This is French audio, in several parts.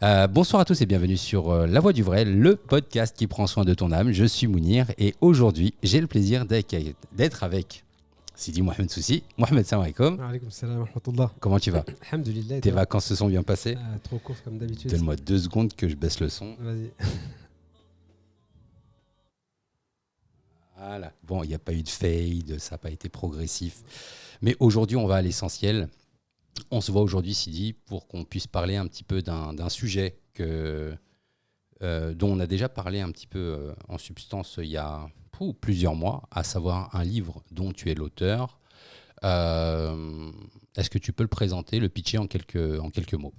Bonsoir à tous et bienvenue sur La Voix du Vrai, le podcast qui prend soin de ton âme. Je suis Mounir et aujourd'hui, j'ai le plaisir d'être avec Sidi Mohamed Soussi. Mohamed, salam alaikum. Alaykoum salam wa rahmatullah. Comment tu vas? Alhamdulillah. Tes vacances se sont bien passées? Trop courtes comme d'habitude. Donne-moi 2 secondes que je baisse le son. Vas-y. Voilà. Bon, il n'y a pas eu de fade, ça n'a pas été progressif. Mais aujourd'hui, on va à l'essentiel. On se voit aujourd'hui, Sidi, pour qu'on puisse parler un petit peu d'un sujet dont on a déjà parlé un petit peu en substance il y a plusieurs mois, à savoir un livre dont tu es l'auteur. Est-ce que tu peux le présenter, le pitcher en quelques mots?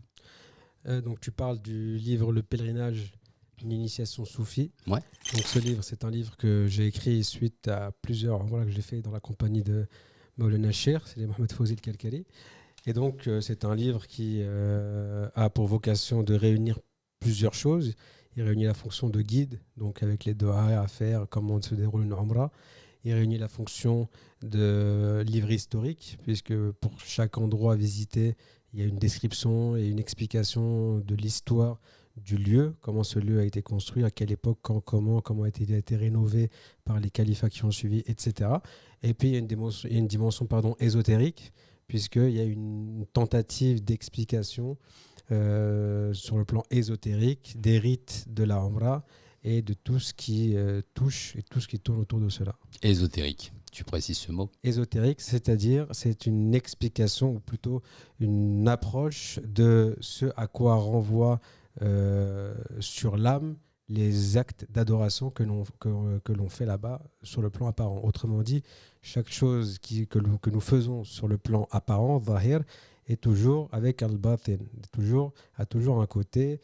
Donc tu parles du livre Le Pèlerinage, une initiation soufie. Ouais. Donc ce livre, c'est un livre que j'ai écrit suite à plusieurs que j'ai fait dans la compagnie de Maulana Cheikh, c'est les Mohamed Fawzi Kalkali. Et donc c'est un livre qui a pour vocation de réunir plusieurs choses. Il réunit la fonction de guide, donc avec les doha à faire, comment se déroule une umrah. Il réunit la fonction de livre historique, puisque pour chaque endroit visité, il y a une description et une explication de l'histoire du lieu, comment ce lieu a été construit, à quelle époque, quand, comment a été rénové par les califats qui ont suivi, etc. Et puis il y a une dimension ésotérique, puisqu'il y a une tentative d'explication sur le plan ésotérique des rites de la Umrah et de tout ce qui touche et tout ce qui tourne autour de cela. Ésotérique, tu précises ce mot? Ésotérique, c'est-à-dire c'est une explication ou plutôt une approche de ce à quoi renvoie sur l'âme les actes d'adoration que l'on fait là-bas sur le plan apparent. Autrement dit, chaque chose que nous faisons sur le plan apparent, zahir, est toujours avec al-batin, a toujours un côté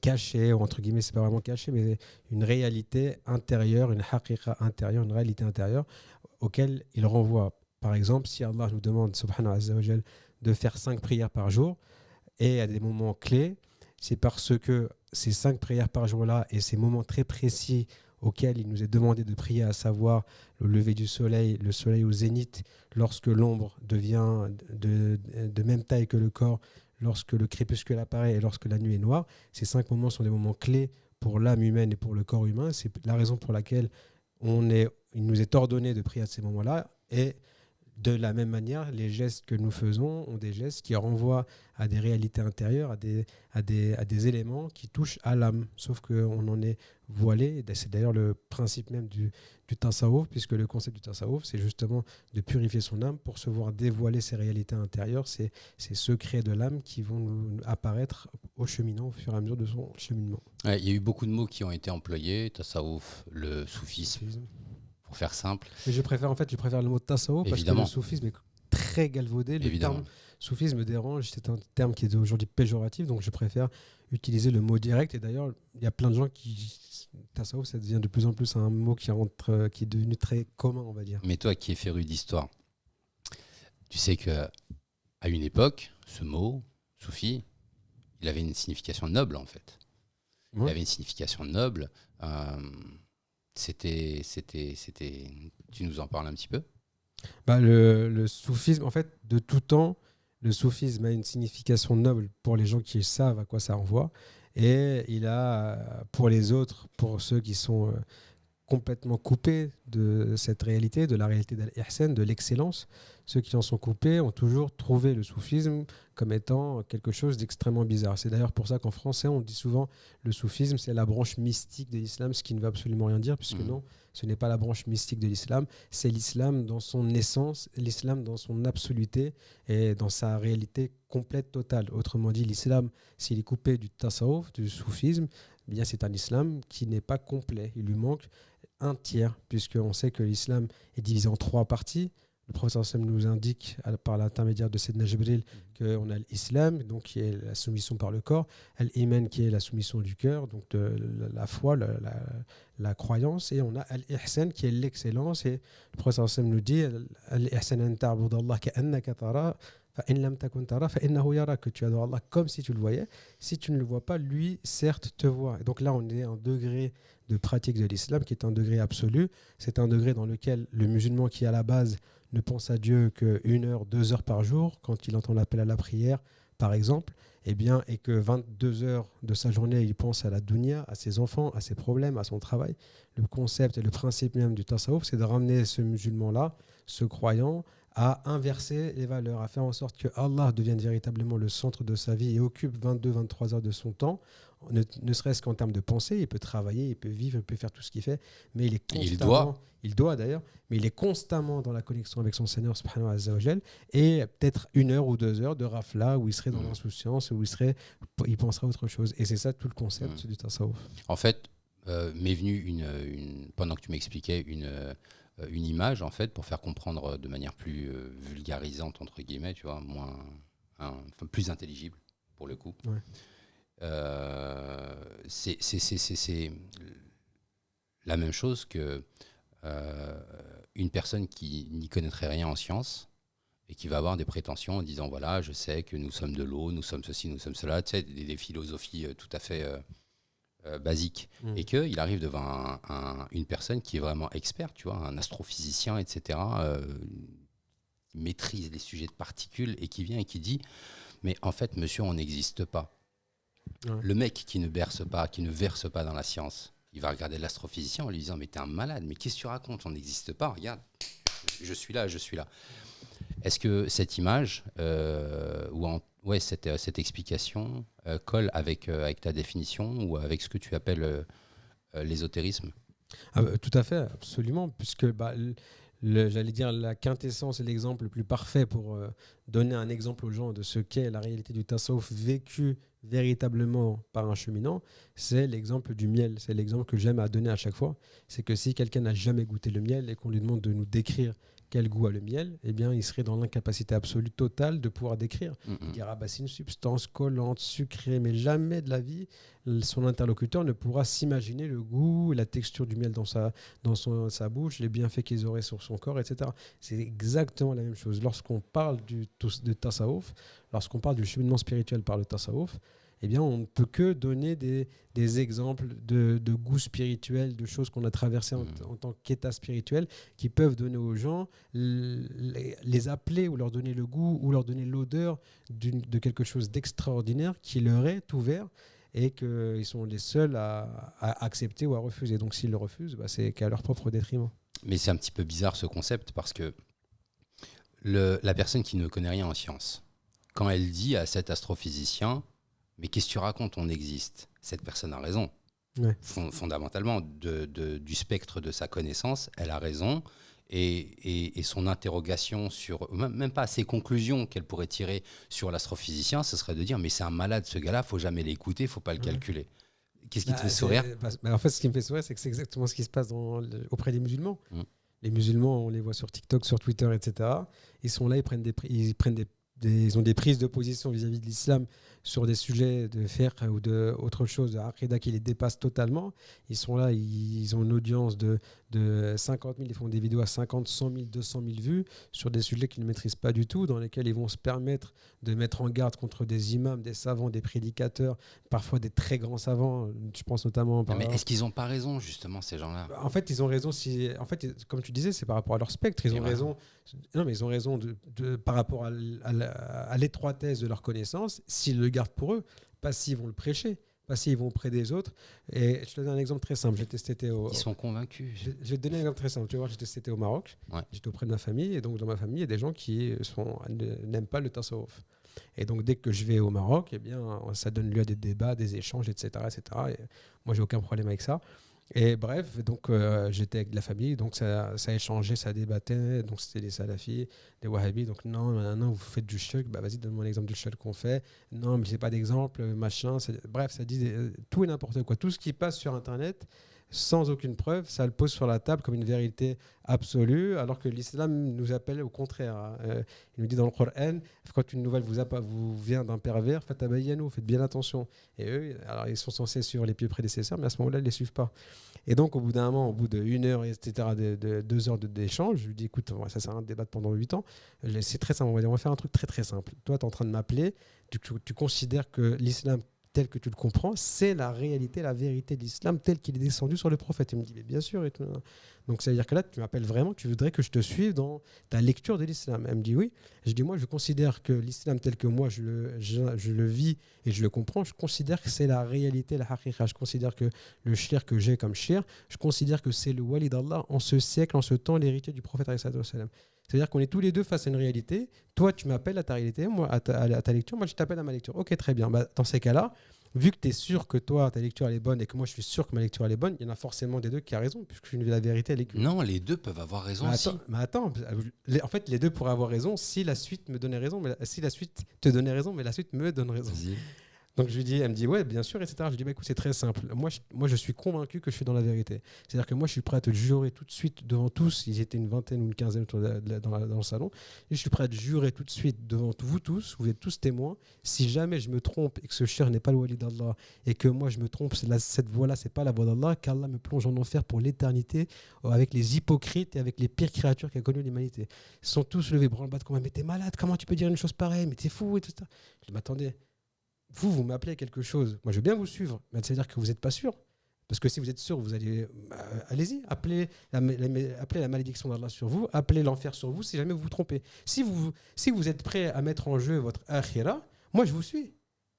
caché, ou entre guillemets, c'est pas vraiment caché, mais une réalité intérieure, une haqiqa intérieure, une réalité intérieure auquel il renvoie. Par exemple, si Allah nous demande, subhanahu wa ta'ala, de faire 5 prières par jour, et à des moments clés, c'est parce que ces 5 prières par jour-là et ces moments très précis auxquels il nous est demandé de prier, à savoir le lever du soleil, le soleil au zénith, lorsque l'ombre devient de même taille que le corps, lorsque le crépuscule apparaît et lorsque la nuit est noire, ces 5 moments sont des moments clés pour l'âme humaine et pour le corps humain. C'est la raison pour laquelle il nous est ordonné de prier à ces moments-là. Et de la même manière, les gestes que nous faisons ont des gestes qui renvoient à des réalités intérieures, à des éléments qui touchent à l'âme. Sauf qu'on en est voilé. C'est d'ailleurs le principe même du tasawwuf, puisque le concept du tasawwuf, c'est justement de purifier son âme pour se voir dévoiler ses réalités intérieures, ces secrets de l'âme qui vont nous apparaître au cheminant, au fur et à mesure de son cheminement. Ouais, il y a eu beaucoup de mots qui ont été employés, tasawwuf, le soufisme. Pour faire simple. Mais je préfère le mot tasawwuf parce que le soufisme est très galvaudé. Le terme soufisme me dérange, c'est un terme qui est aujourd'hui péjoratif, donc je préfère utiliser le mot direct. Et d'ailleurs, il y a plein de gens qui... Tasawwuf, ça devient de plus en plus un mot qui est devenu très commun, on va dire. Mais toi qui es féru d'histoire, tu sais qu'à une époque, ce mot, soufi, il avait une signification noble en fait. Ouais. Il avait une signification noble. C'était. Tu nous en parles un petit peu? Le soufisme, en fait, de tout temps, le soufisme a une signification noble pour les gens qui savent à quoi ça renvoie. Et il a, pour les autres, pour ceux qui sont complètement coupés de cette réalité, de la réalité d'Al-Ihsan, de l'excellence, ceux qui en sont coupés ont toujours trouvé le soufisme comme étant quelque chose d'extrêmement bizarre. C'est d'ailleurs pour ça qu'en français, on dit souvent le soufisme, c'est la branche mystique de l'islam, ce qui ne veut absolument rien dire, puisque non, ce n'est pas la branche mystique de l'islam, c'est l'islam dans son essence, l'islam dans son absoluté et dans sa réalité complète, totale. Autrement dit, l'islam, s'il est coupé du tasawwuf, du soufisme, eh bien c'est un islam qui n'est pas complet. Il lui manque un tiers, puisqu'on sait que l'islam est divisé en 3 parties. Le professeur Sam nous indique, par l'intermédiaire de Sayyidina Jibril, qu'on a l'islam, donc qui est la soumission par le corps, al-iman, qui est la soumission du cœur, donc de la foi, la croyance, et on a al-ihsan, qui est l'excellence. Et le professeur Sam nous dit al-ihsan an ta'budallah ka'annaka tara fa in lam takun tara fa innahu yara, que tu adores Allah comme si tu le voyais. Si tu ne le vois pas, lui, certes, te voit. Et donc là, on est à un degré de pratique de l'islam qui est un degré absolu. C'est un degré dans lequel le musulman qui, à la base, ne pense à Dieu que 1 heure, 2 heures par jour, quand il entend l'appel à la prière, par exemple, et que 22 heures de sa journée, il pense à la dunya, à ses enfants, à ses problèmes, à son travail. Le concept et le principe même du tasawwuf, c'est de ramener ce musulman-là, ce croyant, à inverser les valeurs, à faire en sorte que Allah devienne véritablement le centre de sa vie et occupe 22-23 heures de son temps, ne serait-ce qu'en termes de pensée. Il peut travailler, il peut vivre, il peut faire tout ce qu'il fait, mais il est constamment, il doit d'ailleurs, mais il est constamment dans la connexion avec son Seigneur subhanahu wa ta'ala, et peut-être 1 heure ou 2 heures de rafla où il serait dans l'insouciance, où il penserait à autre chose. Et c'est ça tout le concept du tasawwuf. En fait, m'est venue pendant que tu m'expliquais une image, en fait, pour faire comprendre de manière plus vulgarisante, entre guillemets, tu vois, plus intelligible, pour le coup. Ouais. C'est la même chose que une personne qui n'y connaîtrait rien en sciences et qui va avoir des prétentions en disant, voilà, je sais que nous sommes de l'eau, nous sommes ceci, nous sommes cela, tu sais, des philosophies tout à fait... basique, et qu'il arrive devant une personne qui est vraiment experte, tu vois, un astrophysicien, etc., qui maîtrise les sujets de particules, et qui vient et qui dit, mais en fait, monsieur, on n'existe pas. Ouais. Le mec qui ne verse pas dans la science, il va regarder l'astrophysicien en lui disant, mais t'es un malade, mais qu'est-ce que tu racontes, on n'existe pas, regarde, je suis là. Est-ce que cette image, cette explication colle avec ta définition ou avec ce que tu appelles l'ésotérisme ? Tout à fait, absolument, puisque j'allais dire la quintessence et l'exemple le plus parfait pour donner un exemple aux gens de ce qu'est la réalité du tasawwuf vécu véritablement par un cheminant, c'est l'exemple du miel. C'est l'exemple que j'aime à donner à chaque fois. C'est que si quelqu'un n'a jamais goûté le miel et qu'on lui demande de nous décrire quel goût a le miel, eh bien, il serait dans l'incapacité absolue totale de pouvoir décrire. Il dira, c'est une substance collante, sucrée, mais jamais de la vie, son interlocuteur ne pourra s'imaginer le goût, la texture du miel dans sa bouche, les bienfaits qu'ils auraient sur son corps, etc. C'est exactement la même chose. Lorsqu'on parle de tasawwuf, lorsqu'on parle du cheminement spirituel par le tasawwuf, eh bien, on ne peut que donner des exemples de goût spirituel, de choses qu'on a traversées en tant qu'état spirituel, qui peuvent donner aux gens, les appeler ou leur donner le goût ou leur donner l'odeur de quelque chose d'extraordinaire qui leur est ouvert et qu'ils sont les seuls à accepter ou à refuser. Donc s'ils le refusent, c'est qu'à leur propre détriment. Mais c'est un petit peu bizarre ce concept parce que la personne qui ne connaît rien en sciences, quand elle dit à cet astrophysicien, mais qu'est-ce que tu racontes, on existe, cette personne a raison. Ouais. Fondamentalement, du spectre de sa connaissance, elle a raison. Et son interrogation sur, même pas ses conclusions qu'elle pourrait tirer sur l'astrophysicien, ce serait de dire, mais c'est un malade ce gars-là, il ne faut jamais l'écouter, il ne faut pas le calculer. Qu'est-ce qui te fait sourire ? En fait, ce qui me fait sourire, c'est que c'est exactement ce qui se passe auprès des musulmans. Les musulmans, on les voit sur TikTok, sur Twitter, etc. Ils sont là, ils ont des prises de position vis-à-vis de l'islam sur des sujets de fiqh ou d'autre chose, de aqida qui les dépassent totalement. Ils sont là, ils ont une audience de 50 000, ils font des vidéos à 50, 100 000, 200 000 vues sur des sujets qu'ils ne maîtrisent pas du tout, dans lesquels ils vont se permettre de mettre en garde contre des imams, des savants, des prédicateurs, parfois des très grands savants. Je pense notamment... Mais est-ce qu'ils n'ont pas raison, justement, ces gens-là ? En fait, ils ont raison. Comme tu disais, c'est par rapport à leur spectre. Ils ont raison. Non, mais ils ont raison par rapport à l'étroitesse de leur connaissance, s'ils le gardent pour eux, pas s'ils vont le prêcher, pas s'ils vont auprès des autres. Et je te donne un exemple très simple. Ils sont convaincus. Je vais te donner un exemple très simple. Tu vois, j'étais au Maroc, j'étais auprès de ma famille, et donc dans ma famille, il y a des gens qui n'aiment pas le tasawwuf. Et donc dès que je vais au Maroc, eh bien, ça donne lieu à des débats, des échanges, etc. Et moi, j'ai aucun problème avec ça. Et bref, donc j'étais avec de la famille, donc ça échangeait, ça débattait, donc c'était des salafis, des wahhabis, donc non, vous faites du shirk, vas-y, donne-moi l'exemple du shirk qu'on fait, non, mais j'ai pas d'exemple, machin, bref, ça dit tout et n'importe quoi, tout ce qui passe sur Internet, sans aucune preuve, ça le pose sur la table comme une vérité absolue, alors que l'islam nous appelle au contraire. Il nous dit dans le Coran, quand une nouvelle vous vient d'un pervers, faites bien attention. Et eux, alors ils sont censés suivre les pieux prédécesseurs, mais à ce moment-là, ils ne les suivent pas. Et donc, au bout d'un moment, au bout d'1 heure, etc., de 2 heures d'échange, je lui dis, écoute, ça sert à rien de débattre pendant 8 ans. C'est très simple, on va faire un truc très très simple. Toi, tu es en train de m'appeler, tu considères que l'islam tel que tu le comprends, c'est la réalité, la vérité de l'islam tel qu'il est descendu sur le prophète. Il me dit, mais bien sûr. Et tout. Donc, ça veut dire que là, tu m'appelles vraiment, tu voudrais que je te suive dans ta lecture de l'islam. Elle me dit oui. Je dis, moi, je considère que l'islam tel que moi, je le vis et je le comprends, je considère que c'est la réalité, la haqiqa. Je considère que le shir que j'ai comme shir, je considère que c'est le wali d'Allah en ce siècle, en ce temps, l'héritier du prophète. C'est-à-dire qu'on est tous les deux face à une réalité. Toi, tu m'appelles à ta réalité, moi à ta lecture, moi je t'appelle à ma lecture. Ok, très bien. Bah, dans ces cas-là, vu que tu es sûr que toi, ta lecture elle est bonne et que moi je suis sûr que ma lecture elle est bonne, il y en a forcément des deux qui a raison, puisque la vérité elle est qu'une. Non, les deux peuvent avoir raison aussi. Mais attends, en fait, les deux pourraient avoir raison si la suite me donnait raison, mais si la suite te donnait raison, mais la suite me donne raison. Vas-y. Donc je lui dis, elle me dit ouais bien sûr, etc. Je lui dis bah écoute, c'est très simple. Moi je suis convaincu que je suis dans la vérité. C'est-à-dire que moi je suis prêt à te jurer tout de suite devant tous. Ils étaient une vingtaine ou une quinzaine dans le salon. Et je suis prêt à te jurer tout de suite devant vous tous. Vous êtes tous témoins. Si jamais je me trompe et que ce cher n'est pas le wali d'Allah et que moi je me trompe, cette voie-là c'est pas la voie d'Allah, qu'Allah me plonge en enfer pour l'éternité avec les hypocrites et avec les pires créatures qu'a connues l'humanité. Ils sont tous levés branle-bas de combat. Mais t'es malade, comment tu peux dire une chose pareille? Mais t'es fou et tout ça. Je dis m'attendez. Vous m'appelez quelque chose. Moi, je veux bien vous suivre. Mais c'est-à-dire que vous n'êtes pas sûr. Parce que si vous êtes sûr, vous allez... allez-y, appelez la malédiction d'Allah sur vous, appelez l'enfer sur vous si jamais vous vous trompez. Si vous êtes prêt à mettre en jeu votre akhira, moi, je vous suis.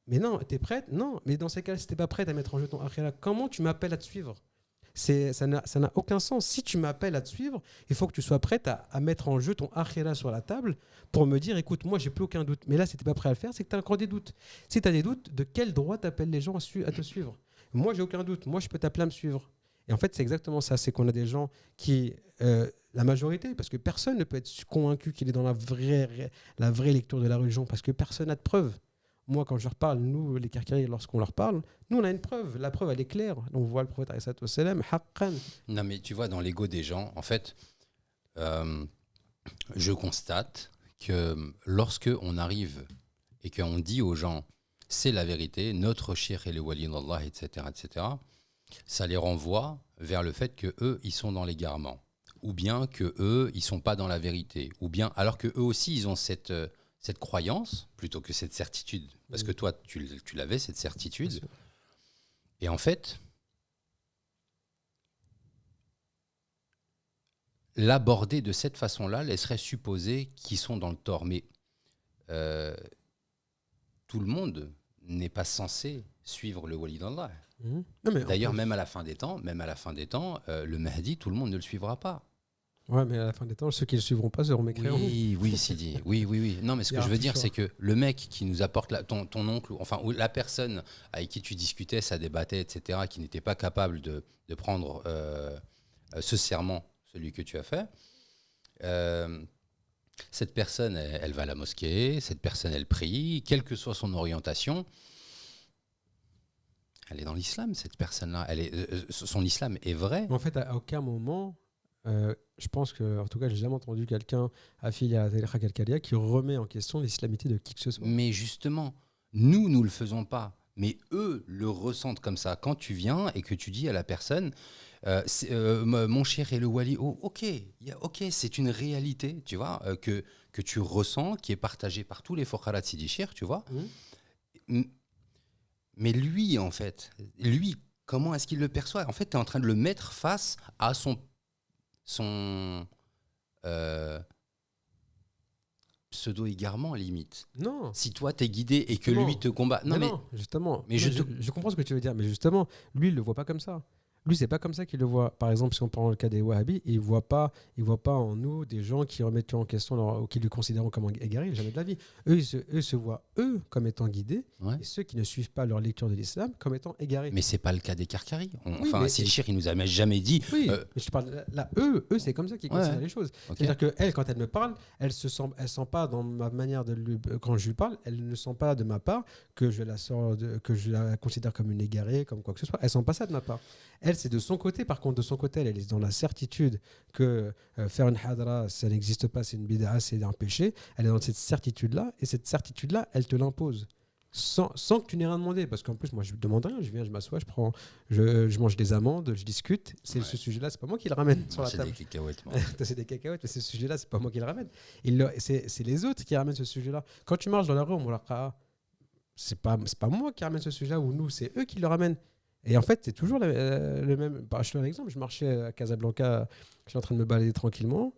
Mais non, t'es prête? Non. Mais dans ces cas, si t'es pas prête à mettre en jeu ton akhira, comment tu m'appelles à te suivre? Ça n'a aucun sens. Si tu m'appelles à te suivre, il faut que tu sois prête à mettre en jeu ton akhira sur la table pour me dire, écoute, moi, j'ai plus aucun doute. Mais là, si tu n'es pas prêt à le faire, c'est que tu as encore des doutes. Si tu as des doutes, de quel droit t'appelles les gens à te suivre? Moi, j'ai aucun doute. Moi, je peux t'appeler à me suivre. Et en fait, c'est exactement ça. C'est qu'on a des gens qui... la majorité, parce que personne ne peut être convaincu qu'il est dans la vraie lecture de la religion, parce que personne n'a de preuve. Moi, quand je leur parle, nous, les Karkari, lorsqu'on leur parle, nous, on a une preuve. La preuve, elle est claire. On voit le prophète, haqqan. Non, mais tu vois, dans l'ego des gens, en fait, je constate que lorsque on arrive et qu'on dit aux gens, c'est la vérité, notre shir est le wali d'Allah, etc., ça les renvoie vers le fait que eux, ils sont dans l'égarement. Ou bien que eux, ils sont pas dans la vérité. Ou bien, alors que eux aussi, ils ont cette croyance, plutôt que cette certitude. Parce que toi, tu l'avais, cette certitude. Et en fait, l'aborder de cette façon-là laisserait supposer qu'ils sont dans le tort. Mais tout le monde n'est pas censé suivre le wali d'Allah. D'ailleurs, même à la fin des temps, le Mahdi, tout le monde ne le suivra pas. Ouais, mais à la fin des temps, ceux qui ne le suivront pas seront mécréants. Oui, Sidi. Oui. Non, mais ce que je veux dire, c'est que le mec qui nous apporte, ton oncle, enfin, ou la personne avec qui tu discutais, ça débattait, etc., qui n'était pas capable de prendre ce serment, celui que tu as fait, cette personne, elle va à la mosquée, cette personne, elle prie, quelle que soit son orientation, elle est dans l'islam, cette personne-là. Son islam est vrai. En fait, à aucun moment... je pense que, en tout cas, j'ai jamais entendu quelqu'un affilié à la Tariqa Kalkalia qui remet en question l'islamité de qui que ce soit. Mais justement, nous le faisons pas. Mais eux le ressentent comme ça. Quand tu viens et que tu dis à la personne, mon cher est le wali, ok, c'est une réalité, tu vois, que tu ressens, qui est partagée par tous les Fokharat Sidi Chir, tu vois. Mais lui, en fait, comment est-ce qu'il le perçoit? En fait, tu es en train de le mettre face à son pseudo-égarement, limite. Non. Si toi, t'es guidé et que lui te combat... Non, justement. Mais je comprends ce que tu veux dire, mais justement, lui, il le voit pas comme ça. Lui, c'est pas comme ça qu'il le voit. Par exemple, si on prend le cas des Wahhabis, il voit pas en nous des gens qui remettent en question ou qui le considèrent comme égaré, jamais de la vie. Eux, ils se voient, comme étant guidés, et ceux qui ne suivent pas leur lecture de l'islam comme étant égarés. Mais c'est pas le cas des Karkari. Sidi Chir, il nous a jamais dit... Oui, mais je parle là, eux, c'est comme ça qu'ils considèrent les choses. Okay. C'est-à-dire qu'elle, quand elle me parle, elle sent pas dans ma manière de lui... Quand je lui parle, elle ne sent pas de ma part que je la considère comme une égarée, comme quoi que ce soit. Elle sent pas ça de ma part. Elle, c'est de son côté. Par contre, de son côté, elle est dans la certitude que faire une hadra, ça n'existe pas, c'est une bid'a, c'est un péché. Elle est dans cette certitude-là. Et cette certitude-là, elle te l'impose. Sans que tu n'aies rien demandé. Parce qu'en plus, moi, je ne demande rien. Je viens, je m'assois, je mange des amandes, je discute. Ce sujet-là, c'est pas moi qui le ramène sur la table. C'est des cacahuètes. C'est des cacahuètes, mais ce sujet-là, c'est pas moi qui le ramène. C'est les autres qui ramènent ce sujet-là. Quand tu marches dans la rue, on me l'a c'est pas moi qui ramène ce sujet-là, ou nous, c'est eux qui le ramènent. Et en fait, c'est toujours le même. Bah, je te donne un exemple. Je marchais à Casablanca, je suis en train de me balader tranquillement,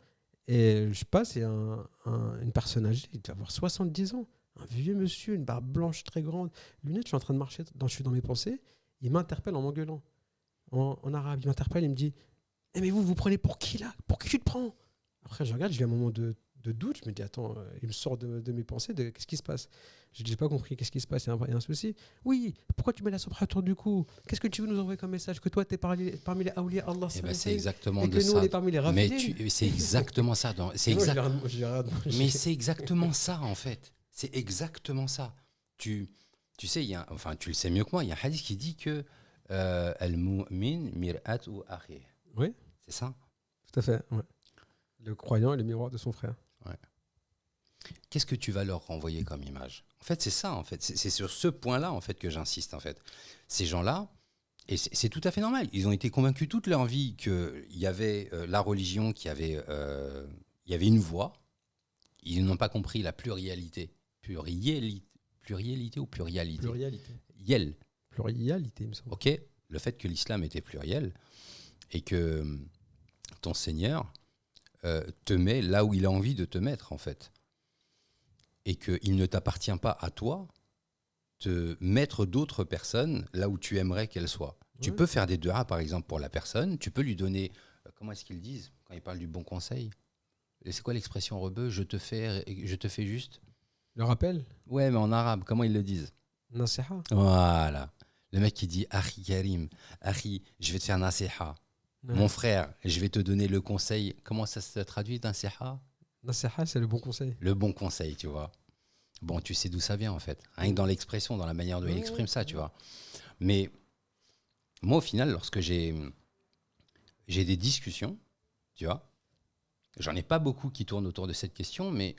et je passe, et une personne âgée, il doit avoir 70 ans, un vieux monsieur, une barbe blanche très grande, lunettes, je suis en train de marcher, je suis dans mes pensées, il m'interpelle en m'engueulant, en arabe, il m'interpelle, il me dit eh mais vous prenez pour qui là? Pour qui tu te prends? Après, je regarde, j'ai un moment de doute, je me dis attends, il me sort de mes pensées, qu'est-ce qui se passe? Je n'ai pas compris, qu'est-ce qui se passe? Il y a un souci? Oui, pourquoi tu mets la sobra autour du cou? Qu'est-ce que tu veux nous envoyer comme message? Que toi, tu es parmi les awliya Allah, Eh ben, c'est exactement et de que nous, on ça. est parmi les Mais rafidines. c'est exactement ça. C'est Et moi, exact. Mais j'ai- c'est exactement ça, en fait. C'est exactement ça. Tu sais, enfin, tu le sais mieux que moi, il y a un hadith qui dit que Al-mu'min mir'at ou akhi. Oui, C'est ça? tout à fait. Ouais. Le croyant est le miroir de son frère. Ouais. Qu'est-ce que tu vas leur renvoyer comme image? En fait, c'est ça, en fait. C'est sur ce point-là, en fait, que j'insiste, en fait. Ces gens-là, et c'est tout à fait normal, ils ont été convaincus toute leur vie qu'il y avait la religion, il y avait une voie. Ils n'ont pas compris la pluralité. Plurialité ou pluralité? Pluralité. Yel. Pluralité, il me semble. Ok. Le fait que l'islam était pluriel et que ton Seigneur te met là où il a envie de te mettre, en fait. Et qu'il ne t'appartient pas à toi de mettre d'autres personnes là où tu aimerais qu'elles soient. Tu Ouais. peux faire des duas, par exemple, pour la personne. Tu peux lui donner... comment est-ce qu'ils disent quand ils parlent du bon conseil? Et c'est quoi l'expression rebeu? Je te fais juste. Le rappel? Ouais, mais en arabe, comment ils le disent? Nasiha. Voilà. Le mec qui dit Akhi Karim, Akhi, je vais te faire nasiha. Ouais. Mon frère, je vais te donner le conseil. Comment ça se traduit, nasiha? Nasiha, c'est le bon conseil. Le bon conseil, tu vois. Bon, tu sais d'où ça vient, en fait. Rien que dans l'expression, dans la manière dont il exprime ça, tu vois. Mais moi, au final, lorsque j'ai des discussions, tu vois, j'en ai pas beaucoup qui tournent autour de cette question, mais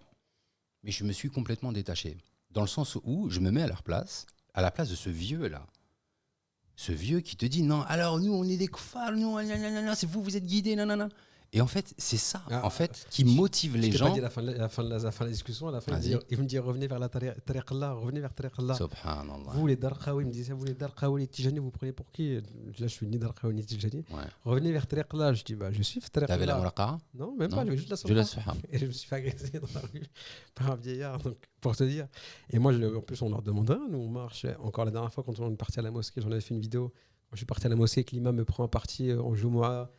je me suis complètement détaché. Dans le sens où je me mets à la place de ce vieux-là. Ce vieux qui te dit non, alors nous, on est des koufars, nous, nanana, c'est vous, vous êtes guidés, nanana. Et en fait, c'est ça, en fait, qui motive les Je t'ai pas gens. dit la fin de la discussion. À la fin, Vas-y. il me dit revenez vers la tariq Allah, revenez vers tariq Allah. Subhanallah. Vous, les Darqawi, il me disait, vous, les Darqawi, les Tijani, vous prenez pour qui? Là, je suis ni Darqawi ni Tijani. Ouais. Revenez vers tariq Allah. Je dis, bah, je suis tariq T'avais la Allah. muraqa? Non, même Non. pas, je veux juste la Je la sofa. subhan. Et je me suis fait agresser dans la rue par un vieillard, donc, pour te dire. Et moi, en plus, on leur demandait, nous, on marche. Encore la dernière fois, quand on est parti à la mosquée, j'en avais fait une vidéo. Quand je suis parti à la mosquée, que l'imam me prend un parti en Jumu'ah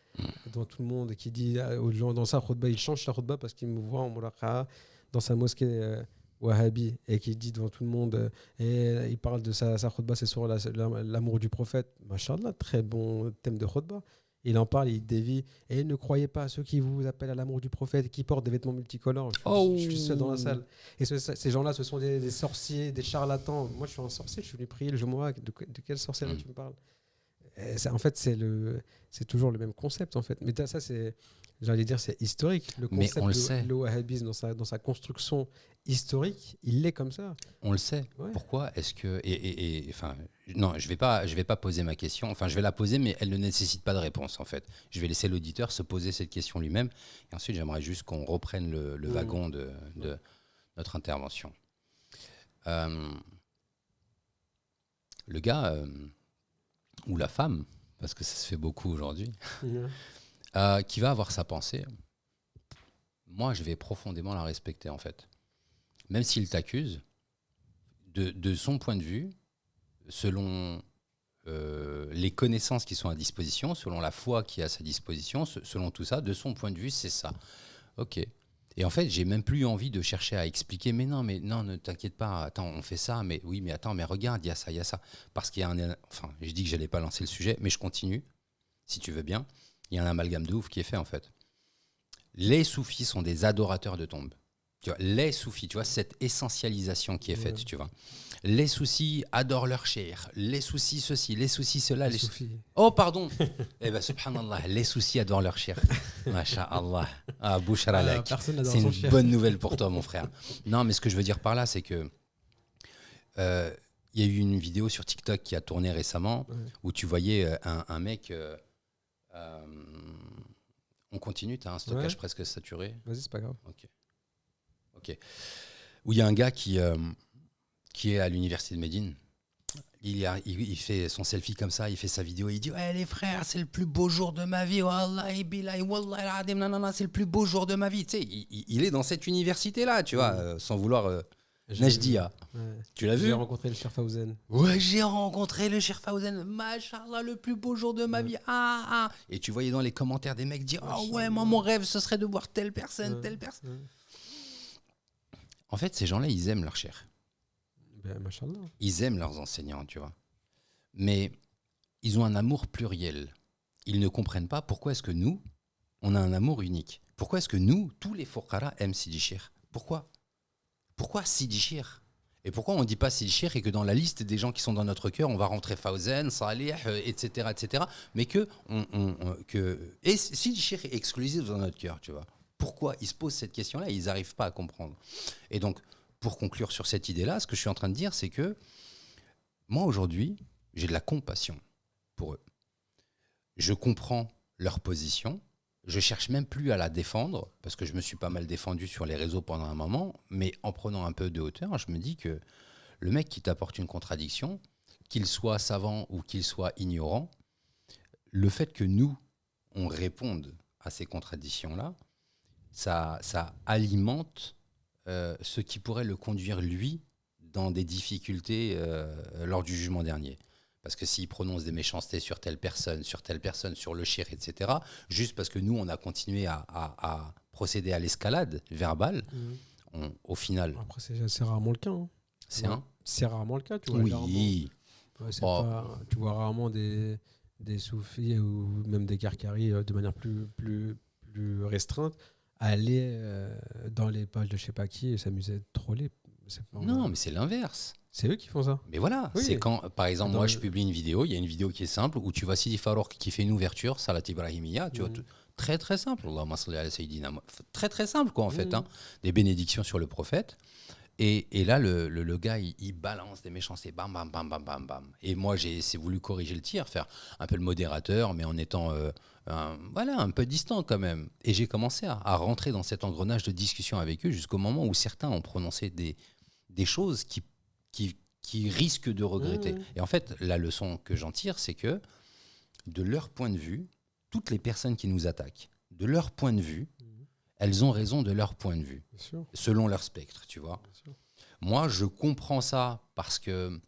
devant tout le monde, et qui dit aux gens dans sa khutba, il change sa khutba parce qu'il me voit en muraqa dans sa mosquée wahhabi, et qui dit devant tout le monde, et il parle de sa khutba, c'est sur l'amour du prophète. Machallah, très bon thème de khutba. Il en parle, il dévie. Et ne croyez pas à ceux qui vous appellent à l'amour du prophète et qui portent des vêtements multicolores. Je suis seul dans la salle. Et ces gens-là, ce sont des sorciers, des charlatans. Moi, je suis un sorcier, je suis venu prier le Jumu'ah. De quel sorcier là tu me parles? En fait, c'est toujours le même concept, en fait. Mais ça, j'allais dire, c'est historique. Le Mais concept on le sait. le wahhabisme, dans sa construction historique, il est comme ça. On le sait. Ouais. Pourquoi est-ce que enfin non, je vais pas poser ma question. Enfin, je vais la poser, mais elle ne nécessite pas de réponse en fait. Je vais laisser l'auditeur se poser cette question lui-même. Et ensuite, j'aimerais juste qu'on reprenne le wagon de notre intervention. Le gars ou la femme, parce que ça se fait beaucoup aujourd'hui, qui va avoir sa pensée. Moi, je vais profondément la respecter en fait. Même s'il t'accuse, de son point de vue, selon les connaissances qui sont à disposition, selon la foi qui est à sa disposition, selon tout ça, de son point de vue, c'est ça. Ok. Et en fait, j'ai même plus envie de chercher à expliquer, mais non, ne t'inquiète pas, attends, on fait ça, mais oui, mais attends, mais regarde, il y a ça, il y a ça. Parce qu'il y a enfin, j'ai dit que j'allais pas lancer le sujet, mais je continue, si tu veux bien. Il y a un amalgame de ouf qui est fait, en fait. Les soufis sont des adorateurs de tombes. Tu vois, les soufis, tu vois, cette essentialisation qui est faite, tu vois. Les soufis adorent leur cheikh, les soufis ceci, les soufis cela. Les soufis. Oh, pardon. Eh bien, subhanallah, les soufis adorent leur cheikh. Masha'Allah. Ah, bouchra lak. C'est une bonne nouvelle pour toi, mon frère. Non, mais ce que je veux dire par là, c'est que il y a eu une vidéo sur TikTok qui a tourné récemment où tu voyais un mec... on continue, tu as un stockage presque saturé. Vas-y, c'est pas grave. Ok. Où il y a un gars qui qui est à l'université de Médine. Il fait son selfie comme ça, il fait sa vidéo, il dit ouais les frères, c'est le plus beau jour de ma vie, wallahi billahi wallahi adim, nanana, c'est le plus beau jour de ma vie. Tu sais, il est dans cette université là, tu vois, sans vouloir Najdia. Ouais. Tu l'as vu? J'ai rencontré le Cheikh Fawzan. Ouais, j'ai rencontré le Cheikh Fawzan, machallah, le plus beau jour de ma vie. Ah. Et tu voyais dans les commentaires des mecs dire ah ouais, moi mon rêve ce serait de voir telle personne, telle personne. Ouais. En fait, ces gens-là, ils aiment leur cheikh. Ben, machallah. Ils aiment leurs enseignants, tu vois. Mais ils ont un amour pluriel. Ils ne comprennent pas pourquoi est-ce que nous, on a un amour unique. Pourquoi est-ce que nous, tous les fuqara, aiment Sidi Cheikh? Pourquoi Sidi Cheikh? Et pourquoi on ne dit pas Sidi Cheikh et que dans la liste des gens qui sont dans notre cœur, on va rentrer Fawzan, Salih, etc., etc. Mais et Sidi Cheikh est exclusif dans notre cœur, tu vois. Pourquoi ils se posent cette question-là et ils n'arrivent pas à comprendre. Et donc, pour conclure sur cette idée-là, ce que je suis en train de dire, c'est que moi, aujourd'hui, j'ai de la compassion pour eux. Je comprends leur position. Je cherche même plus à la défendre, parce que je me suis pas mal défendu sur les réseaux pendant un moment, mais en prenant un peu de hauteur, je me dis que le mec qui t'apporte une contradiction, qu'il soit savant ou qu'il soit ignorant, le fait que nous, on réponde à ces contradictions-là, ça alimente ce qui pourrait le conduire, lui, dans des difficultés lors du jugement dernier. Parce que s'il prononce des méchancetés sur telle personne, sur le shir, etc., juste parce que nous, on a continué à procéder à l'escalade verbale, au final... Après, c'est rarement le cas. Hein. C'est rarement le cas, tu vois. Oui. Tu vois rarement des soufis ou même des karkaris de manière plus restreinte aller dans les pages de je sais pas qui et s'amuser de troller. Non, mais c'est l'inverse. C'est eux qui font ça. Mais voilà, oui. C'est quand, par exemple, moi je publie une vidéo, il y a une vidéo qui est simple où tu vois Sidi Farouk qui fait une ouverture, Salat Ibrahimiya, tu vois, très très simple. Allahumma salli ala Sayyidina. Très très simple quoi en fait, hein. Des bénédictions sur le prophète. Et là, le gars, il balance des méchancetés, bam, bam, bam, bam, bam, bam. Et moi, j'ai voulu corriger le tir, faire un peu le modérateur, mais en étant un peu distant quand même. Et j'ai commencé à rentrer dans cet engrenage de discussion avec eux jusqu'au moment où certains ont prononcé des choses qui risquent de regretter. Et en fait, la leçon que j'en tire, c'est que de leur point de vue, toutes les personnes qui nous attaquent, de leur point de vue, elles ont raison de leur point de vue, selon leur spectre, tu vois. Moi, je comprends ça parce que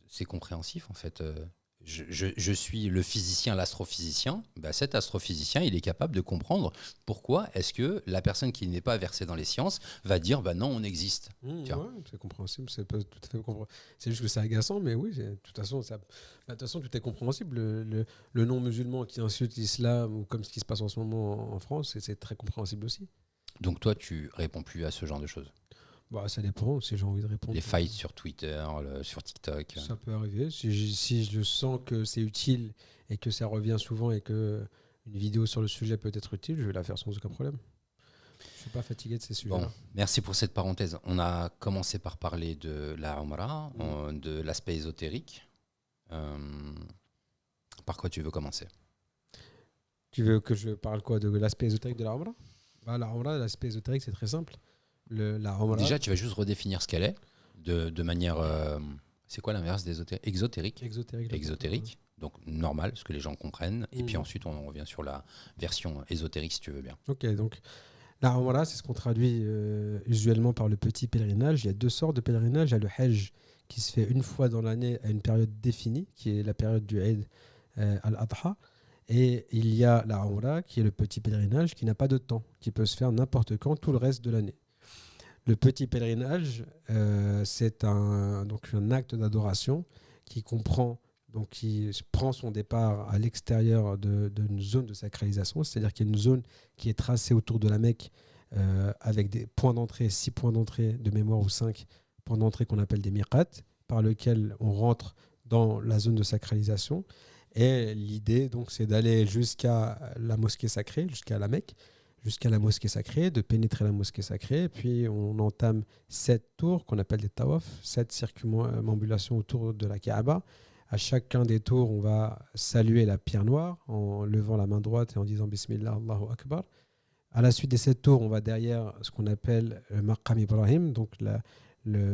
c'est compréhensif, en fait. Je suis le physicien, l'astrophysicien. Cet astrophysicien, il est capable de comprendre pourquoi est-ce que la personne qui n'est pas versée dans les sciences va dire non, on existe. C'est compréhensible, c'est pas tout à fait compréhensible. C'est juste que c'est agaçant, mais oui, de toute façon, tout est compréhensible. Le non-musulman qui insulte l'islam, ou comme ce qui se passe en ce moment en France, c'est très compréhensible aussi. Donc toi, tu réponds plus à ce genre de choses? Ça dépend si j'ai envie de répondre. Les fights sur Twitter, sur TikTok. Ça peut arriver. Si je sens que c'est utile et que ça revient souvent et que une vidéo sur le sujet peut être utile, je vais la faire sans aucun problème. Je ne suis pas fatigué de ces sujets-là. Bon, merci pour cette parenthèse. On a commencé par parler de la Umrah, de l'aspect ésotérique. Par quoi tu veux commencer? Tu veux que je parle quoi de l'aspect ésotérique de la Umrah? La Umrah, l'aspect ésotérique, c'est très simple. Déjà, tu vas juste redéfinir ce qu'elle est de manière... c'est quoi l'inverse d'ésotérique? Exotérique. Exotérique. Donc normal, ce que les gens comprennent. Et puis ensuite, on revient sur la version ésotérique, si tu veux bien. Ok, donc la Umrah, c'est ce qu'on traduit usuellement par le petit pèlerinage. Il y a deux sortes de pèlerinage. Il y a le Hajj, qui se fait une fois dans l'année à une période définie, qui est la période du Eid al-Adha. Et il y a la Umrah, qui est le petit pèlerinage, qui n'a pas de temps, qui peut se faire n'importe quand, tout le reste de l'année. Le petit pèlerinage, c'est un acte d'adoration qui prend son départ à l'extérieur d'une zone de sacralisation, c'est-à-dire qu'il y a une zone qui est tracée autour de la Mecque avec des points d'entrée, 6 points d'entrée de mémoire ou 5 points d'entrée qu'on appelle des miqat, par lesquels on rentre dans la zone de sacralisation. Et l'idée, donc, c'est d'aller jusqu'à la mosquée sacrée, jusqu'à la Mecque, jusqu'à la mosquée sacrée, de pénétrer la mosquée sacrée, puis on entame 7 tours qu'on appelle des tawaf, 7 circumambulations autour de la Kaaba. À chacun des tours, on va saluer la pierre noire en levant la main droite et en disant Bismillah, Allahu Akbar. À la suite des 7 tours, on va derrière ce qu'on appelle le Maqam Ibrahim, donc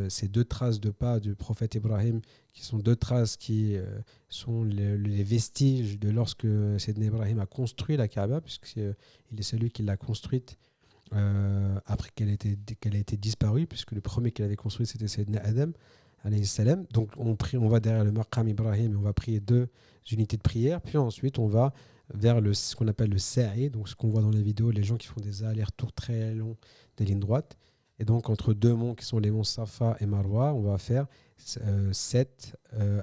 ces 2 traces de pas du prophète Ibrahim, qui sont 2 traces qui sont les vestiges de lorsque Sayyidina Ibrahim a construit la Kaaba, puisqu'il est celui qui l'a construite après qu'elle a été disparue, puisque le premier qu'il avait construit, c'était Sayyidina Adam, alayhi salam. Donc on va derrière le Maqam Ibrahim et on va prier 2 unités de prière, puis ensuite on va vers ce qu'on appelle le sa'i, donc ce qu'on voit dans les vidéos, les gens qui font des allers-retours très longs, des lignes droites. Et donc, entre 2 monts qui sont les monts Safa et Marwa, on va faire 7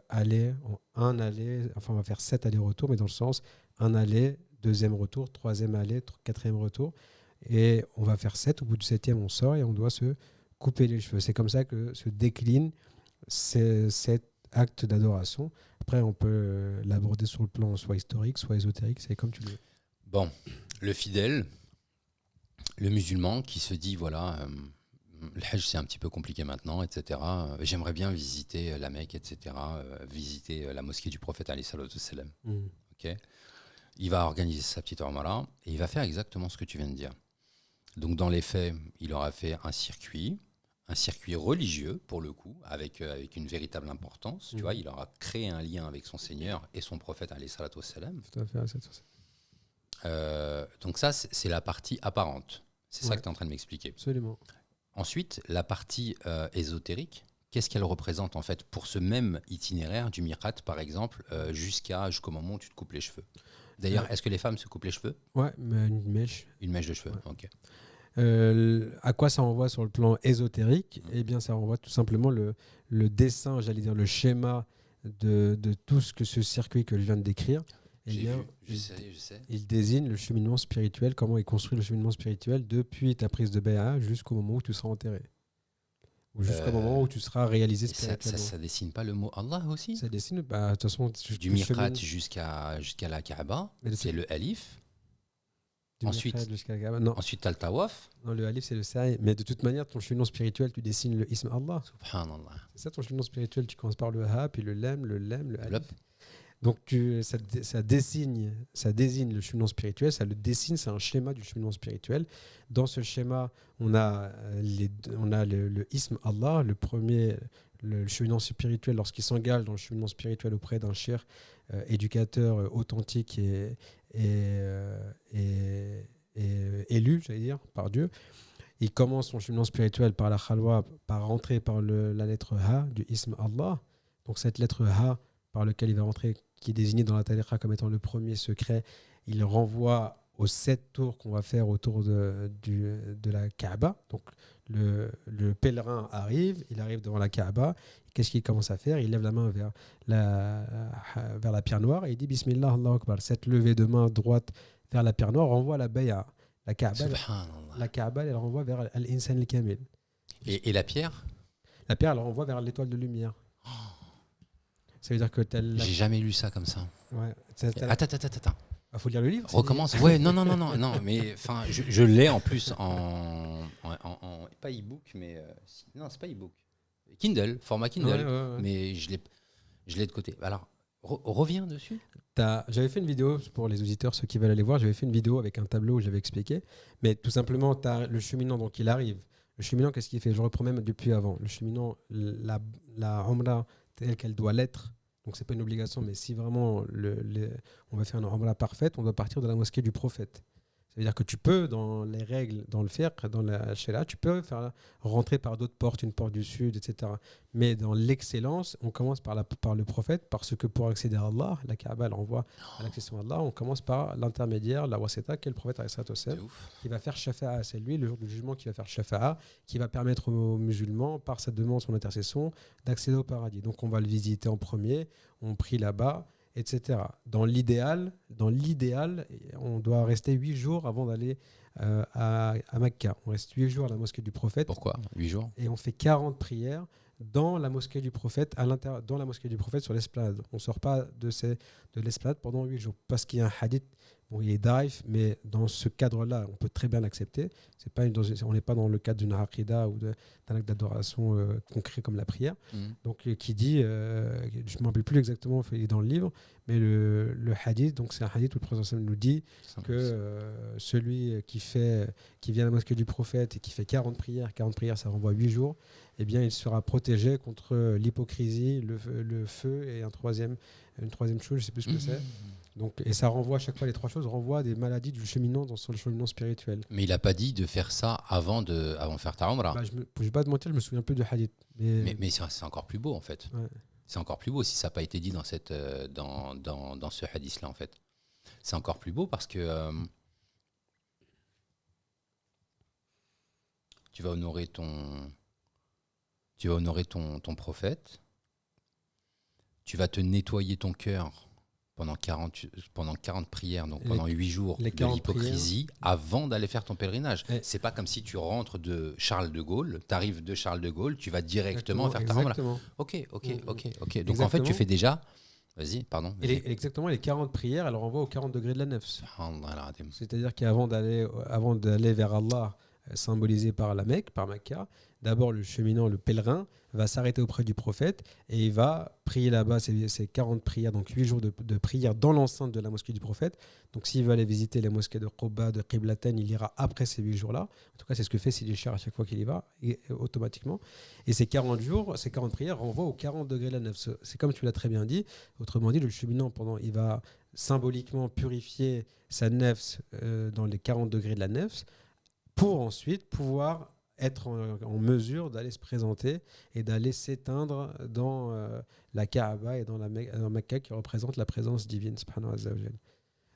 allers, un aller, enfin, on va faire 7 allers-retours, mais dans le sens, un aller, 2e retour, 3e aller, 4e retour. Et on va faire 7, au bout du 7e, on sort et on doit se couper les cheveux. C'est comme ça que se décline cet acte d'adoration. Après, on peut l'aborder sur le plan soit historique, soit ésotérique, c'est comme tu le veux. Bon, le fidèle, le musulman qui se dit, voilà, le Hajj c'est un petit peu compliqué maintenant, etc. J'aimerais bien visiter la Mecque, etc. Visiter la mosquée du prophète, alayhi salatu wassalam. Okay. Il va organiser sa petite Umrah et il va faire exactement ce que tu viens de dire. Donc dans les faits, il aura fait un circuit religieux pour le coup, avec une véritable importance. Tu vois, il aura créé un lien avec son Seigneur et son prophète, alayhi salatu wassalam. Tout à fait, donc ça, c'est la partie apparente. C'est ça que tu es en train de m'expliquer. Absolument. Ensuite, la partie ésotérique, qu'est-ce qu'elle représente en fait pour ce même itinéraire du miqat, par exemple, jusqu'au moment où tu te coupes les cheveux. D'ailleurs, est-ce que les femmes se coupent les cheveux ? Ouais, mais une mèche. Une mèche de cheveux, ok. À quoi ça renvoie sur le plan ésotérique ? Eh bien, ça renvoie tout simplement le dessin, j'allais dire le schéma de tout ce circuit que je viens de décrire. Je sais. Il désigne le cheminement spirituel, comment il construit le cheminement spirituel depuis ta prise de Béa jusqu'au moment où tu seras enterré. Ou jusqu'au moment où tu seras réalisé spirituellement. Ça dessine pas le mot Allah aussi ? Ça dessine, de toute façon... Du miqat jusqu'à la Kaaba, c'est le alif. Ensuite, tu as le tawaf. Non, le alif, c'est le sa'i. Mais de toute manière, ton cheminement spirituel, tu dessines le ism Allah. Subhanallah. C'est ça ton cheminement spirituel. Tu commences par le ha, puis le lam, le alif. Donc ça désigne le cheminement spirituel, ça le dessine, c'est un schéma du cheminement spirituel. Dans ce schéma, on a le ism Allah, le premier, le cheminement spirituel, lorsqu'il s'engage dans le cheminement spirituel auprès d'un cheikh éducateur authentique et élu, j'allais dire, par Dieu. Il commence son cheminement spirituel par la khalwa, par rentrer par la lettre Ha du ism Allah. Donc cette lettre Ha par laquelle il va rentrer, qui est désigné dans la tariqa comme étant le premier secret, il renvoie aux 7 tours qu'on va faire autour de la Kaaba. Donc le pèlerin arrive, il arrive devant la Kaaba. Qu'est-ce qu'il commence à faire ? Il lève la main vers la pierre noire et il dit Bismillah, Allahu Akbar. Cette levée de main droite vers la pierre noire renvoie à la bay'a. La Kaaba, elle renvoie vers Al-Insan al-Kamil. Et la pierre ? La pierre, elle renvoie vers l'étoile de lumière. Ça veut dire que j'ai jamais lu ça comme ça. Ouais. Attends. Faut lire le livre. Recommence. Ouais, non, mais enfin, je l'ai en plus en pas e-book, mais non, c'est pas e-book. Kindle, format Kindle, ouais. Mais je l'ai de côté. Alors, reviens dessus. J'avais fait une vidéo pour les auditeurs, ceux qui veulent aller voir. J'avais fait une vidéo avec un tableau où j'avais expliqué. Mais tout simplement, tu as le cheminant, donc il arrive. Le cheminant, qu'est-ce qu'il fait ? Je reprends même depuis avant. Le cheminant, la Umrah telle qu'elle doit l'être. Donc, ce n'est pas une obligation, mais si vraiment on va faire une Umrah parfaite, on doit partir de la mosquée du prophète. Ça veut dire que tu peux, dans les règles, dans le fiqh, dans la sharia, tu peux faire rentrer par d'autres portes, une porte du sud, etc. Mais dans l'excellence, on commence par le prophète, parce que pour accéder à Allah, la Kaaba renvoie à l'accession à Allah, on commence par l'intermédiaire, la wasita, qui est le prophète qui va faire shafa'a. C'est lui, le jour du jugement, qui va faire shafa'a, qui va permettre aux musulmans, par sa demande, son intercession, d'accéder au paradis. Donc on va le visiter en premier, on prie là-bas, etc. Dans l'idéal, on doit rester 8 jours avant d'aller à Mecca. On reste 8 jours à la mosquée du prophète. Pourquoi 8 jours ? Et on fait 40 prières dans la mosquée du prophète, dans la mosquée du prophète sur l'esplanade. On ne sort pas de l'esplanade pendant 8 jours. Parce qu'il y a un hadith, Bon, il est daif, mais dans ce cadre-là, on peut très bien l'accepter. On n'est pas dans le cadre d'une aqida ou d'un acte d'adoration concret comme la prière. Donc, qui dit, je ne me rappelle plus exactement, il est dans le livre, mais le hadith, donc c'est un hadith où le prophète nous dit que celui qui vient à la mosquée du prophète et qui fait 40 prières, ça renvoie 8 jours, eh bien, il sera protégé contre l'hypocrisie, le feu et une troisième chose, je ne sais plus ce que c'est. Donc, et ça renvoie à chaque fois, les trois choses renvoient à des maladies du cheminant sur le cheminement spirituel. Mais il n'a pas dit de faire ça avant de faire ta umrah. Je ne vais pas te mentir, je me souviens plus de hadith. Mais c'est encore plus beau en fait. Ouais. C'est encore plus beau si ça n'a pas été dit dans ce hadith-là en fait. C'est encore plus beau parce que tu vas honorer ton prophète, tu vas te nettoyer ton cœur pendant 40 prières, donc pendant 8 jours de l'hypocrisie avant d'aller faire ton pèlerinage. C'est pas comme si tu rentres de Charles de Gaulle, tu arrives de Charles de Gaulle, tu vas directement faire ta umrah. Ok. Donc exactement. En fait, tu fais déjà... Vas-y, pardon. Exactement, les 40 prières, elles renvoient aux 40 degrés de la nefs. C'est-à-dire qu'avant d'aller vers Allah, symbolisé par la Mecque, par Mecca, d'abord le cheminant, le pèlerin, va s'arrêter auprès du prophète et il va prier là-bas ces 40 prières, donc 8 jours de prière dans l'enceinte de la mosquée du prophète. Donc s'il veut aller visiter les mosquées de Quba, de Qiblatain, il ira après ces 8 jours-là. En tout cas, c'est ce que fait Sidi Char à chaque fois qu'il y va, automatiquement. Et ces 40 jours, ces 40 prières renvoient aux 40 degrés de la nefs. C'est comme tu l'as très bien dit. Autrement dit, le cheminant, il va symboliquement purifier sa nefs dans les 40 degrés de la nefs pour ensuite pouvoir être en mesure d'aller se présenter et d'aller s'éteindre dans la Kaaba et dans Mecca qui représente la présence divine, subhanahu wa ta'ala.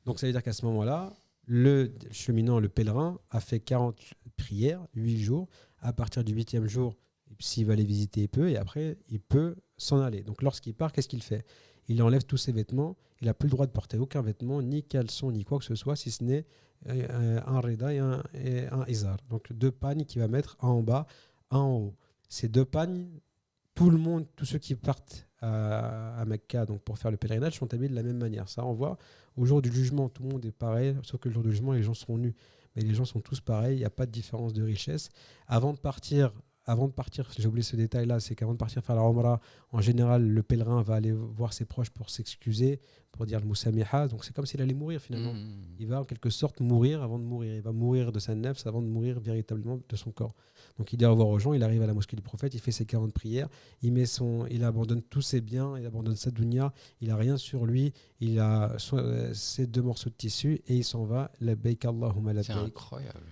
Donc ça veut dire qu'à ce moment-là, le cheminant, le pèlerin, a fait 40 prières, 8 jours. À partir du 8e jour, s'il va les visiter, il peut, et après, il peut s'en aller. Donc lorsqu'il part, qu'est-ce qu'il fait ? Il enlève tous ses vêtements, il n'a plus le droit de porter aucun vêtement, ni caleçon, ni quoi que ce soit, si ce n'est un rida et un izar. Donc 2 pagnes qu'il va mettre, un en bas, un en haut. Ces 2 pagnes, tout le monde, tous ceux qui partent à Mecca donc pour faire le pèlerinage sont habillés de la même manière. Ça renvoie au jour du jugement, tout le monde est pareil, sauf que le jour du jugement, les gens seront nus. Mais les gens sont tous pareils, il n'y a pas de différence de richesse. Avant de partir, j'ai oublié ce détail-là, c'est qu'avant de partir faire la Umrah, en général, le pèlerin va aller voir ses proches pour s'excuser, pour dire le Moussamiha. Donc c'est comme s'il allait mourir finalement. Il va en quelque sorte mourir avant de mourir. Il va mourir de sa nefs avant de mourir véritablement de son corps. Donc il dit au revoir aux gens, il arrive à la mosquée du prophète, il fait ses 40 prières, il abandonne tous ses biens, il abandonne sa dunya, il n'a rien sur lui, il a ses 2 morceaux de tissu et il s'en va. Labbaik Allahumma labbaik. C'est incroyable.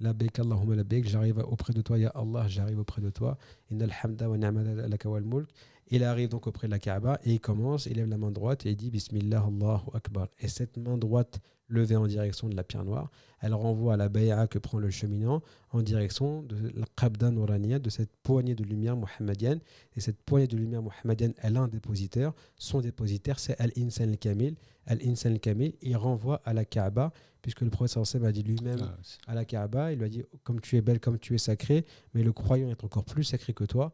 Labbaik Allahumma labbaik, j'arrive auprès de toi, ya Allah, j'arrive auprès de toi. Innal hamda wa ni'mata laka wal mulk. Il arrive donc auprès de la Kaaba et il lève la main droite et il dit Bismillah Allahu Akbar. Et cette main droite levée en direction de la pierre noire, elle renvoie à la bay'a que prend le cheminant en direction de la qabda nouraniya, de cette poignée de lumière muhammadienne. Et cette poignée de lumière muhammadienne, elle a un dépositaire. Son dépositaire, c'est Al-Insan al-Kamil. Al-Insan al-Kamil, il renvoie à la Kaaba, puisque le prophète sallallahu alayhi wa sallam a dit lui-même à la Kaaba, il lui a dit comme tu es belle, comme tu es sacrée, mais le croyant est encore plus sacré que toi.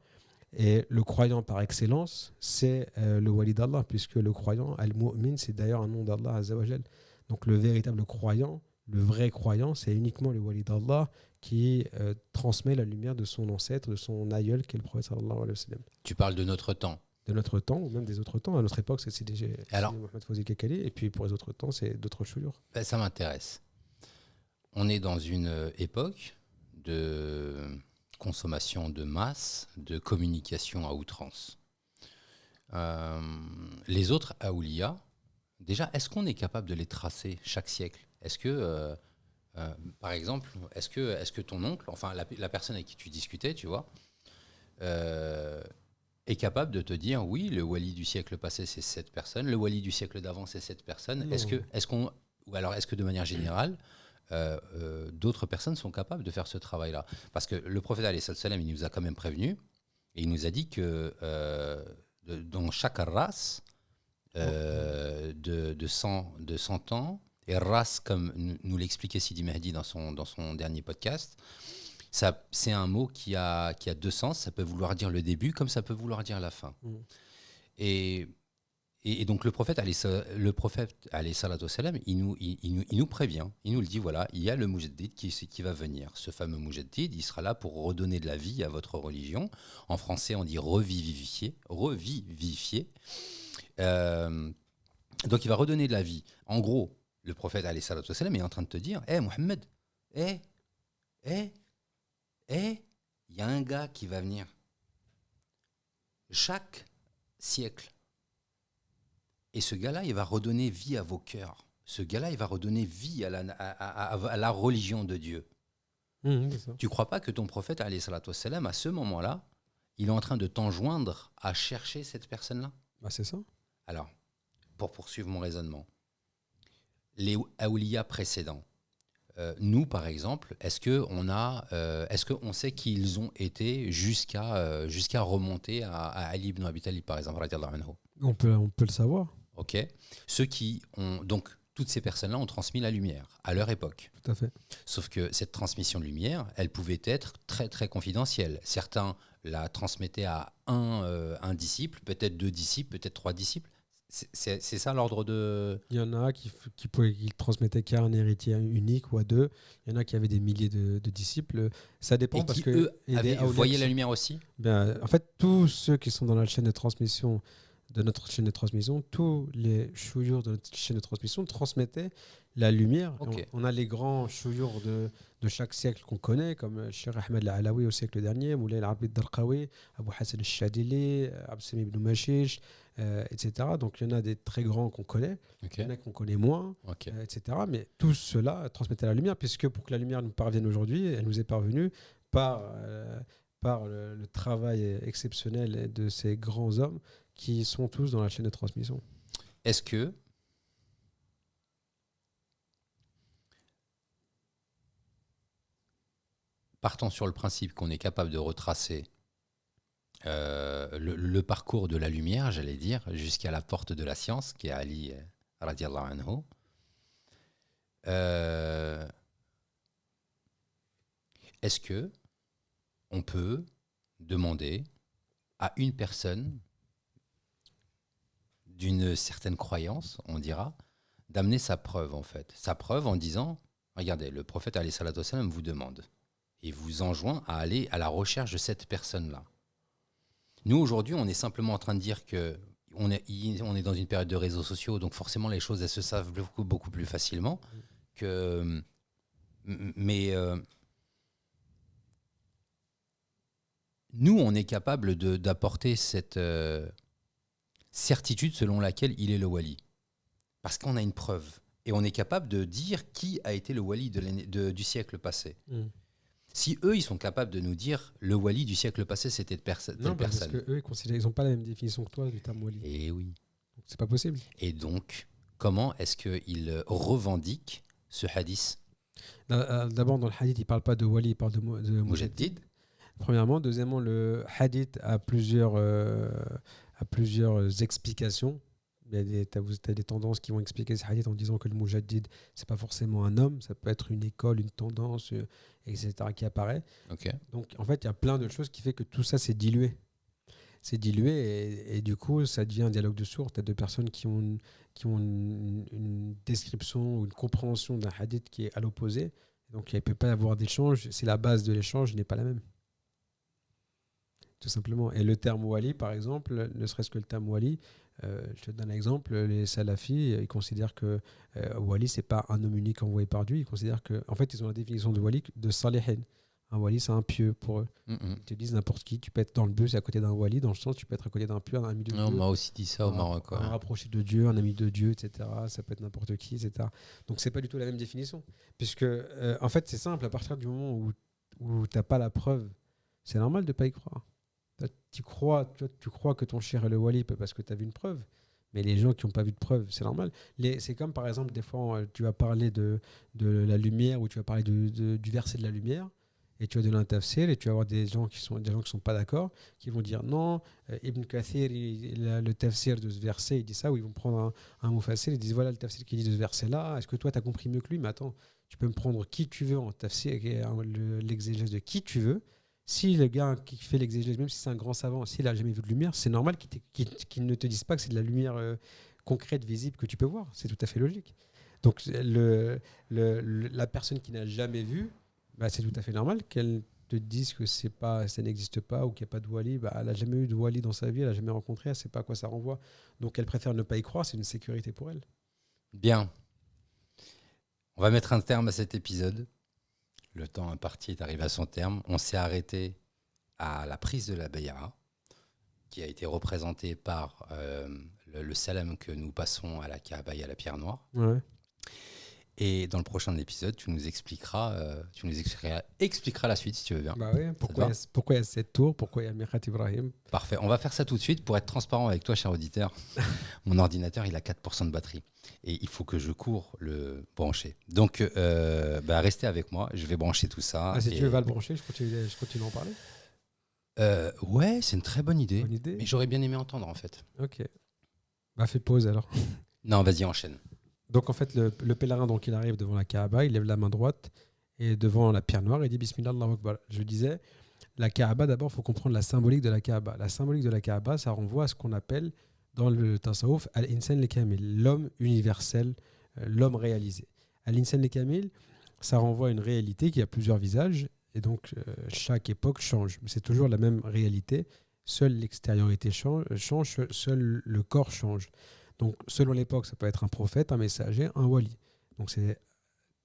Et le croyant par excellence, c'est le wali d'Allah, puisque le croyant, al-mu'min, c'est d'ailleurs un nom d'Allah azza wa jal. Donc le véritable croyant, le vrai croyant, c'est uniquement le wali d'Allah qui transmet la lumière de son ancêtre, de son aïeul, qui est le prophète sallallahu alayhi wa sallam. Tu parles de notre temps. De notre temps, ou même des autres temps. À notre époque, c'est déjà Mohamed Fawzi Kakali, et puis pour les autres temps, c'est d'autres chouyours. Ben, ça m'intéresse. On est dans une époque de consommation de masse, de communication à outrance. Les autres Aouliya, déjà, est-ce qu'on est capable de les tracer chaque siècle ? Est-ce que, par exemple, est-ce que ton oncle, enfin la personne avec qui tu discutais, tu vois, est capable de te dire, oui, le wali du siècle passé, c'est cette personne, le wali du siècle d'avant, c'est cette personne. Est-ce que de manière générale, d'autres personnes sont capables de faire ce travail-là? Parce que le prophète alayhi salam, il nous a quand même prévenu, et il nous a dit que dans chaque race de 100 ans, et race, comme nous l'expliquait Sidi Mehdi dans son dernier podcast, c'est un mot qui a 2 sens. Ça peut vouloir dire le début comme ça peut vouloir dire la fin. Et Et donc le prophète alayhi salatu wassalam, il nous prévient, il nous le dit, voilà, il y a le mujaddid qui va venir. Ce fameux mujaddid, il sera là pour redonner de la vie à votre religion. En français, on dit revivifier. Donc il va redonner de la vie. En gros, le prophète alayhi salatu wassalam est en train de te dire, Mohammed, il y a un gars qui va venir. Chaque siècle. Et ce gars-là, il va redonner vie à vos cœurs. Ce gars-là, il va redonner vie à la religion de Dieu. C'est ça. Tu ne crois pas que ton prophète, alayhi salatu wassalam, à ce moment-là, il est en train de t'enjoindre à chercher cette personne-là? Bah, c'est ça. Alors, pour poursuivre mon raisonnement, les awliya précédents, nous, par exemple, est-ce qu'on sait qui ils ont été jusqu'à remonter à Ali ibn Abi Talib, par exemple, radiallahu anhu? On peut le savoir. Ok. Ceux qui ont donc toutes ces personnes-là ont transmis la lumière à leur époque. Tout à fait. Sauf que cette transmission de lumière, elle pouvait être très très confidentielle. Certains la transmettaient à un disciple, peut-être 2 disciples, peut-être 3 disciples. C'est ça l'ordre de... Il y en a qui transmettaient qu'à un héritier unique ou à 2. Il y en a qui avaient des milliers de disciples. Ça dépend Et parce qui, que eux, des voyaient awliya la lumière aussi? en fait, tous ceux qui sont dans la chaîne de transmission de notre chaîne de transmission, tous les chouyours de notre chaîne de transmission transmettaient la lumière. Ok. On a les grands chouyours de chaque siècle qu'on connaît, comme Cheikh Ahmed Al-Alawi au siècle dernier, Moulay Al-Abid Darqawi, Abu Hassan Al-Shadili, Absami ibn Mashish, etc. Donc il y en a des très grands qu'on connaît, Ok. il y en a qu'on connaît moins, Ok. etc. Mais tous ceux-là transmettaient la lumière, puisque pour que la lumière nous parvienne aujourd'hui, elle nous est parvenue par le travail exceptionnel de ces grands hommes qui sont tous dans la chaîne de transmission. Est-ce que partant sur le principe qu'on est capable de retracer le parcours de la lumière, j'allais dire, jusqu'à la porte de la science, qui est Ali radiallahu anhu, est-ce que on peut demander à une personne d'une certaine croyance, on dira, d'amener sa preuve en fait. Sa preuve en disant, regardez, le prophète alayhi salatu wassalam vous demande et vous enjoint à aller à la recherche de cette personne-là. Nous, aujourd'hui, on est simplement en train de dire que on est dans une période de réseaux sociaux, donc forcément les choses, elles se savent beaucoup plus facilement. Mais nous, on est capable d'apporter cette certitude selon laquelle il est le wali. Parce qu'on a une preuve. Et on est capable de dire qui a été le wali du siècle passé. Si eux, ils sont capables de nous dire le wali du siècle passé, c'était telle personne. Parce qu'eux, ils n'ont pas la même définition que toi du terme wali. Et oui. Donc, c'est pas possible. Et donc, comment est-ce qu'ils revendiquent ce hadith? D'abord, dans le hadith, il ne parle pas de wali, il parle de mujaddid. Premièrement. Deuxièmement, le hadith a plusieurs explications. Tu as des tendances qui vont expliquer ce hadith en disant que le mujaddid, ce n'est pas forcément un homme, ça peut être une école, une tendance, etc. qui apparaît. Okay. Donc, en fait, il y a plein de choses qui fait que tout ça s'est dilué. C'est dilué et du coup, ça devient un dialogue de sourds. Tu as deux personnes qui ont une description ou une compréhension d'un hadith qui est à l'opposé. Donc, il ne peut pas y avoir d'échange. C'est la base de l'échange n'est pas la même. Tout simplement. Et le terme wali, par exemple, ne serait-ce que le terme wali, je te donne un exemple, les salafis, ils considèrent que wali, c'est pas un homme unique envoyé par Dieu, ils considèrent que, en fait, ils ont la définition de wali de salihin. Un wali, c'est un pieux pour eux. Ils te disent n'importe qui, tu peux être dans le bus à côté d'un wali, dans le sens tu peux être à côté d'un pieux, un ami de Dieu. On m'a aussi dit ça au Maroc. Un rapproché de Dieu, un ami de Dieu, etc. Ça peut être n'importe qui, etc. Donc, c'est pas du tout la même définition. Puisque, en fait, c'est simple, à partir du moment où tu n'as pas la preuve, c'est normal de ne pas y croire. Tu crois que ton cher est le wali parce que tu as vu une preuve, mais les gens qui n'ont pas vu de preuve, c'est normal. C'est comme par exemple, des fois, tu vas parler de la lumière ou tu vas parler du verset de la lumière et tu vas donner un tafsir et tu vas avoir des gens qui sont pas d'accord, qui vont dire non, Ibn Kathir, le tafsir de ce verset, il dit ça, ou ils vont prendre un mufassir, ils disent voilà le tafsir qui dit de ce verset-là, est-ce que toi tu as compris mieux que lui? Mais attends, tu peux me prendre qui tu veux en tafsir, l'exégèse de qui tu veux. Si le gars qui fait l'exégèse, même si c'est un grand savant, s'il n'a jamais vu de lumière, c'est normal qu'il ne te dise pas que c'est de la lumière concrète, visible, que tu peux voir. C'est tout à fait logique. Donc la personne qui n'a jamais vu, bah, c'est tout à fait normal qu'elle te dise que ça n'existe pas ou qu'il n'y a pas de wali. Bah, elle n'a jamais eu de wali dans sa vie, elle n'a jamais rencontré, elle ne sait pas à quoi ça renvoie. Donc elle préfère ne pas y croire, c'est une sécurité pour elle. Bien. On va mettre un terme à cet épisode. Le temps imparti est arrivé à son terme. On s'est arrêté à la prise de la bay'a, qui a été représentée par le salam que nous passons à la Kaaba et à la pierre noire. Ouais. Et dans le prochain épisode, tu nous expliqueras la suite, si tu veux bien. Bah oui, pourquoi il y a cette tour, pourquoi il y a Mirhat Ibrahim. Parfait, on va faire ça tout de suite. Pour être transparent avec toi, cher auditeur, mon ordinateur, il a 4% de batterie. Et il faut que je cours le brancher. Donc, restez avec moi, je vais brancher tout ça. Ah, si tu veux, va le brancher, je continue à en parler. Ouais, c'est une très bonne idée. Bonne idée. Mais j'aurais bien aimé entendre, en fait. Ok. Bah fais pause alors. Non, vas-y, enchaîne. Donc en fait, le pèlerin, donc, il arrive devant la Kaaba, il lève la main droite et devant la pierre noire, il dit Bismillah Allahu Akbar. Je disais, la Kaaba, d'abord, il faut comprendre la symbolique de la Kaaba. La symbolique de la Kaaba, ça renvoie à ce qu'on appelle dans le tasawwuf Al-Insan al-Kamil, l'homme universel, l'homme réalisé. Al-Insan al-Kamil, ça renvoie à une réalité qui a plusieurs visages et donc chaque époque change. Mais c'est toujours la même réalité. Seule l'extériorité change, seul le corps change. Donc, selon l'époque, ça peut être un prophète, un messager, un wali. Donc, c'est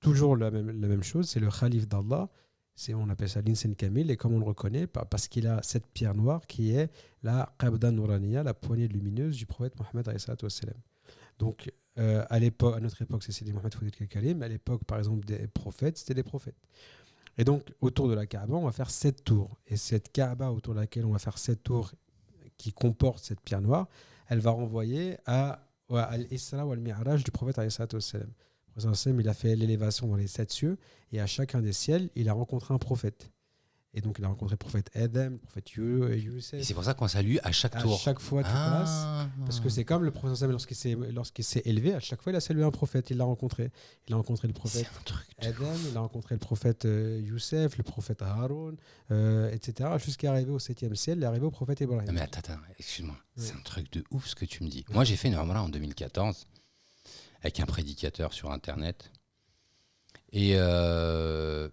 toujours la même chose. C'est le khalif d'Allah. On appelle ça l'insan kamil. Et comme on le reconnaît, parce qu'il a cette pierre noire qui est la qabda nouraniya, la poignée lumineuse du prophète Mohammed alayhi salatu wassalam. Donc, à notre époque, c'est Sidi Mohammed Fouad al-Kalim. À l'époque, par exemple, des prophètes, c'était des prophètes. Et donc, autour de la Kaaba, on va faire 7 tours. Et cette Kaaba autour de laquelle on va faire 7 tours qui comporte cette pierre noire, elle va renvoyer à Al-Isra ou Al-Mi'raj du prophète alayhi salatu wassalam. Le prophète il a fait l'élévation dans les 7 cieux et à chacun des ciels, il a rencontré un prophète. Et donc, il a rencontré le prophète Adam, le prophète Youssef. Et c'est pour ça qu'on salue à chaque tour. À chaque fois, tu passes. Parce que c'est comme le prophète lorsqu'il s'est élevé, à chaque fois, il a salué un prophète. Il l'a rencontré. Il a rencontré le prophète Adam, il a rencontré le prophète Youssef, le prophète Haroun, etc. Jusqu'à arriver au 7e ciel, il est arrivé au prophète Ibrahim. Non mais attends, excuse-moi. Oui. C'est un truc de ouf ce que tu me dis. Moi, j'ai fait une Umrah en 2014 avec un prédicateur sur Internet. Et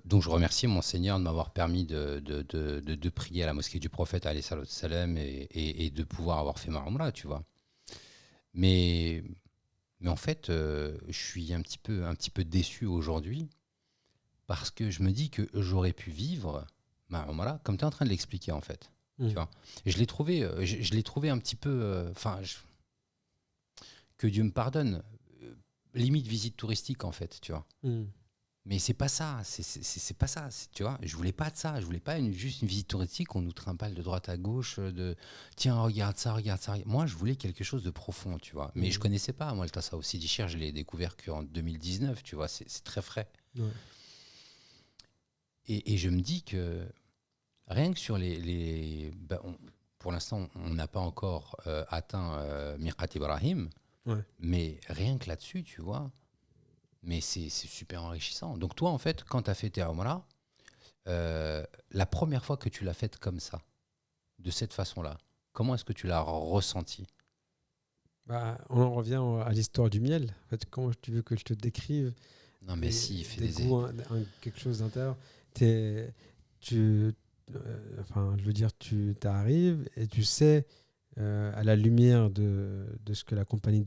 donc je remercie mon Seigneur de m'avoir permis de prier à la mosquée du prophète alayhi salam et de pouvoir avoir fait ma Umrah, tu vois. Mais en fait, je suis un petit peu déçu aujourd'hui parce que je me dis que j'aurais pu vivre ma Umrah comme tu es en train de l'expliquer en fait. Tu vois. Et je l'ai trouvé un petit peu, que Dieu me pardonne, limite visite touristique en fait, tu vois. Mais c'est pas ça, c'est pas ça, tu vois. Je voulais pas de ça, je voulais pas juste une visite touristique, on nous trimballe de droite à gauche, tiens, regarde ça. Moi, je voulais quelque chose de profond, tu vois. Mais je connaissais pas, moi, le Tasawwuf Sidi Cher, je l'ai découvert qu'en 2019, tu vois, c'est très frais. Ouais. Et je me dis que rien que sur pour l'instant, on n'a pas encore atteint Mirhat Ibrahim, mais rien que là-dessus, tu vois. Mais c'est super enrichissant. Donc toi, en fait, quand tu as fait tes Umrah, la première fois que tu l'as faite comme ça, de cette façon-là, comment est-ce que tu l'as ressenti ? On en revient à l'histoire du miel. En fait, comment tu veux que je te décrive ? Non, mais si, il fait des goûts, quelque chose d'intérieur. Je veux dire, tu arrives et tu sais, à la lumière de ce que la compagnie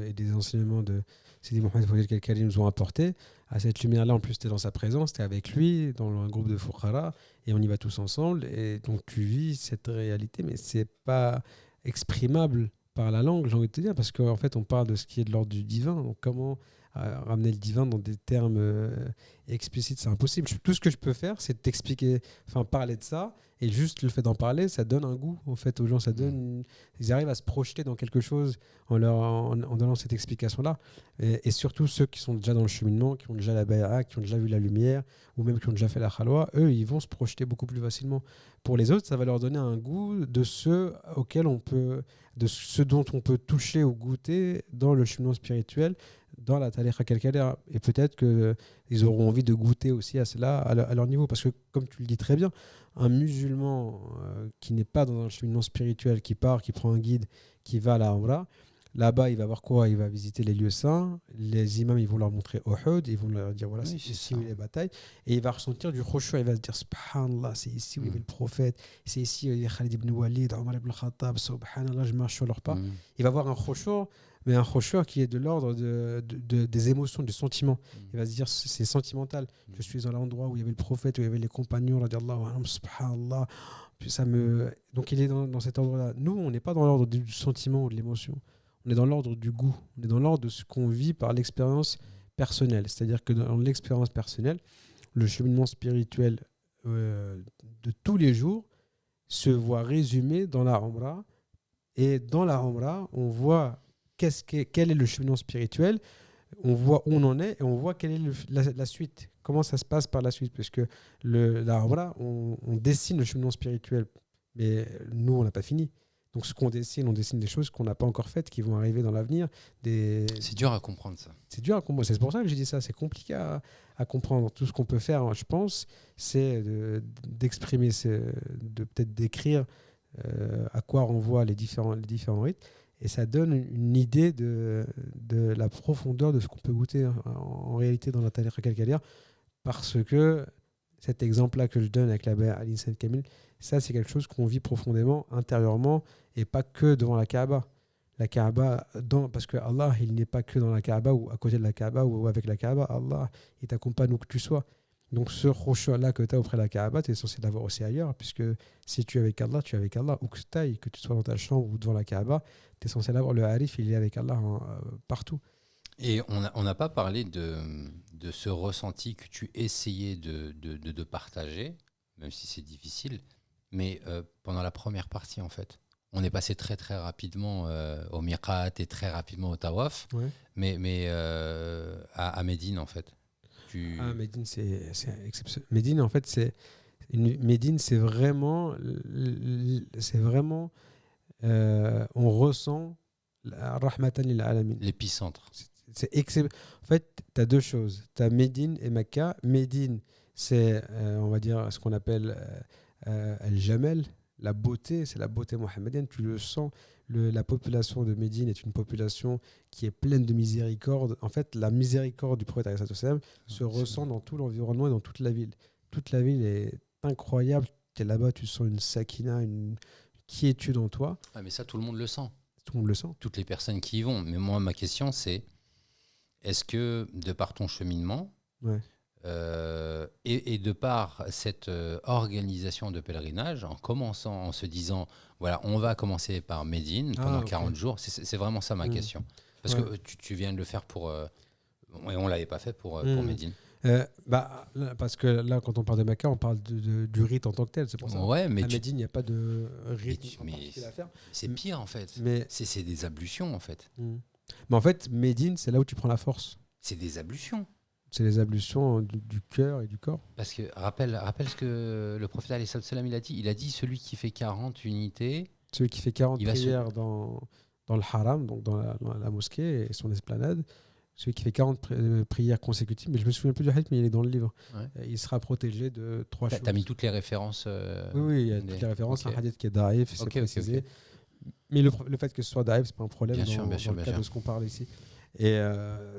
et des enseignements de Sidi Mohammed Fouad al-Karim nous ont apporté, à cette lumière-là, en plus, tu es dans sa présence, tu es avec lui, dans un groupe de Foukhara, et on y va tous ensemble, et donc tu vis cette réalité, mais c'est pas exprimable par la langue, j'ai envie de te dire, parce qu'en fait, on parle de ce qui est de l'ordre du divin, donc comment ramener le divin dans des termes explicites, c'est impossible. Tout ce que je peux faire, c'est t'expliquer, parler de ça, et juste le fait d'en parler, ça donne un goût en fait aux gens, ils arrivent à se projeter dans quelque chose en donnant cette explication-là. Et surtout ceux qui sont déjà dans le cheminement, qui ont déjà la bay'a, qui ont déjà vu la lumière, ou même qui ont déjà fait la khalwa, eux, ils vont se projeter beaucoup plus facilement. Pour les autres, ça va leur donner un goût de ce dont on peut toucher ou goûter dans le cheminement spirituel, dans la tariqa calcalaire. Et peut-être qu'ils auront envie de goûter aussi à cela à leur niveau. Parce que, comme tu le dis très bien, un musulman qui n'est pas dans un cheminement spirituel, qui part, qui prend un guide, qui va à la Umrah, là-bas, il va voir quoi? Il va visiter les lieux saints. Les imams, ils vont leur montrer Uhud. Ils vont leur dire voilà, Oui, c'est c'est ici ça. où il y a les batailles. Et il va ressentir du khushu'. Il va se dire subhanallah, c'est ici où il y avait le prophète. C'est ici où il y a Khalid ibn Walid, Omar ibn Khattab. Subhanallah, je marche sur leurs pas. Il va avoir un khushu', mais un khushu' qui est de l'ordre des émotions, des sentiments. Il va se dire c'est sentimental. Je suis dans l'endroit où il y avait le prophète, où il y avait les compagnons, radiallahu anhum, subhanallah. Puis donc il est dans cet ordre-là. Nous, on n'est pas dans l'ordre du sentiment ou de l'émotion. On est dans l'ordre du goût. On est dans l'ordre de ce qu'on vit par l'expérience personnelle. C'est-à-dire que dans l'expérience personnelle, le cheminement spirituel de tous les jours se voit résumé dans la Umrah. Et dans la Umrah, on voit quel est le cheminement spirituel, on voit où on en est et on voit quelle est la suite. Comment ça se passe par la suite. Parce que la Umrah, on dessine le cheminement spirituel. Mais nous, on n'a pas fini. Donc, ce qu'on dessine, on dessine des choses qu'on n'a pas encore faites, qui vont arriver dans l'avenir. C'est dur à comprendre, ça. C'est dur à comprendre. C'est pour ça que j'ai dit ça. C'est compliqué à comprendre. Tout ce qu'on peut faire, je pense, c'est d'exprimer, de peut-être d'écrire à quoi renvoient les différents rites. Et ça donne une idée de la profondeur de ce qu'on peut goûter en réalité dans la tariqa calcalaire. Parce que cet exemple-là que je donne avec la baie Aline Saint-Camille, ça, c'est quelque chose qu'on vit profondément, intérieurement, et pas que devant la Kaaba. La Kaaba, parce que Allah, il n'est pas que dans la Kaaba ou à côté de la Kaaba ou avec la Kaaba. Allah, il t'accompagne où que tu sois. Donc, ce khushu'-là que tu as auprès de la Kaaba, tu es censé l'avoir aussi ailleurs, puisque si tu es avec Allah, tu es avec Allah. Où que tu ailles, que tu sois dans ta chambre ou devant la Kaaba, tu es censé l'avoir. Le harif, il est avec Allah partout. Et on n'a pas parlé de ce ressenti que tu essayais de partager, même si c'est difficile, mais pendant la première partie, en fait. On est passé très très rapidement au miqat et très rapidement au tawaf, Ouais. mais à Médine, en fait. Médine, c'est exceptionnel. Médine, en fait, Médine, c'est vraiment, on ressent rahmatan lil alamin. L'épicentre. En fait, tu as deux choses. Tu as Médine et Mecca. Médine, c'est, on va dire, ce qu'on appelle Al-Jamel, la beauté, c'est la beauté mohammedienne. Tu le sens. La population de Médine est une population qui est pleine de miséricorde. En fait, la miséricorde du prophète se ressent dans tout l'environnement et dans toute la ville. Toute la ville est incroyable. Tu es là-bas, tu sens une sakina, une quiétude en toi. Ah, mais ça, tout le monde le sent. Tout le monde le sent. Toutes les personnes qui y vont. Mais moi, ma question, c'est est-ce que, de par ton cheminement, Ouais. Et de par cette organisation de pèlerinage, en commençant, en se disant, voilà, on va commencer par Médine pendant 40 jours, c'est vraiment ça ma question. Parce que tu viens de le faire pour... et on ne l'avait pas fait pour Médine. Parce que là, quand on parle de Mecca, on parle du rite en tant que tel, c'est pour ça. Ouais, mais à Médine, il n'y a pas de rite mais à faire. c'est pire, en fait. Mais c'est des ablutions, en fait. Mais en fait, Médine, c'est là où tu prends la force. C'est des ablutions. C'est les ablutions du cœur et du corps. Parce que rappelle ce que le prophète alayhi salam il a dit. Il a dit celui qui fait 40 unités. Celui qui fait 40 prières dans le haram, donc dans la mosquée et son esplanade. Celui qui fait 40 prières consécutives, mais je me souviens plus du hadith, mais il est dans le livre. Ouais. Il sera protégé de 3 choses. T'as mis toutes les références. Oui, il y a toutes les références. Okay. Un hadith qui est daïf, c'est précisé. Okay. Mais le fait que ce soit daïf, c'est pas un problème dans le cas de ce qu'on parle ici. Et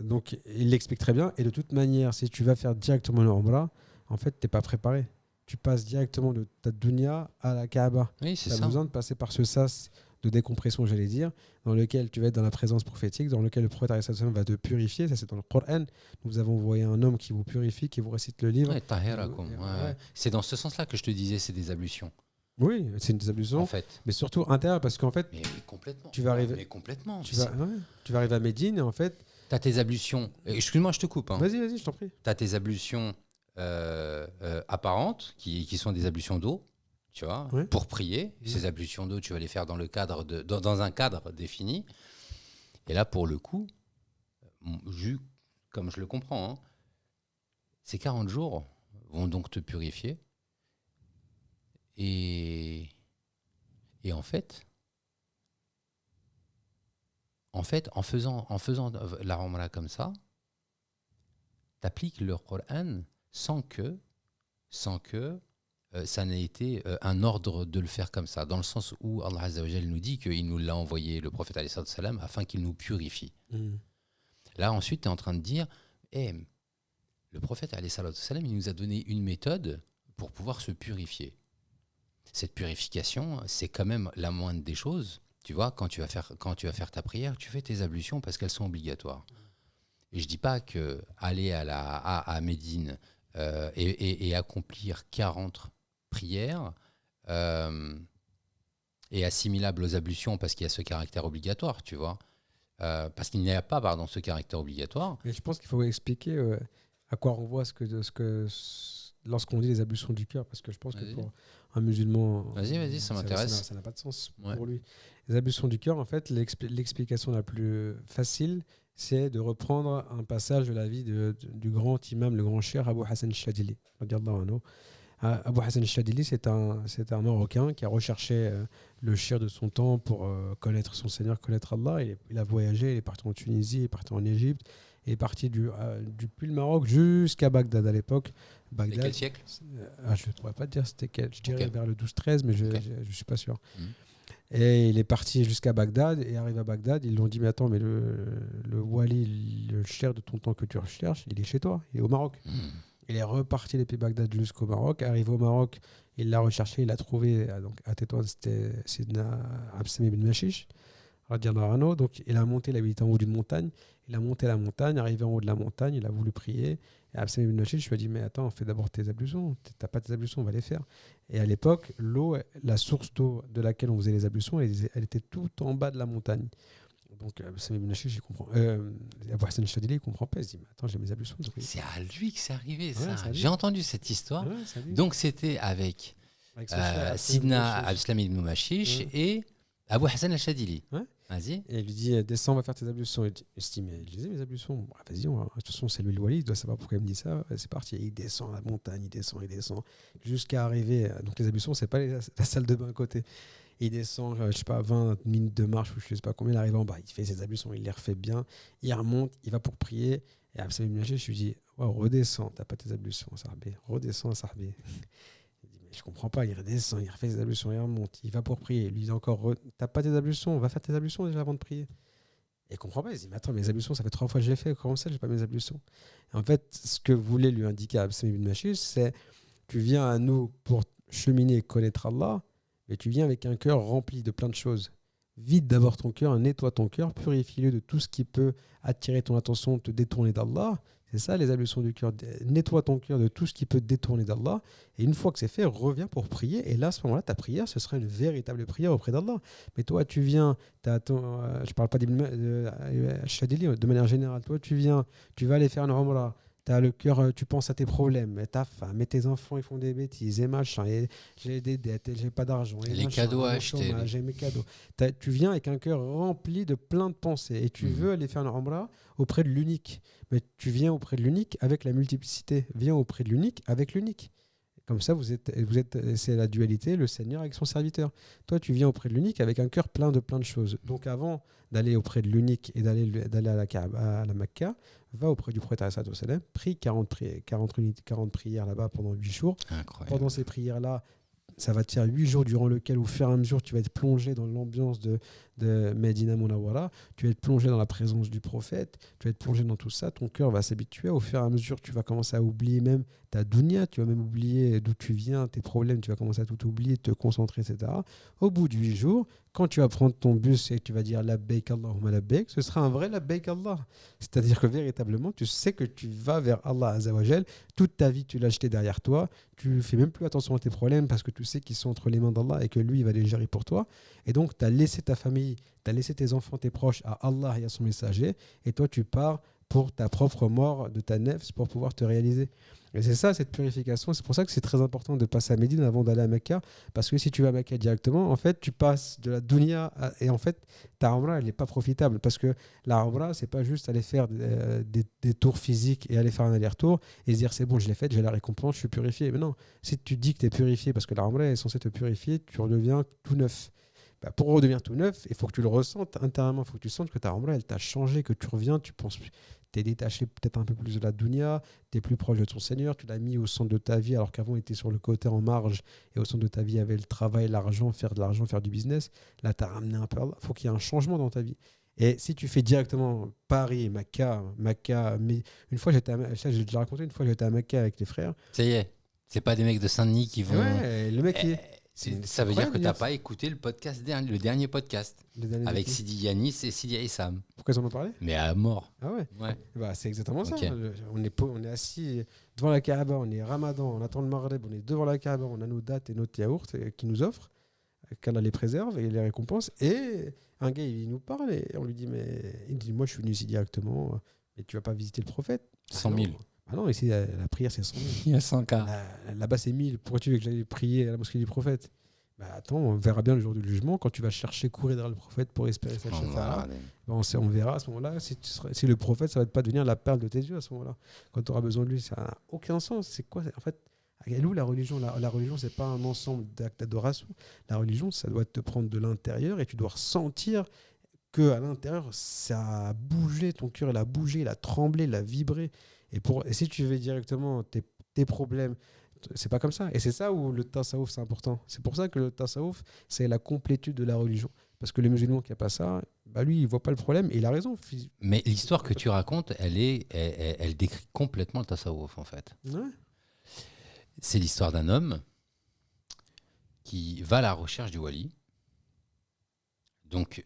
donc, il l'explique très bien. Et de toute manière, si tu vas faire directement le Umrah, en fait, tu n'es pas préparé. Tu passes directement de ta dunya à la Kaaba. Oui, c'est ça. Tu as besoin de passer par ce sas de décompression, j'allais dire, dans lequel tu vas être dans la présence prophétique, dans lequel le prophète va te purifier. Ça, c'est dans le Coran. Nous avons envoyé un homme qui vous purifie, qui vous récite le livre. Ouais. C'est dans ce sens-là que je te disais, c'est des ablutions. Oui, c'est une des ablutions, en fait. Mais surtout intérieure, parce qu'en fait, mais complètement. Tu vas arriver, mais complètement. Tu vas arriver à Médine et en fait, tu as tes ablutions. Excuse-moi, je te coupe. Hein. Vas-y, je t'en prie. Tu as tes ablutions apparentes, qui sont des ablutions d'eau, tu vois, pour prier. Ces ablutions d'eau, tu vas les faire dans un cadre défini. Et là, pour le coup, comme je le comprends, hein, ces 40 jours vont donc te purifier. Et en fait, en fait, en faisant la Umrah comme ça, tu appliques le Coran sans que ça n'ait été un ordre de le faire comme ça, dans le sens où Allah Azza wa Jal nous dit qu'il nous l'a envoyé, le prophète alayhi salatu wassalam, afin qu'il nous purifie. Là, ensuite, tu es en train de dire, le prophète alayhi salatu wassalam, il nous a donné une méthode pour pouvoir se purifier. Cette purification, c'est quand même la moindre des choses. Tu vois, quand tu vas faire ta prière, tu fais tes ablutions parce qu'elles sont obligatoires. Et je dis pas que aller à Médine et accomplir 40 prières est assimilable aux ablutions parce qu'il y a ce caractère obligatoire, tu vois. Parce qu'il n'y a pas, ce caractère obligatoire. Mais je pense qu'il faut expliquer à quoi renvoie lorsqu'on dit les ablutions du cœur, parce que je pense que pour un musulman, vas-y, ça m'intéresse. Ça n'a pas de sens pour lui. Les ablutions du cœur, en fait, l'explication la plus facile, c'est de reprendre un passage de la vie du grand imam, le grand cheikh Abu Hassan al-Shadili. Abu Hassan al-Shadili, c'est un Marocain qui a recherché le cheikh de son temps pour connaître son Seigneur, connaître Allah. Il a voyagé, il est parti en Tunisie, il est parti en Égypte, il est parti depuis le Maroc jusqu'à Bagdad à l'époque. Bagdad, quel siècle je ne pourrais pas te dire c'était quel. Je dirais vers le 12-13, mais je ne suis pas sûr. Et il est parti jusqu'à Bagdad, et arrivé à Bagdad, ils lui ont dit, mais attends, mais le wali, le cheikh de ton temps que tu recherches, il est chez toi, il est au Maroc. Il est reparti depuis Bagdad jusqu'au Maroc. Arrivé au Maroc, il l'a recherché, il l'a trouvé donc, à Tétouan, c'était Sidna Absam ibn Mashish. Donc il a monté, il habitait en haut d'une montagne. Il a monté la montagne, arrivé en haut de la montagne, il a voulu prier. Et Absam ibn Mashish lui a dit, mais attends, fais d'abord tes ablutions. T'as pas tes ablutions, on va les faire. Et à l'époque, l'eau, la source d'eau de laquelle on faisait les ablutions, elle était tout en bas de la montagne. Donc Absam ibn Mashish, il comprend. Abu Hassan al-Shadili, il comprend pas. Il se dit, mais attends, j'ai mes ablutions. Donc, c'est à lui que c'est arrivé, ça. Ouais, j'ai entendu cette histoire. Ouais, donc c'était avec Sidna Absam ibn Mashish et Abu Hassan al-Shadili. Ouais. Vas-y. Et il lui dit, descends, on va faire tes ablutions. Il se dit, mais je disais mes ablutions. Bon, vas-y, de toute façon, c'est lui le wali, il doit savoir pourquoi il me dit ça. C'est parti. Et il descend la montagne, il descend, jusqu'à arriver. Donc les ablutions, c'est pas la salle de bain à côté. Il descend, je sais pas, 20 minutes de marche, ou je sais pas combien, il arrive en bas. Il fait ses ablutions, il les refait bien. Il remonte, il va pour prier. Et Absam ibn Mashish, je lui dis, redescends, t'as pas tes ablutions, Sahbé. Redescends, Sahbé. Je comprends pas, il redescend, il refait ses ablutions, il remonte, il va pour prier. Il lui dit encore, t'as pas tes ablutions, va faire tes ablutions déjà avant de prier. Et il comprend pas, il se dit, mais attends, mes ablutions, ça fait 3 fois que je l'ai fait, comment ça, j'ai pas mes ablutions? Et en fait, ce que voulait lui indiquer Absam ibn Mashish, c'est, tu viens à nous pour cheminer et connaître Allah, mais tu viens avec un cœur rempli de plein de choses. Vide d'abord ton cœur, nettoie ton cœur, purifie-le de tout ce qui peut attirer ton attention, te détourner d'Allah. C'est ça les ablutions du cœur. Nettoie ton cœur de tout ce qui peut te détourner d'Allah. Et une fois que c'est fait, reviens pour prier. Et là, à ce moment-là, ta prière, ce sera une véritable prière auprès d'Allah. Mais toi, tu viens, je ne parle pas de Shadili, de manière générale. Toi, tu viens, tu vas aller faire une Umrah. Tu as le cœur, tu penses à tes problèmes, mais ta femme, mais tes enfants, ils font des bêtises, et machin, et j'ai des dettes, et j'ai pas d'argent. Et les machin, cadeaux à acheter. J'ai mes cadeaux. Tu viens avec un cœur rempli de plein de pensées, et tu veux aller faire une Umrah auprès de l'unique. Mais tu viens auprès de l'unique avec la multiplicité. Viens auprès de l'unique avec l'unique. Comme ça, c'est la dualité, le Seigneur avec son serviteur. Toi, tu viens auprès de l'unique avec un cœur plein de choses. Donc, avant d'aller auprès de l'unique et d'aller à la Mecca, va auprès du prophète sallam, prie 40 prières là-bas pendant 8 jours. Incroyable. Pendant ces prières-là, ça va te faire 8 jours durant lesquels, au fur et à mesure, tu vas être plongé dans l'ambiance de Medina Munawwara, tu vas être plongé dans la présence du prophète, tu vas être plongé dans tout ça, ton cœur va s'habituer. Au fur et à mesure, tu vas commencer à oublier même ta dunya, tu vas même oublier d'où tu viens, tes problèmes, tu vas commencer à tout oublier, te concentrer, etc. Au bout de 8 jours, quand tu vas prendre ton bus et que tu vas dire labbaik Allahumma labbaik, ce sera un vrai labbaik Allah. C'est-à-dire que véritablement, tu sais que tu vas vers Allah Azza wa Jal, toute ta vie tu l'as jeté derrière toi, tu fais même plus attention à tes problèmes parce que tu sais qu'ils sont entre les mains d'Allah et que lui il va les gérer pour toi. Et donc tu as laissé ta famille, tu as laissé tes enfants, tes proches à Allah et à son messager, et toi tu pars pour ta propre mort de ta nefs pour pouvoir te réaliser. Et c'est ça, cette purification. C'est pour ça que c'est très important de passer à Médine avant d'aller à Mecca. Parce que si tu vas à Mecca directement, en fait, tu passes de la dunya et en fait, ta Umrah, elle n'est pas profitable. Parce que la Umrah, c'est pas juste aller faire des tours physiques et aller faire un aller-retour et se dire c'est bon, je l'ai fait, j'ai la récompense, je suis purifié. Mais non, si tu dis que tu es purifié, parce que la Umrah est censée te purifier, tu redeviens tout neuf. Bah, pour redevenir tout neuf, il faut que tu le ressentes intérieurement, il faut que tu sentes que ta Umrah, elle t'a changé, que tu reviens, tu penses, tu es détaché peut-être un peu plus de la dunya, tu es plus proche de ton Seigneur, tu l'as mis au centre de ta vie, alors qu'avant, il était sur le côté en marge, et au centre de ta vie, il y avait le travail, l'argent, faire de l'argent, faire du business. Là, tu as ramené un peu. Il faut qu'il y ait un changement dans ta vie. Et si tu fais directement Paris, Mecca, mais une fois ça j'ai déjà raconté, une fois j'étais à Mecca avec les frères. Ça y est, c'est pas des mecs de Saint-Denis qui vont. Ouais, le mec, Ça veut dire que tu n'as incroyable, pas écouté le dernier podcast le dernier avec docu. Sidi Yanis et Sidi Aissam. Pourquoi ils en ont parlé? Mais à mort. Ah ouais. Ouais. Bah, c'est exactement ça. Ok. On est assis devant la Kaaba, on est Ramadan, on attend le Maghreb, on est devant la Kaaba, on a nos dates et notre yaourt qui nous offrent, qu'Allah les préserve et les récompense. Et un gars, il nous parle et on lui dit, il dit, moi je suis venu ici directement, mais tu vas pas visiter le prophète? 100 000. Ah non, ici la prière c'est 100 000. Il y a 100K. Là-bas c'est 1000. Pourquoi tu veux que j'aille prier à la mosquée du prophète? Bah attends, on verra bien le jour du jugement quand tu vas chercher courir derrière le prophète pour espérer sa shafa'a. On verra à ce moment-là si le prophète, ça va pas devenir la perle de tes yeux à ce moment-là. Quand tu auras besoin de lui, ça n'a aucun sens. C'est quoi en fait? Elle est où la religion? La religion, c'est pas un ensemble d'actes d'adoration. La religion, ça doit te prendre de l'intérieur et tu dois ressentir que à l'intérieur, ça a bougé, ton cœur il a bougé, il a tremblé, il a vibré. Et si tu veux directement tes problèmes, c'est pas comme ça. Et c'est ça où le tasawuf c'est important. C'est pour ça que le tasawuf c'est la complétude de la religion. Parce que le musulman qui a pas ça, bah lui il voit pas le problème et il a raison. Mais l'histoire que tu racontes, elle décrit complètement le tasawuf en fait. Ouais. C'est l'histoire d'un homme qui va à la recherche du wali, donc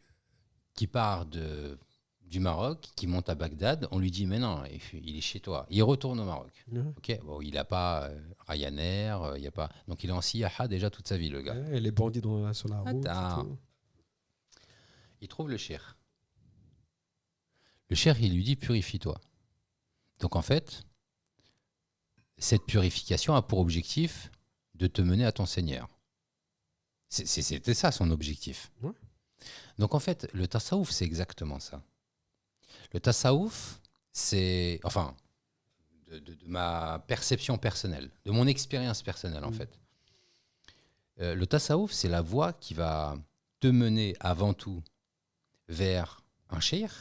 qui part du Maroc, qui monte à Bagdad. On lui dit mais non, il est chez toi. Il retourne au Maroc. Ouais. Ok, bon, il n'a pas Ryanair, il y a pas. Donc il est en siyaha déjà toute sa vie le gars. Ouais, et les bandits sur la route. Attends. et tout. Il trouve le cheikh. Le cheikh il lui dit purifie-toi. Donc en fait, cette purification a pour objectif de te mener à ton Seigneur. C'était ça son objectif. Ouais. Donc en fait, le tasawuf, c'est exactement ça. Le tasawuf, c'est... Enfin, de ma perception personnelle, de mon expérience personnelle en fait. Le tasawuf, c'est la voie qui va te mener avant tout vers un cheikh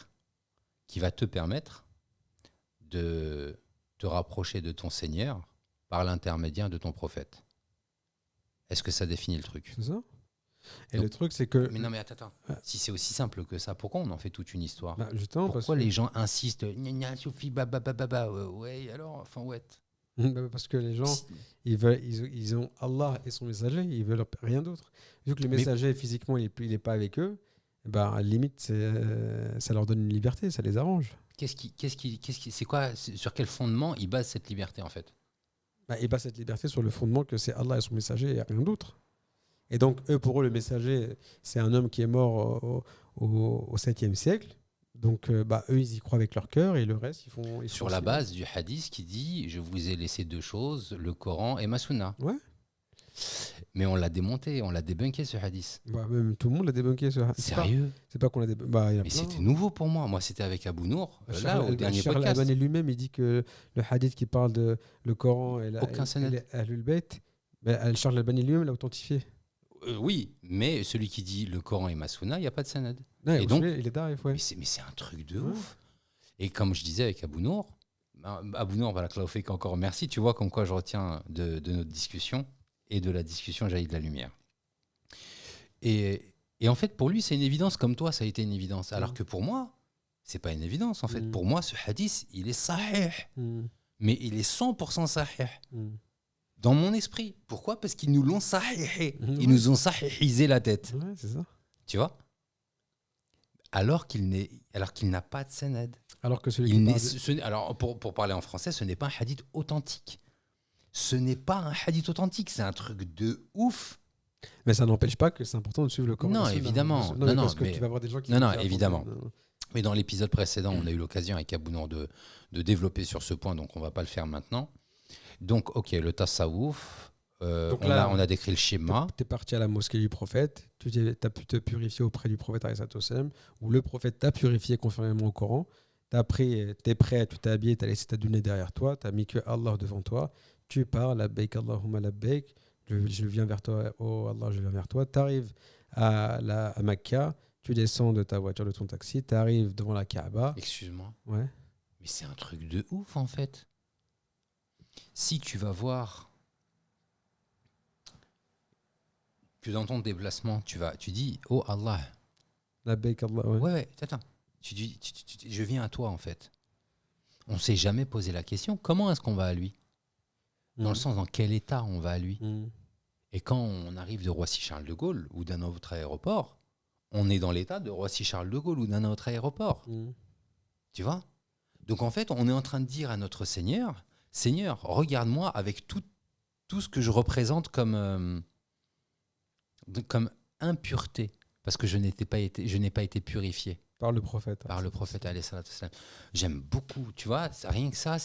qui va te permettre de te rapprocher de ton Seigneur par l'intermédiaire de ton prophète. Est-ce que ça définit le truc? C'est ça. Et Donc, le truc, c'est que. Mais non, mais attends. Si c'est aussi simple que ça, pourquoi on en fait toute une histoire? Bah, justement, Pourquoi les gens insistent? Gna gna, Sophie, ouais, alors, enfin, ouais. parce que les gens, ils ont Allah et son messager, ils veulent rien d'autre. Vu que le messager, physiquement, il est pas avec eux, bah, à la limite, ça leur donne une liberté, ça les arrange. C'est quoi? Sur quel fondement ils basent cette liberté, en fait? Bah, ils basent cette liberté sur le fondement que c'est Allah et son messager et rien d'autre. Et donc, pour eux, le messager, c'est un homme qui est mort au 7e siècle. Donc, eux, ils y croient avec leur cœur et le reste, ils Sur la base du hadith qui dit « Je vous ai laissé deux choses, le Coran et ma sunna ». Ouais. Mais on l'a démonté, on l'a débunké, ce hadith. Bah, même tout le monde l'a débunké. Sérieux? C'est pas qu'on l'a débunké. Bah, mais c'était nouveau pour moi. Moi, c'était avec Abou Nour, là, au dernier Charles podcast. Albani lui-même, il dit que le hadith qui parle de le Coran et Aucun sanad. Ahlul Bayt, Charles Albani lui-même l'a authentifié. Oui, mais celui qui dit le Coran et ma sunna, il n'y a pas de sanad. Non, et donc, il est d'arrive, ouais. mais c'est un truc de ouf. Et comme je disais avec Abou Nour, voilà, Klaufek, encore merci. Tu vois comme quoi je retiens de notre discussion et de la discussion jaillit de la lumière. Et en fait, pour lui, c'est une évidence, comme toi, ça a été une évidence. Alors que pour moi, c'est pas une évidence. En fait, pour moi, ce hadith, il est sahih. Mais il est 100% sahih. Dans mon esprit. Pourquoi? Parce qu'ils nous l'ont sahihé. Ils nous ont sahihisé la tête. Ouais, c'est ça. Tu vois? Alors qu'il n'a pas de sanad. Alors que Alors, pour parler en français, ce n'est pas un hadith authentique. Ce n'est pas un hadith authentique, c'est un truc de ouf. Mais ça n'empêche pas que c'est important de suivre le Coran. Non, évidemment. Non, parce que tu vas avoir des gens qui... Non, évidemment. Mais dans l'épisode précédent, on a eu l'occasion avec Abou Nour de développer sur ce point, donc on ne va pas le faire maintenant. Donc, ok, le tasawuf, on a décrit le schéma. Tu es parti à la mosquée du prophète, tu as pu te purifier auprès du prophète, où le prophète t'a purifié conformément au Coran. Tu es prêt, tu t'es habillé, tu as laissé ta dunya derrière toi, tu as mis que Allah devant toi. Tu parles, labbaik Allahumma labbaik, je viens vers toi, oh Allah, je viens vers toi. Tu arrives à Mecca, tu descends de ta voiture, de ton taxi, tu arrives devant la Kaaba. Excuse-moi, Ouais. mais c'est un truc de ouf en fait. Si tu vas voir que dans ton déplacement, tu dis, oh Allah, Labbaik Allah, ouais. ouais, attends, tu dis, je viens à toi en fait. On ne s'est jamais posé la question, comment est-ce qu'on va à lui? Dans le sens, dans quel état on va à lui? Et quand on arrive de Roissy-Charles de Gaulle ou d'un autre aéroport, on est dans l'état de Roissy-Charles de Gaulle ou d'un autre aéroport. Tu vois? Donc en fait, on est en train de dire à notre Seigneur, Seigneur, regarde-moi avec tout ce que je représente comme impureté, parce que je n'ai pas été purifié Par le prophète. par le prophète alayhi salatu wassalam. J'aime beaucoup, tu vois, rien que ça,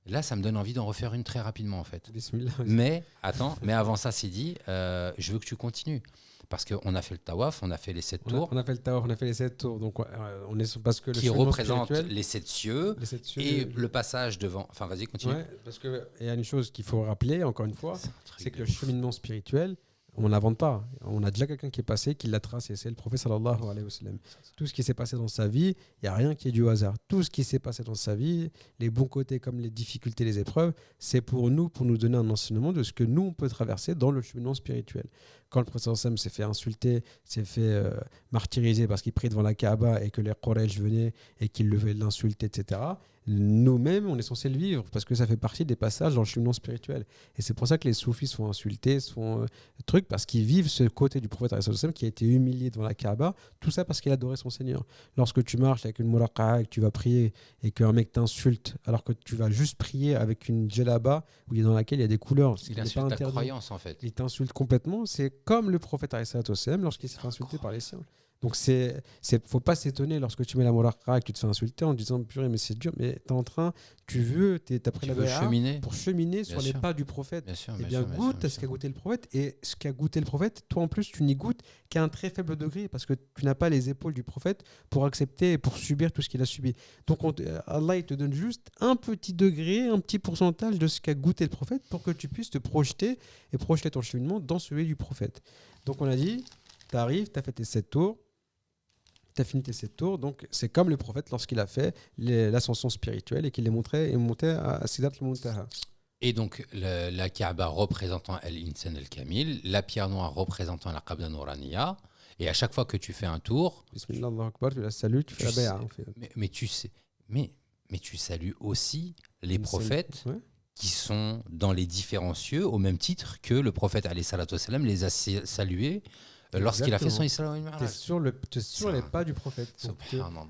là, ça me donne envie d'en refaire une très rapidement en fait. Bismillah. Mais attends, mais avant ça, c'est dit, je veux que tu continues. Parce qu'on a fait le tawaf, on a fait les 7 tours. On a fait le tawaf, on a fait les 7 tours. Donc, on est parce que qui représente les 7 cieux et le passage devant. Enfin, vas-y, continue. Ouais, parce qu'il y a une chose qu'il faut rappeler, encore une fois, c'est que le cheminement spirituel, on n'invente pas. On a déjà quelqu'un qui est passé, qui l'a tracé. C'est le prophète sallallahu alayhi wa sallam. Tout ce qui s'est passé dans sa vie, il n'y a rien qui est du hasard. Tout ce qui s'est passé dans sa vie, les bons côtés comme les difficultés, les épreuves, c'est pour nous donner un enseignement de ce que nous, on peut traverser dans le cheminement spirituel. Quand le prophète sallallahu alayhi wa sallam s'est fait insulter, s'est fait martyriser parce qu'il prie devant la Kaaba et que les Quraysh venaient et qu'ils l'insultaient, etc., nous-mêmes, on est censé le vivre parce que ça fait partie des passages dans le cheminement spirituel. Et c'est pour ça que les soufis sont insultés, sont trucs, parce qu'ils vivent ce côté du prophète qui a été humilié devant la Kaaba, tout ça parce qu'il adorait son Seigneur. Lorsque tu marches avec une muraqa'a et que tu vas prier et qu'un mec t'insulte alors que tu vas juste prier avec une djelaba dans laquelle il y a des couleurs, il insulte ta croyance en fait. Il t'insulte complètement. C'est comme le prophète lorsqu'il s'est fait insulter par les siens. Donc, faut pas s'étonner lorsque tu mets la muraqa'a et que tu te fais insulter en disant purée, mais c'est dur, mais t'as pris la bay'a pour cheminer sur les pas du prophète. Eh bien, goûte à ce qu'a goûté le prophète. Et ce qu'a goûté le prophète, toi en plus, tu n'y goûtes qu'à un très faible degré parce que tu n'as pas les épaules du prophète pour accepter et pour subir tout ce qu'il a subi. Donc, Allah, il te donne juste un petit degré, un petit pourcentage de ce qu'a goûté le prophète pour que tu puisses te projeter et projeter ton cheminement dans celui du prophète. Donc, on a dit, tu arrives, tu as fait tes 7 tours. Tu as fini tes 7 tours, donc c'est comme le prophète lorsqu'il a fait l'ascension spirituelle et qu'il est monté à Sidat al-Muntaha. Et donc la Kaaba représentant Al-Insan al-Kamil, la pierre noire représentant la Qabla Nouraniya, et à chaque fois que tu fais un tour, Bismillah, Allahu Akbar, tu la salues, tu fais la bay'a. Mais tu sais, mais tu salues aussi les prophètes qui sont dans les différents cieux au même titre que le prophète alayhi salatu wassalam les a salués lorsqu'il a fait son Isra wal Mi'raj. Tu es sur les pas du prophète.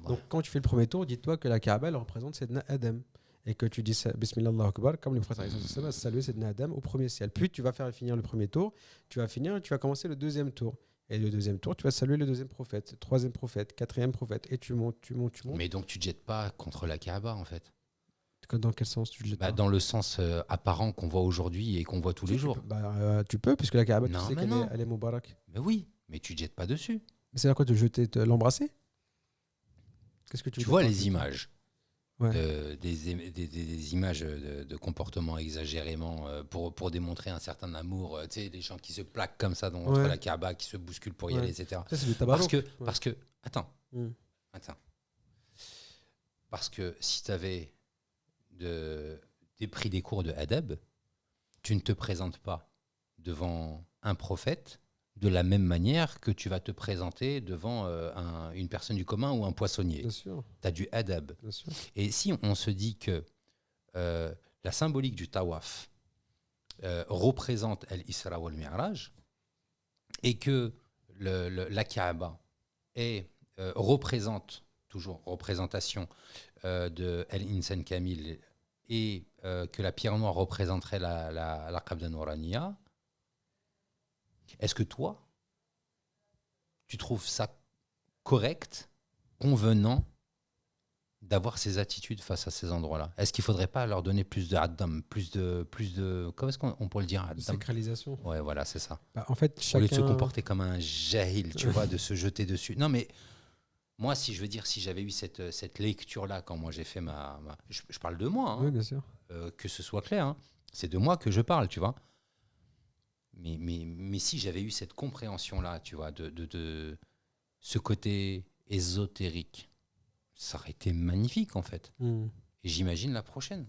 Donc quand tu fais le premier tour, dis-toi que la Kaaba elle représente Sayyidina Adam et que tu dis Bismillah Allahu Akbar comme le prophète a salué Sayyidina Adam au premier ciel. Puis tu vas finir le premier tour, tu vas commencer le deuxième tour. Et le deuxième tour, tu vas saluer le deuxième prophète, troisième prophète, quatrième prophète, et tu montes. Mais donc tu ne jettes pas contre la Kaaba en fait. Dans quel sens tu le jettes pas ? Dans le sens apparent qu'on voit aujourd'hui et qu'on voit tous les jours. Tu peux, puisque la Kaaba, tu sais qu'elle elle est Moubarak. Mais oui, mais tu ne jettes pas dessus. Mais c'est à quoi de jeter, l'embrasser ? Qu'est-ce que tu vois les images des images de comportement exagérément pour démontrer un certain amour, tu sais, des gens qui se plaquent comme ça entre la Kaaba, qui se bousculent pour y aller, etc. Ça, c'est du tabarrouk. Parce que attends. Parce que si tu avais pris des cours de adab, tu ne te présentes pas devant un prophète de la même manière que tu vas te présenter devant une personne du commun ou un poissonnier. Bien sûr. Tu as du adab. Bien sûr. Et si on se dit que la symbolique du tawaf représente Al-Isra wal Mi'raj et que la Kaaba représente, toujours représentation de Al-Insan Kamil et que la pierre noire représenterait la Qabla Nouraniya, est-ce que toi, tu trouves ça correct, convenant d'avoir ces attitudes face à ces endroits-là ? Est-ce qu'il ne faudrait pas leur donner plus de haddam, plus de comment est-ce qu'on pourrait le dire, haddam ? Sacralisation. Ouais, voilà, c'est ça. En fait, au lieu de se comporter comme un jahil, tu vois, de se jeter dessus. Non, mais moi, si j'avais eu cette lecture-là quand moi j'ai fait je parle de moi, oui, bien sûr. Que ce soit clair, hein, c'est de moi que je parle, tu vois. mais si j'avais eu cette compréhension-là, tu vois, de ce côté ésotérique, ça aurait été magnifique en fait. Et j'imagine la prochaine.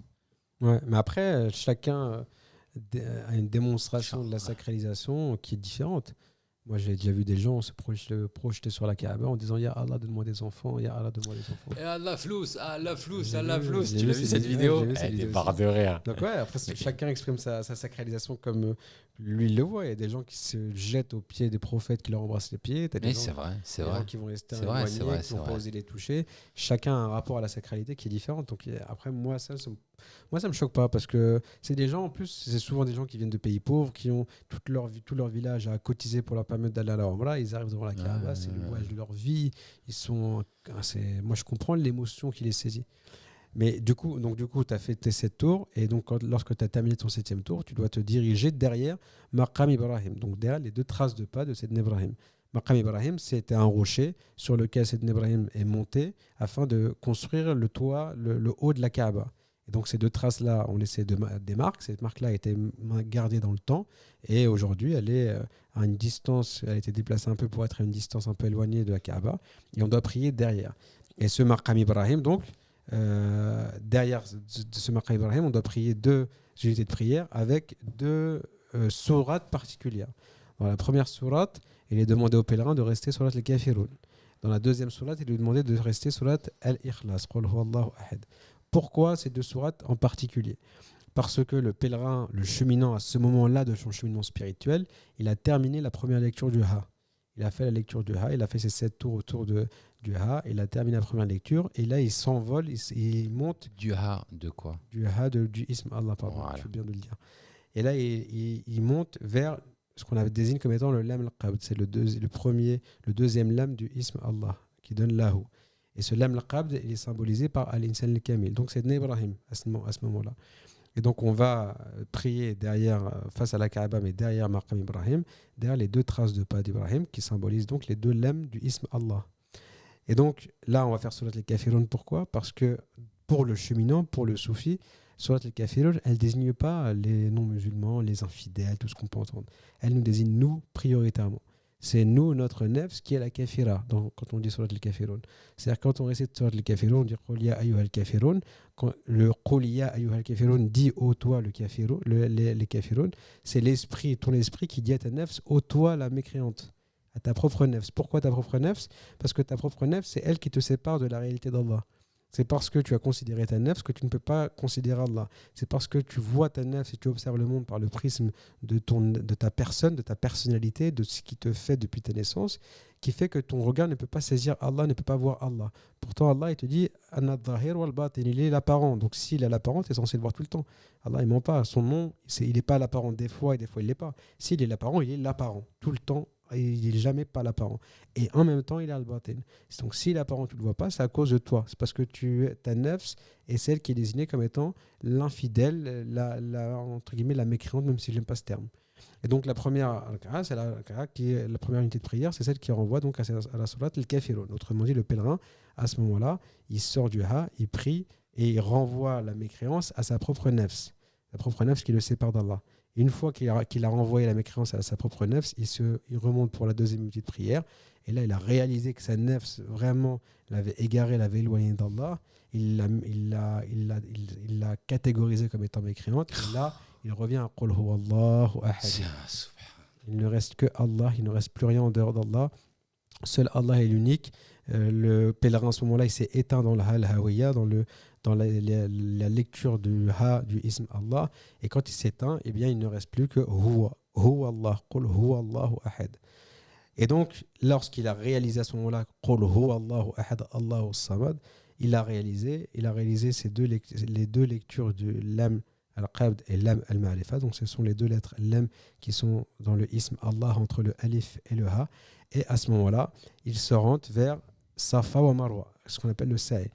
Ouais, mais après, chacun a une démonstration de la sacralisation qui est différente. Moi, j'ai déjà vu des gens se projeter sur la Kaaba en disant « Ya Allah, donne-moi des enfants, Ya Allah, donne-moi des enfants. » Et Allah flous, Allah flous, J'ai Allah vu- flous. j'ai Tu vu l'as vu ces cette vidéos, vidéo? j'ai vu ces Elle est vidéos barre de rire. Donc ouais, après, chacun exprime sa sacralisation comme lui il le voit. Il y a des gens qui se jettent aux pieds des prophètes qui leur embrassent les pieds. T'as des Mais gens, c'est vrai, c'est des vrai. gens qui vont rester C'est vrai, éloignés, c'est vrai, qui c'est vont pas vrai. oser les toucher. Chacun a un rapport à la sacralité qui est différent. Donc après, moi, ça me choque pas parce que c'est des gens, en plus, c'est souvent des gens qui viennent de pays pauvres, qui ont tout leur village à cotiser pour leur permettre d'aller à la Omra. Ils arrivent devant la Kaaba, c'est le voyage de leur vie. Moi, je comprends l'émotion qui les saisit. Mais du coup, tu as fait tes 7 tours, et donc lorsque tu as terminé ton 7e tour, tu dois te diriger derrière Maqam Ibrahim, donc derrière les 2 traces de pas de Sayyidina Ibrahim. Maqam Ibrahim, c'était un rocher sur lequel Sayyidina Ibrahim est monté afin de construire le toit, le haut de la Kaaba. Et donc ces 2 traces-là ont laissé des marques. Cette marque-là a été gardée dans le temps, et aujourd'hui, elle est à une distance, elle a été déplacée un peu pour être à une distance un peu éloignée de la Kaaba, et on doit prier derrière. Et ce Maqam Ibrahim, donc, derrière ce Maqam Ibrahim, on doit prier 2 unités de prière avec 2 sourates particulières. Dans la première sourate, il est demandé aux pèlerins de rester sourate al-Kafirun. Dans la deuxième sourate, il est demandé de rester sourate al-Ikhlas. Qul huwallahu ahad. Pourquoi ces 2 sourates en particulier? Parce que le pèlerin, le cheminant à ce moment-là de son cheminement spirituel, il a terminé la première lecture du Ha. Il a fait la lecture du Ha, il a fait ses 7 tours autour du Ha, il a terminé la première lecture, et là il s'envole, il monte. Du Ha de quoi? Du Ha, du Ism Allah, pardon, Voilà. je veux bien de le dire. Et là il monte vers ce qu'on désigne comme étant le Lam al-Qabd, c'est le deuxième Lam du Ism Allah, qui donne Lahu. Et ce Lam al-Qabd, il est symbolisé par Al-Insan al-Kamil. Donc c'est Ibrahim à ce moment-là. Et donc on va prier face à la Kaaba, mais derrière Maqam Ibrahim, derrière les 2 traces de pas d'Ibrahim, qui symbolisent donc les 2 lam du Ism Allah. Et donc là, on va faire Surat al-Kafirun. Pourquoi? Parce que pour le cheminant, pour le soufi, Surat al-Kafirun, elle ne désigne pas les non-musulmans, les infidèles, tout ce qu'on peut entendre. Elle nous désigne nous prioritairement. C'est nous, notre nefs, qui est la kafira quand on dit Surat al-Kafirun. C'est-à-dire quand on récite Surat al-Kafirun, on dit Qul ya ayyuhal kafirun. Quand le Qul ya ayyuhal kafirun dit ô toi les kafirun, c'est ton esprit qui dit à ta nefs, ô toi la mécréante, à ta propre nefs. Pourquoi ta propre nefs? Parce que ta propre nefs, c'est elle qui te sépare de la réalité d'Allah. C'est parce que tu as considéré ta nefs que tu ne peux pas considérer Allah. C'est parce que tu vois ta nefs et tu observes le monde par le prisme de ta personne, de ta personnalité, de ce qui te fait depuis ta naissance, qui fait que ton regard ne peut pas saisir Allah, ne peut pas voir Allah. Pourtant, Allah, il te dit Ana dhahir wal batin, il est l'apparent. Donc, s'il est l'apparent, tu es censé le voir tout le temps. Allah, il ment pas. Son nom, il n'est pas l'apparent des fois, et des fois, il ne l'est pas. S'il est l'apparent, il est l'apparent. Tout le temps, il n'est jamais pas l'apparent. Et en même temps, il est al-batin. Donc, si l'apparent, tu ne le vois pas, c'est à cause de toi. C'est parce que ta nefs est celle qui est désignée comme étant l'infidèle, entre guillemets, la mécréante, même si je n'aime pas ce terme. Et donc, la première al-Qara, c'est qui est la première unité de prière, c'est celle qui renvoie donc à la Surat al-Kafirun. Autrement dit, le pèlerin, à ce moment-là, il sort du Ha, il prie et il renvoie la mécréance à sa propre nefs. Sa propre nefs qui le sépare d'Allah. Une fois qu'il a renvoyé la mécréance à sa propre nefs, il remonte pour la deuxième unité de prière. Et là, il a réalisé que sa nefs, vraiment, l'avait égaré, l'avait éloigné d'Allah. Il l'a catégorisé comme étant mécréante. Et là, il revient à Qul huwallahu ahad. Il ne reste que Allah, il ne reste plus rien en dehors d'Allah. Seul Allah est l'unique. Le pèlerin, à ce moment-là, il s'est éteint dans le Hal-Hawiyya, dans la lecture du Ha, du Ism Allah. Et quand il s'éteint, eh bien, il ne reste plus que Huwa Allah, Qul huwa Allahu ahad. Et donc, lorsqu'il a réalisé à ce moment-là Qul huwa Allahu ahad, Allahu samad, il a réalisé les 2 lectures du Lam al-Qabd et Lam al-Ma'rifa. Donc, ce sont les 2 lettres Lam qui sont dans le Ism Allah entre le Alif et le Ha. Et à ce moment-là, il se rend vers Safa wa Marwa, ce qu'on appelle le Sa'i.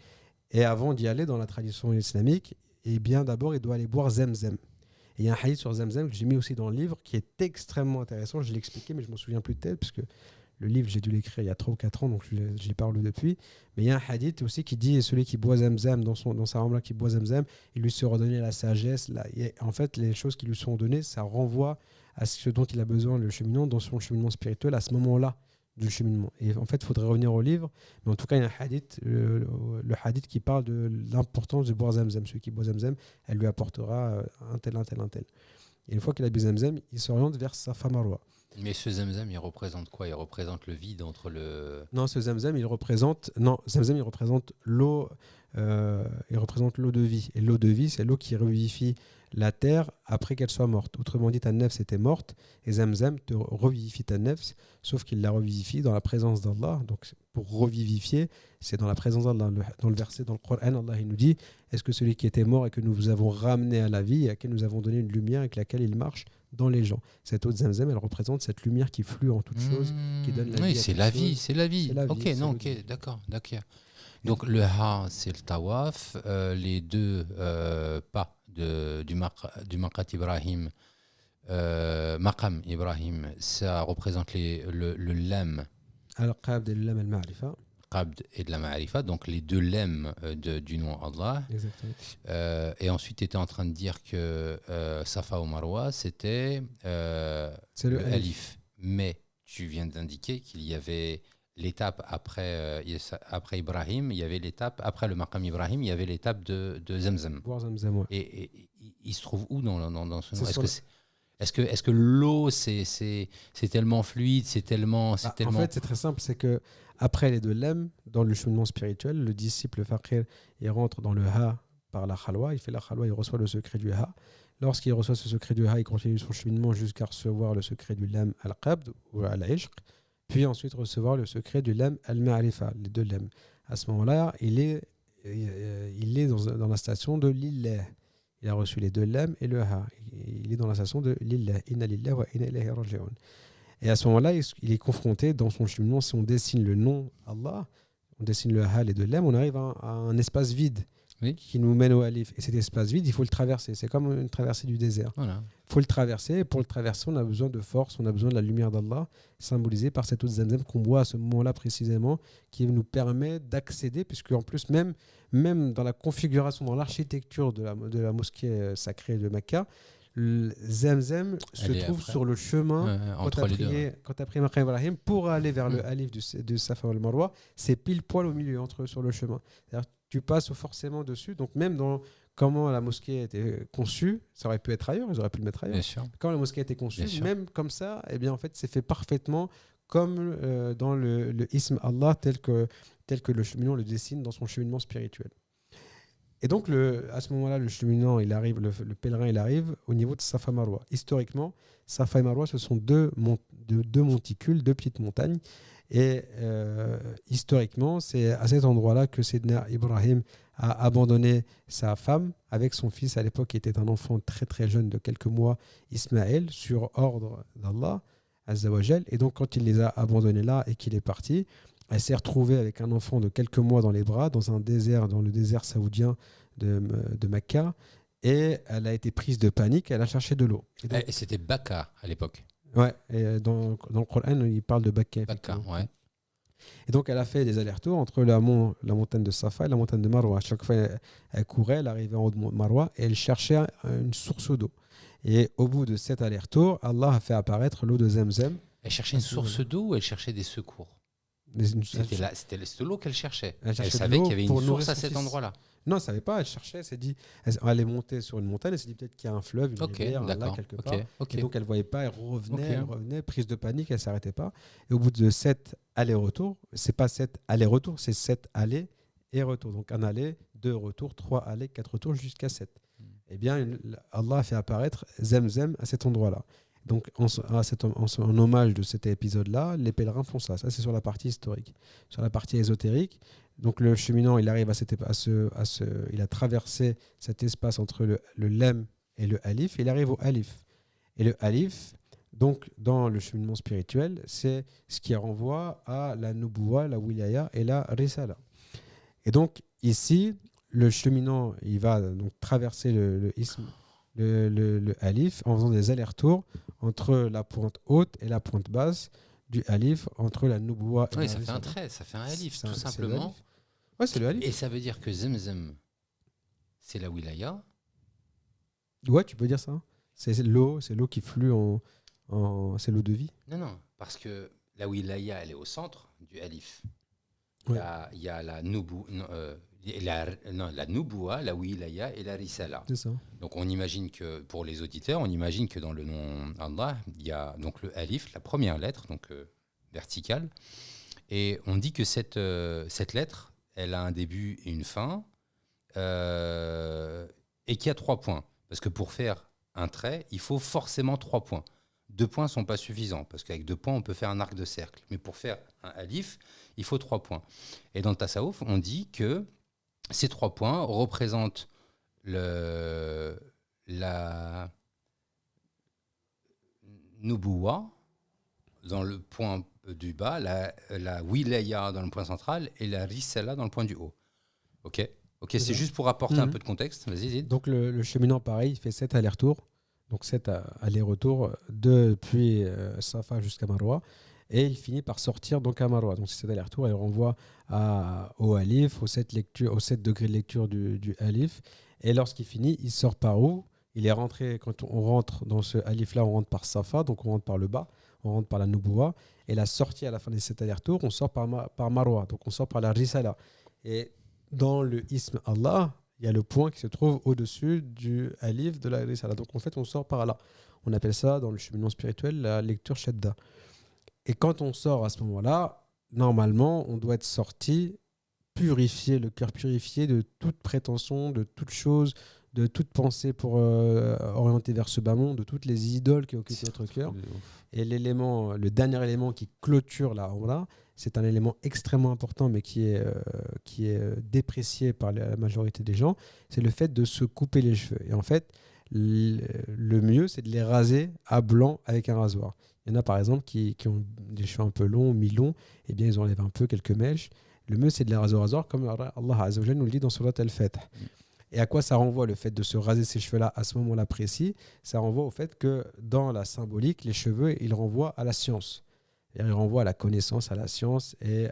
Et avant d'y aller dans la tradition islamique, eh bien d'abord il doit aller boire Zamzam. Et il y a un hadith sur Zamzam que j'ai mis aussi dans le livre qui est extrêmement intéressant. Je l'ai expliqué, mais je ne m'en souviens plus de tête parce que Le livre, j'ai dû l'écrire il y a 3 ou 4 ans, donc j'y parle depuis. Mais il y a un hadith aussi qui dit celui qui boit Zamzam, dans sa ramla qui boit Zamzam, il lui sera donné la sagesse. En fait, les choses qui lui sont données, ça renvoie à ce dont il a besoin, le cheminant, dans son cheminement spirituel, à ce moment-là du cheminement. Et en fait, il faudrait revenir au livre. Mais en tout cas, il y a un hadith, le hadith qui parle de l'importance de boire Zamzam. Celui qui boit Zamzam, elle lui apportera un tel, un tel, un tel. Et une fois qu'il a bu Zamzam, il s'oriente vers Safa Marwa. Mais ce Zamzam, il représente quoi? Il représente le vide entre le... Non, ce Zamzam, il représente l'eau. Il représente l'eau de vie. Et l'eau de vie, c'est l'eau qui revivifie la terre après qu'elle soit morte. Autrement dit, ta nefs était morte et Zamzam te revivifie ta nefs, sauf qu'il la revivifie dans la présence d'Allah. Donc, pour revivifier, c'est dans la présence d'Allah. Dans le verset, dans le Coran, Allah il nous dit: est-ce que celui qui était mort et que nous avons ramené à la vie et à qui nous avons donné une lumière avec laquelle il marche dans les gens. Cette eau de Zamzam, elle représente cette lumière qui flue en toutes choses, qui donne la vie. Oui, c'est la vie, c'est la vie. C'est la vie, Ok, c'est non, le ok, vie. d'accord. Donc le ha, c'est le tawaf. Les deux pas du Maqat Ibrahim, Maqam Ibrahim, ça représente le lem, Al-Qabd et le Lam al-Ma'rifa. Qabd et de la Ma'arifa, donc les deux lemmes du nom Allah. Exactement. Et ensuite, tu étais en train de dire que Safa ou Marwa, c'était C'est le le alif. alif. Mais tu viens d'indiquer qu'il y avait l'étape après Ibrahim, il y avait l'étape, après le Maqam Ibrahim, il y avait l'étape de Zamzam. Boire Zamzam, ouais. Et il se trouve où dans ce nom? C'est sur le- Est-ce que l'eau, c'est tellement fluide, c'est tellement... En fait, c'est très simple, c'est que après les deux lam, dans le cheminement spirituel, le disciple faqir, il rentre dans le ha par la khalwa, il fait la khalwa, il reçoit le secret du ha. Lorsqu'il reçoit ce secret du ha, il continue son cheminement jusqu'à recevoir le secret du lam al-qabd ou al-ishq, puis ensuite recevoir le secret du lam al-ma'rifa, les deux lam. À ce moment-là, il est dans la station de lillah. Il a reçu les deux lam et le ha. Il est dans la station de lillah. Inna lillah wa inna ilayhi raji'un. Et à ce moment-là, il est confronté dans son cheminement, si on dessine le nom Allah, on dessine le ha, les deux lam, on arrive à un espace vide Oui. qui nous mène au alif. Et cet espace vide, il faut le traverser. C'est comme une traversée du désert. Voilà. Il faut le traverser. Et pour le traverser, on a besoin de force, on a besoin de la lumière d'Allah, symbolisée par cette eau de Zamzam qu'on boit à ce moment-là précisément, qui nous permet d'accéder, puisque en plus, même dans la configuration, dans l'architecture de la mosquée sacrée de Mecca, le Zamzam se Elle est trouve après. sur le chemin Entre les deux. Ouais. quand tu as pris Maqam Ibrahim pour aller vers le Alif de Safa al Marwa, c'est pile poil au milieu sur le chemin. C'est-à-dire que tu passes forcément dessus. Donc même dans comment la mosquée a été conçue, ça aurait pu être ailleurs, ils auraient pu le mettre ailleurs. Bien sûr. Quand la mosquée a été conçue, Bien sûr. même comme ça, eh bien en fait, c'est fait parfaitement comme dans le ism Allah tel que le cheminant le dessine dans son cheminement spirituel. Et donc, à ce moment-là, le cheminant, il arrive, le pèlerin, il arrive au niveau de Safa Marwa. Historiquement, Safa et Marwa, ce sont deux monticules, deux petites montagnes. Et historiquement, c'est à cet endroit-là que Sayyidina Ibrahim a abandonné sa femme avec son fils, à l'époque, qui était un enfant très très jeune de quelques mois, Ismaël, sur ordre d'Allah, Azza wa Jal. Et donc, quand il les a abandonnés là et qu'il est parti, elle s'est retrouvée avec un enfant de quelques mois dans les bras, dans le désert saoudien de Mecca, et elle a été prise de panique, elle a cherché de l'eau. Et c'était Baka à l'époque. Ouais, et dans le Coran, il parle de Baka. Baka, ouais. Et donc, elle a fait des allers-retours entre la montagne de Safa et la montagne de Marwa. À chaque fois, elle courait, elle arrivait en haut de Marwa, et elle cherchait une source d'eau. Et au bout de cet aller-retour, Allah a fait apparaître l'eau de Zamzam. Elle cherchait une source d'eau ou elle cherchait des secours? C'était l'eau qu'elle cherchait. Elle savait qu'il y avait une source à cet endroit-là. Non, elle ne savait pas, elle cherchait, elle s'est dit, elle est montée sur une montagne, elle s'est dit peut-être qu'il y a un fleuve, une rivière, un lac quelque part. Et donc elle ne voyait pas, elle revenait, prise de panique, elle ne s'arrêtait pas. Et au bout de 7 allers-retours, c'est pas 7 allers-retours, c'est 7 allers et retours. Donc un aller, 2 retours, 3 allers, 4 retours, jusqu'à 7. Eh bien, Allah a fait apparaître Zamzam à cet endroit-là. Donc, en hommage de cet épisode-là, les pèlerins font ça. Ça, c'est sur la partie historique. Sur la partie ésotérique, donc le cheminant, il arrive il a traversé cet espace entre le lem et le alif. Il arrive au alif. Et le alif, donc dans le cheminement spirituel, c'est ce qui renvoie à la nubuwa, la wilaya et la risala. Et donc ici, le cheminant, il va donc traverser le ism. Le alif en faisant des allers-retours entre la pointe haute et la pointe basse du alif entre la nubuwa et Oui, la ça fait un risala. trait, ça fait un alif, C'est tout c'est le simplement. alif. Ouais, c'est le alif. Et ça veut dire que Zemzem, c'est la wilaya. Ouais, tu peux dire ça. C'est l'eau, qui flue c'est l'eau de vie. Non, non, parce que la wilaya, elle est au centre du alif. Ouais. Il y a la nubu, non, la nubuwa, la wilaya et la risala. C'est ça. Donc on imagine que, pour les auditeurs, on imagine que dans le nom Allah, il y a donc le alif, la première lettre, donc verticale. Et on dit que cette lettre, elle a un début et une fin, et qu'il y a 3 points. Parce que pour faire un trait, il faut forcément 3 points. 2 points ne sont pas suffisants, parce qu'avec 2 points, on peut faire un arc de cercle. Mais pour faire un alif, il faut 3 points. Et dans le tasawuf, on dit que ces 3 points représentent la nubuwa dans le point du bas, la wilaya dans le point central et la risala dans le point du haut. Ok, c'est juste pour apporter un peu de contexte. Vas-y, Zid. Donc le cheminant, pareil, il fait 7 allers-retours. Donc 7 allers-retours depuis Safa jusqu'à Marwa. Et il finit par sortir donc à Marwa. Donc c'est cet aller-retour, il renvoie au alif, aux 7 degrés de lecture du alif. Et lorsqu'il finit, il sort par où? Il est rentré, quand on rentre dans ce alif-là, on rentre par Safa, donc on rentre par le bas, on rentre par la Nubuwa. Et la sortie à la fin de cet aller-retour, on sort par Marwa, donc on sort par la Risala. Et dans le ism Allah, il y a le point qui se trouve au-dessus du alif de la Risala. Donc en fait, on sort par là. On appelle ça, dans le cheminement spirituel, la lecture Shadda. Et quand on sort à ce moment-là, normalement, on doit être sorti purifié, le cœur purifié de toute prétention, de toute chose, de toute pensée pour orienter vers ce bas monde, de toutes les idoles qui occupent notre cœur. Et le dernier élément qui clôture la Umrah, c'est un élément extrêmement important, mais qui est déprécié par la majorité des gens, c'est le fait de se couper les cheveux. Et en fait, le mieux, c'est de les raser à blanc avec un rasoir. Il y en a par exemple qui ont des cheveux un peu longs, mi-longs, et bien ils enlèvent un peu quelques mèches. Le mieux, c'est de les raser au rasoir, comme Allah Azza wa Jalla nous le dit dans Surat Al-Fath. Et à quoi ça renvoie le fait de se raser ces cheveux-là à ce moment-là précis? Ça renvoie au fait que dans la symbolique, les cheveux, ils renvoient à la science. Ils renvoient à la connaissance, à la science et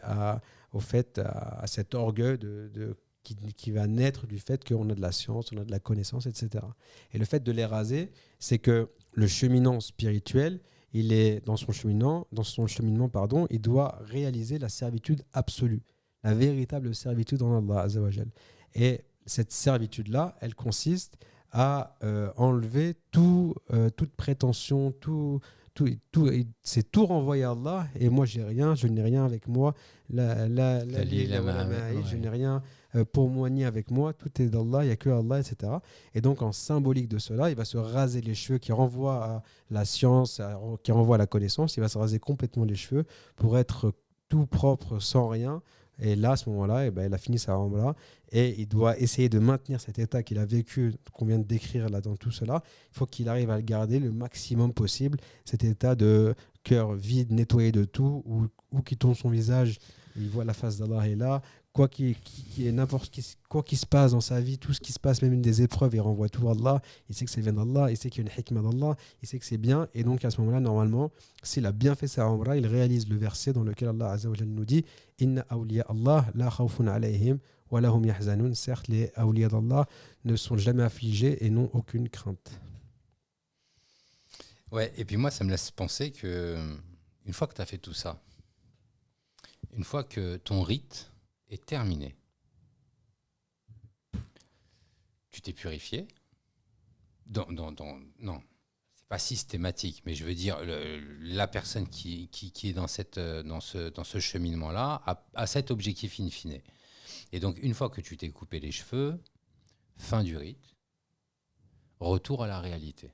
au fait, à cet orgueil qui va naître du fait qu'on a de la science, on a de la connaissance, etc. Et le fait de les raser, c'est que le cheminant spirituel, il est dans son cheminement, il doit réaliser la servitude absolue, la véritable servitude en Allah Azza wa Jal. Et cette servitude-là, elle consiste à enlever toute prétention, c'est tout renvoyer à Allah. Et moi, je n'ai rien avec moi. Je n'ai rien pour moi ni avec moi. Tout est d'Allah, il n'y a que Allah, etc. Et donc, en symbolique de cela, il va se raser les cheveux qui renvoient à la science, qui renvoient à la connaissance. Il va se raser complètement les cheveux pour être tout propre, sans rien. Et là, à ce moment-là, il a fini sa Umrah et il doit essayer de maintenir cet état qu'il a vécu, qu'on vient de décrire là dans tout cela. Il faut qu'il arrive à le garder le maximum possible, cet état de cœur vide, nettoyé de tout, où qu'il tourne son visage, il voit la face d'Allah est là. Quoi qu'il se passe dans sa vie, tout ce qui se passe, même des épreuves, il renvoie tout à Allah. Il sait que ça vient d'Allah, il sait qu'il y a une hikmah d'Allah, il sait que c'est bien. Et donc à ce moment-là, normalement, s'il a bien fait sa umrah, il réalise le verset dans lequel Allah Azza wa Jalla nous dit Inna awliya Allah la khawfun alayhim wa lahum yahzanun. Certes, les awliya d'Allah ne sont jamais affligés et n'ont aucune crainte. Ouais, et puis moi, ça me laisse penser que une fois que tu as fait tout ça, une fois que ton rite est terminé, tu t'es purifié. Non, c'est pas systématique, mais je veux dire, la personne qui est dans ce cheminement-là a cet objectif in fine. Et donc, une fois que tu t'es coupé les cheveux, fin du rite, retour à la réalité.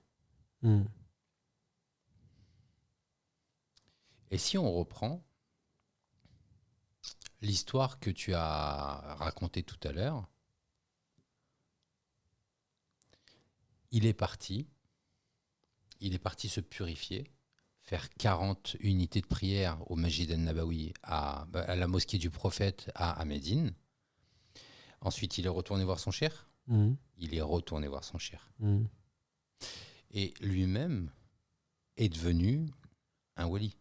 Et si on reprend l'histoire que tu as racontée tout à l'heure, il est parti se purifier, faire 40 unités de prière au Masjid al-Nabawi, à la mosquée du prophète à Médine. Ensuite, il est retourné voir son cheikh. Et lui-même est devenu un wali.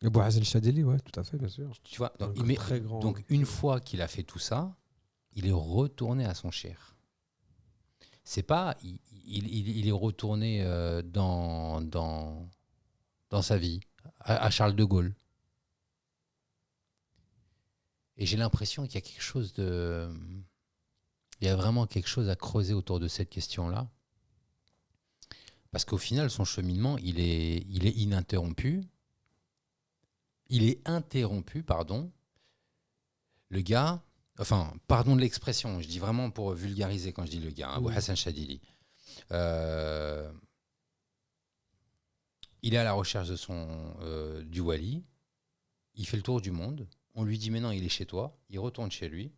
Abou Hassan Chadili, ouais, tout à fait, bien sûr. Tu vois, donc, Très grand. donc une fois qu'il a fait tout ça, il est retourné à son cher. C'est pas, il est retourné dans sa vie, à Charles de Gaulle. Et j'ai l'impression qu'il y a quelque chose de... Il y a vraiment quelque chose à creuser autour de cette question-là. Parce qu'au final, son cheminement, il est ininterrompu. Il est interrompu, pardon. Le gars, enfin, pardon de l'expression, je dis vraiment pour vulgariser quand je dis le gars, Abou Hassan Chadili. Il est à la recherche de du wali. Il fait le tour du monde. On lui dit maintenant il est chez toi. Il retourne chez lui.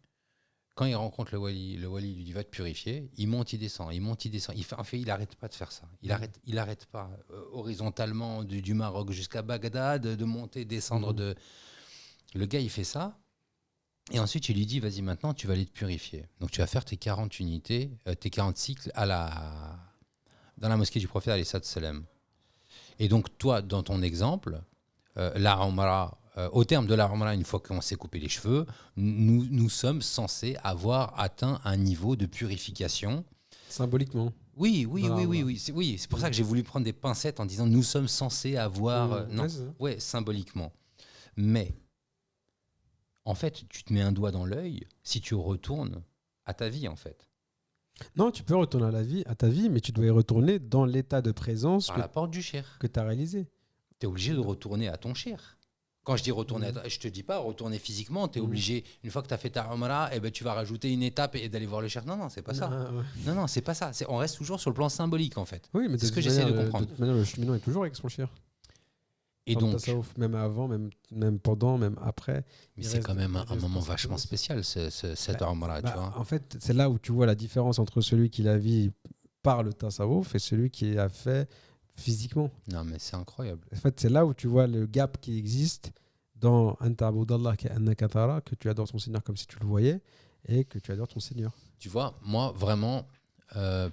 Quand il rencontre le wali lui dit va te purifier. Il monte, il descend, il monte, il descend. Il n'arrête pas de faire ça. Il arrête pas horizontalement du Maroc jusqu'à Bagdad, de monter, descendre. Le gars, il fait ça. Et ensuite, il lui dit vas-y, maintenant, tu vas aller te purifier. Donc, tu vas faire tes 40 unités, tes 40 cycles dans la mosquée du prophète, alayhi salam. Et donc, toi, dans ton exemple, la Umrah, au terme de la Umrah, une fois qu'on s'est coupé les cheveux, nous sommes censés avoir atteint un niveau de purification. Symboliquement. Oui. C'est pour ça que j'ai voulu prendre des pincettes en disant nous sommes censés avoir... symboliquement. Mais, en fait, tu te mets un doigt dans l'œil si tu retournes à ta vie, en fait. Non, tu peux retourner à ta vie, mais tu dois y retourner dans l'état de présence Par la porte du cher. que tu as réalisé. Tu es obligé de retourner à ton cher. Quand je dis retourner, je ne te dis pas retourner physiquement. Tu es obligé, une fois que tu as fait ta Umrah, tu vas rajouter une étape et d'aller voir le cher. Non, c'est pas ça. Non, c'est pas ça. On reste toujours sur le plan symbolique, en fait. Oui, mais c'est ce que j'essaie de comprendre. De toute manière, le cheminement est toujours avec son cher. Et donc, même avant, même pendant, même après. Mais c'est quand même un moment vachement spécial, cette Umrah, tu vois. En fait, c'est là où tu vois la différence entre celui qui la vit par le tasawwuf et celui qui l'a fait physiquement. Non, mais c'est incroyable. En fait, c'est là où tu vois le gap qui existe dans Anta Abudallah ka'annaka tara, que tu adores ton Seigneur comme si tu le voyais et que tu adores ton Seigneur. Tu vois, moi, vraiment,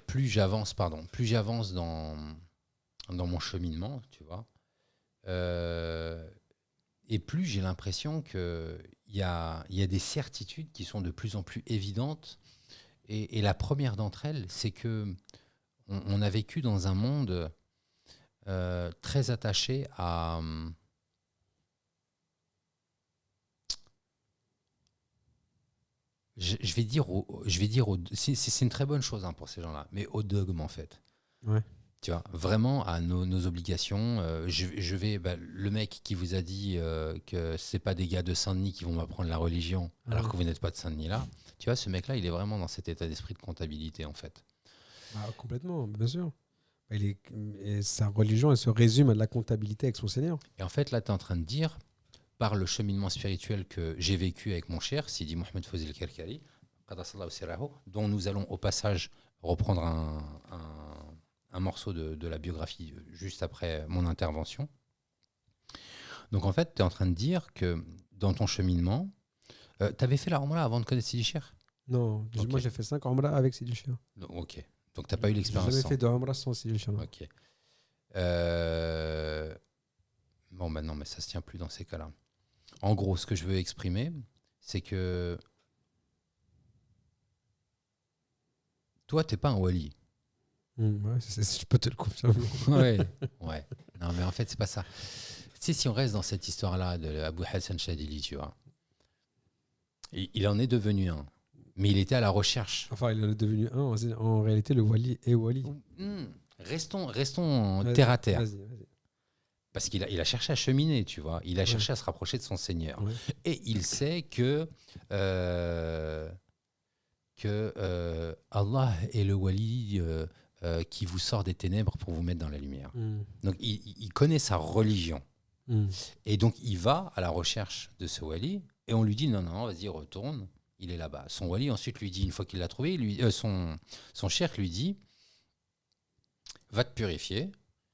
plus j'avance dans mon cheminement, tu vois, et plus j'ai l'impression qu'il y a des certitudes qui sont de plus en plus évidentes. Et la première d'entre elles, c'est que on a vécu dans un monde très attaché à... Je vais dire, c'est une très bonne chose pour ces gens-là, mais au dogme, en fait. Ouais. Tu vois, vraiment à nos obligations. Le mec qui vous a dit que c'est pas des gars de Saint-Denis qui vont m'apprendre la religion, alors que vous n'êtes pas de Saint-Denis là. Tu vois, ce mec-là, il est vraiment dans cet état d'esprit de comptabilité, en fait. Complètement, bien sûr. Et sa religion, elle se résume à de la comptabilité avec son Seigneur. Et en fait, là, tu es en train de dire, par le cheminement spirituel que j'ai vécu avec mon cher Sidi Mohamed Fozil Kerkari, dont nous allons au passage reprendre un morceau de la biographie juste après mon intervention. Donc en fait, tu es en train de dire que dans ton cheminement, tu avais fait la Umrah avant de connaître Sidi Cher ? Non, okay. Moi j'ai fait 5 Umrah avec Sidi Cher. Ok, donc tu n'as pas eu l'expérience. J'ai jamais fait de Umrah sans Sidi Cher. Ok. Bon, ben non, mais ça ne se tient plus dans ces cas-là. En gros, ce que je veux exprimer, c'est que toi, tu n'es pas un wali. Ouais, je peux te le confirmer. ouais. Non, mais en fait, c'est pas ça. Tu sais, si on reste dans cette histoire-là de Abou Hassan Chadili, tu vois, il en est devenu un. Mais il était à la recherche. Enfin, il en est devenu un. En réalité, le wali est wali. Restons terre à terre. Vas-y. Parce qu'il a cherché à cheminer, tu vois. Il a cherché à se rapprocher de son Seigneur. Ouais. Et il sait que Allah est le wali qui vous sort des ténèbres pour vous mettre dans la lumière. Donc, il connaît sa religion. Et donc, il va à la recherche de ce wali et on lui dit non, vas-y, retourne. Il est là-bas. Son wali, ensuite, lui dit, une fois qu'il l'a trouvé, son cheikh lui dit va te purifier.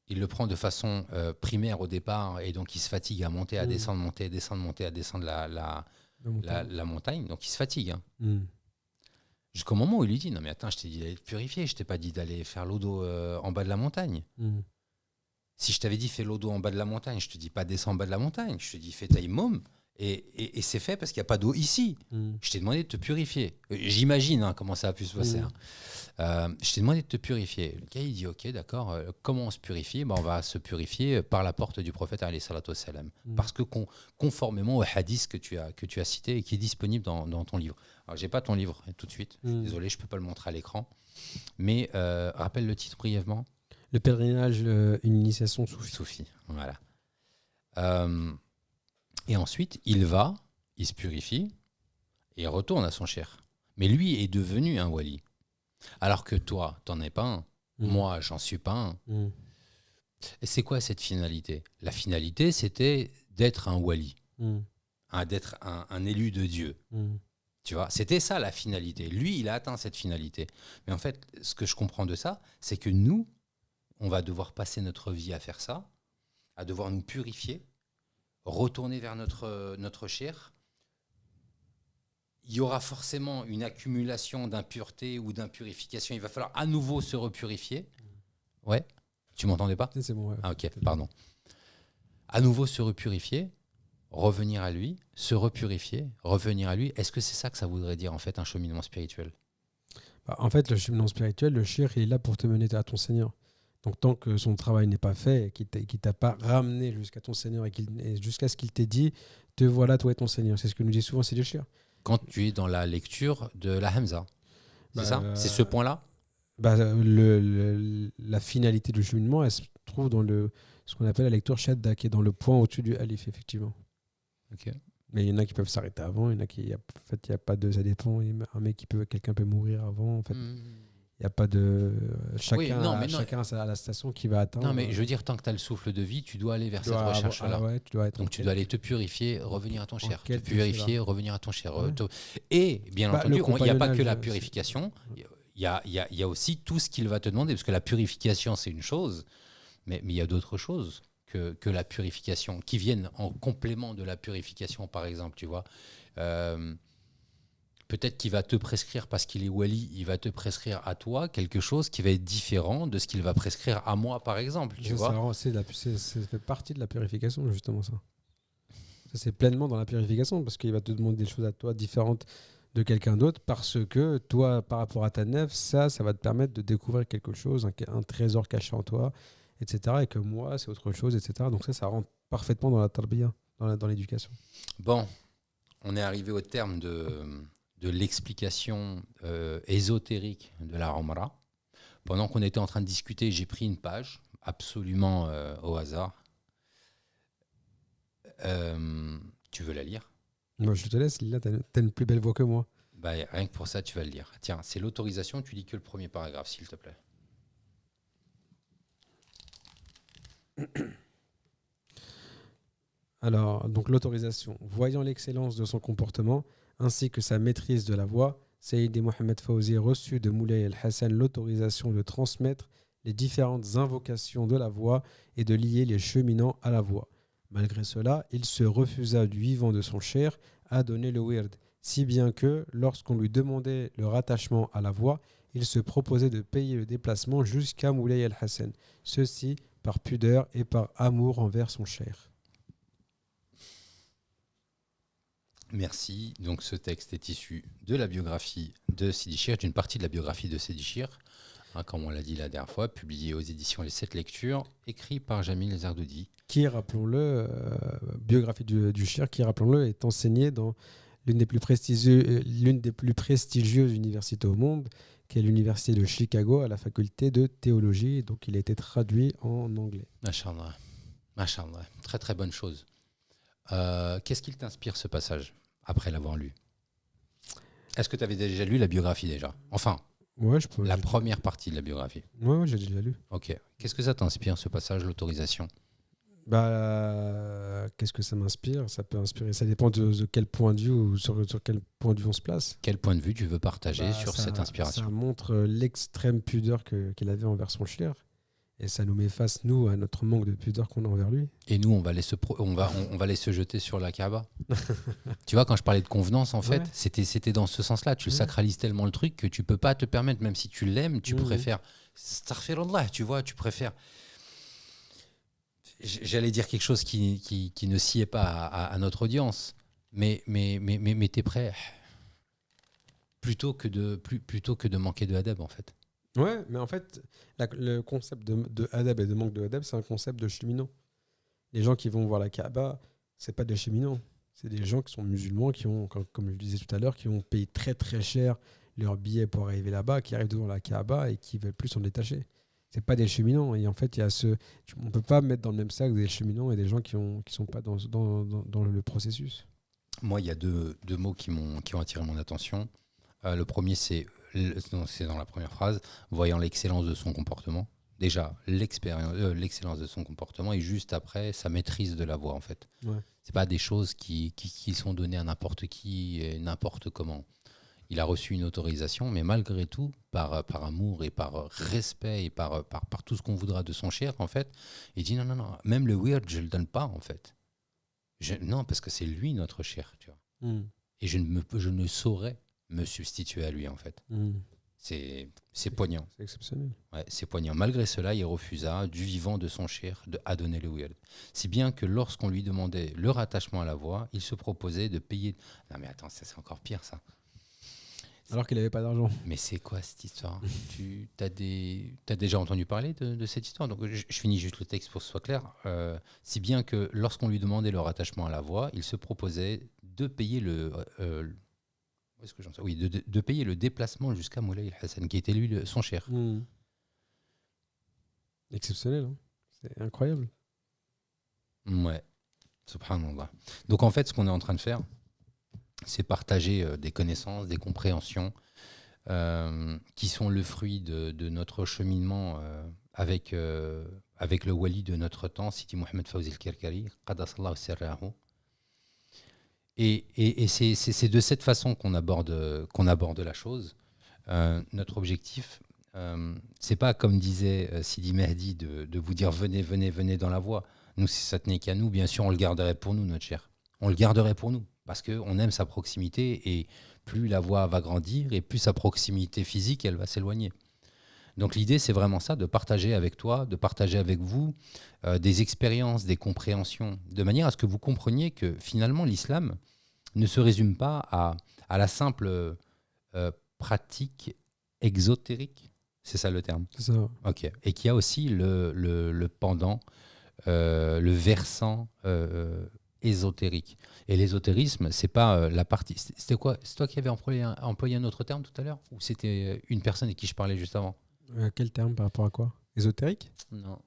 Il le prend de façon primaire au départ et donc il se fatigue à monter, à descendre, monter, à descendre la montagne. Donc, il se fatigue. Jusqu'au moment où il lui dit non mais attends, je t'ai dit d'aller te purifier, je t'ai pas dit d'aller faire l'eau d'eau en bas de la montagne. Si je t'avais dit fais l'odo en bas de la montagne, je te dis pas descends en bas de la montagne, je te dis fais taïmoum. Et c'est fait parce qu'il n'y a pas d'eau ici. Je t'ai demandé de te purifier. J'imagine comment ça a pu se passer. Je t'ai demandé de te purifier. Le gars, il dit ok, d'accord. Comment on se purifie? On va se purifier par la porte du prophète alayhi salatu wassalam. Parce que conformément au hadith que tu as cité et qui est disponible dans ton livre. Alors, j'ai pas ton livre tout de suite. Désolé, je peux pas le montrer à l'écran. Mais rappelle le titre brièvement. Le pèlerinage, une initiation soufie. Soufi, voilà. Et ensuite, il se purifie et il retourne à son cher. Mais lui est devenu un wali. Alors que toi, t'en es pas un. Moi, j'en suis pas un. Et c'est quoi cette finalité? La finalité, c'était d'être un wali, d'être un élu de Dieu. Tu vois, c'était ça la finalité. Lui, il a atteint cette finalité. Mais en fait, ce que je comprends de ça, c'est que nous, on va devoir passer notre vie à faire ça, à devoir nous purifier, retourner vers notre chair. Il y aura forcément une accumulation d'impureté ou d'impurification. Il va falloir à nouveau se repurifier. Ouais, tu m'entendais pas? C'est bon. Ouais. Ah ok, pardon. À nouveau se repurifier, revenir à lui, se repurifier, revenir à lui. Est-ce que c'est ça que ça voudrait dire en fait un cheminement spirituel? En fait, le cheminement spirituel, le shir, il est là pour te mener à ton Seigneur. Donc, tant que son travail n'est pas fait, qu'il ne t'a pas ramené jusqu'à ton Seigneur et jusqu'à ce qu'il t'ait dit, te voilà, toi et ton Seigneur. C'est ce que nous dit souvent Sidi Chir. Quand tu es dans la lecture de la Hamza, c'est ça? C'est ce point-là? La finalité du cheminement, elle se trouve dans ce qu'on appelle la lecture Shadda, qui est dans le point au-dessus du Alif, effectivement. Ok. Mais il y en a qui peuvent s'arrêter avant, il y en a qui, en fait, il n'y a pas de. Ça dépend. Quelqu'un peut mourir avant, en fait. Il n'y a pas de. Chacun a la station qui va atteindre. Non, mais je veux dire, tant que tu as le souffle de vie, tu dois aller vers cette recherche-là. Donc, tu dois aller te purifier, revenir à ton cher. Te purifier, revenir à ton cher. Ouais. Et, bien entendu, il n'y a pas que la purification. Il y a aussi tout ce qu'il va te demander. Parce que la purification, c'est une chose. Mais il y a d'autres choses que la purification, qui viennent en complément de la purification, par exemple, tu vois. Peut-être qu'il va te prescrire, parce qu'il est wali, il va te prescrire à toi quelque chose qui va être différent de ce qu'il va prescrire à moi, par exemple. Tu vois, ça fait partie de la purification, justement, ça. Ça, c'est pleinement dans la purification, parce qu'il va te demander des choses à toi différentes de quelqu'un d'autre, parce que toi, par rapport à ta nef, ça va te permettre de découvrir quelque chose, un trésor caché en toi, etc. Et que moi, c'est autre chose, etc. Donc ça rentre parfaitement dans la tarbiya, dans l'éducation. Bon, on est arrivé au terme de l'explication ésotérique de la Umrah. Pendant qu'on était en train de discuter, j'ai pris une page, absolument au hasard. Tu veux la lire? Moi, je te laisse, Lila, t'as une plus belle voix que moi. Rien que pour ça, tu vas le lire. Tiens, c'est l'autorisation, tu lis que le premier paragraphe, s'il te plaît. Alors, donc l'autorisation. Voyant l'excellence de son comportement, ainsi que sa maîtrise de la voix, Sayyidi Mohamed Fawzi reçut de Moulay el-Hassan l'autorisation de transmettre les différentes invocations de la voix et de lier les cheminants à la voix. Malgré cela, il se refusa du vivant de son cher à donner le wird, si bien que, lorsqu'on lui demandait le rattachement à la voix, il se proposait de payer le déplacement jusqu'à Moulay el-Hassan, ceci par pudeur et par amour envers son cher. Merci. Donc ce texte est issu de la biographie de Sidi Chir, d'une partie de la biographie de Sidi Chir, comme on l'a dit la dernière fois, publié aux éditions Les 7 Lectures, écrit par Jamil Zardoudi. Qui, rappelons-le, biographie du Chir, qui, rappelons-le, est enseignée dans l'une des plus prestigieuses universités au monde, qui est l'université de Chicago, à la faculté de théologie. Donc il a été traduit en anglais. Machallah. Machallah. Très très bonne chose. Qu'est-ce qu'il t'inspire ce passage après l'avoir lu? Est-ce que tu avais déjà lu la biographie déjà? Enfin, ouais, la première partie de la biographie. Ouais, j'ai déjà lu. Ok. Qu'est-ce que ça t'inspire ce passage, l'autorisation? Qu'est-ce que ça m'inspire? Ça peut inspirer. Ça dépend de quel point de vue ou sur quel point de vue on se place. Quel point de vue tu veux partager sur cette inspiration? Ça montre l'extrême pudeur qu'il avait envers son cher. Et ça nous met face, nous, à notre manque de pudeur qu'on a envers lui. Et nous, on va aller se jeter sur la Kaaba. Tu vois, quand je parlais de convenance, en fait, c'était dans ce sens-là. Tu le sacralises tellement le truc que tu peux pas te permettre, même si tu l'aimes, tu préfères... Astaghfirullah, tu vois, tu préfères... J'allais dire quelque chose qui ne sied pas à notre audience, mais t'es prêt plutôt que de manquer de adab, en fait. Ouais, mais en fait, le concept de adab et de manque de adab, c'est un concept de cheminot. Les gens qui vont voir la Kaaba, c'est pas des cheminots. C'est des gens qui sont musulmans, qui ont, comme je le disais tout à l'heure, qui ont payé très très cher leur billet pour arriver là-bas, qui arrivent devant la Kaaba et qui veulent plus s'en détacher. C'est pas des cheminots. Et en fait, il y a on peut pas mettre dans le même sac des cheminots et des gens qui sont pas dans le processus. Moi, il y a deux mots qui ont attiré mon attention. Le premier, c'est dans la première phrase, voyant l'excellence de son comportement. Déjà, l'excellence de son comportement et juste après, sa maîtrise de la voix, en fait. Ouais. C'est pas des choses qui sont données à n'importe qui et n'importe comment. Il a reçu une autorisation, mais malgré tout, par amour et par respect et par tout ce qu'on voudra de son cher, en fait, il dit non, même le weird, je le donne pas, en fait. Non, parce que c'est lui notre cher, tu vois. Et je ne saurais me substituer à lui, en fait. C'est poignant. C'est exceptionnel. Ouais, c'est poignant. Malgré cela, il refusa du vivant de son cher à donner le weird. Si bien que lorsqu'on lui demandait le rattachement à la voix, il se proposait de payer... Non mais attends, ça c'est encore pire ça. Alors qu'il n'avait pas d'argent. Mais c'est quoi cette histoire? T'as déjà entendu parler de cette histoire? Donc je finis juste le texte pour que ce soit clair. Si bien que lorsqu'on lui demandait le rattachement à la voix, il se proposait de payer où est-ce que j'en sais? Oui, de payer le déplacement jusqu'à Moulay el-Hassan, qui était lui son cher. Exceptionnel, hein. C'est incroyable. Ouais, subhanallah. Donc en fait, ce qu'on est en train de faire, c'est partager des connaissances, des compréhensions qui sont le fruit de notre cheminement avec le wali de notre temps, Sidi Mohamed Fawzi el-Kerkari, qaddasallahu sirrahu. Et c'est de cette façon qu'on aborde la chose. Notre objectif, c'est pas, comme disait Sidi Mehdi, de vous dire venez dans la voie. Nous, si ça tenait qu'à nous, bien sûr, on le garderait pour nous, notre cher. On le garderait pour nous, parce qu'on aime sa proximité, et plus la voie va grandir, et plus sa proximité physique, elle va s'éloigner. Donc l'idée, c'est vraiment ça, de partager avec toi, de partager avec vous des expériences, des compréhensions, de manière à ce que vous compreniez que finalement, l'islam ne se résume pas à la simple pratique exotérique. C'est ça le terme? C'est ça. Ok. Et qu'il y a aussi le pendant, le versant ésotérique. Et l'ésotérisme, c'est pas la partie... C'était quoi? C'est toi qui avais employé un autre terme tout à l'heure? Ou c'était une personne avec qui je parlais juste avant? Quel terme par rapport à quoi? Ésotérique? Non.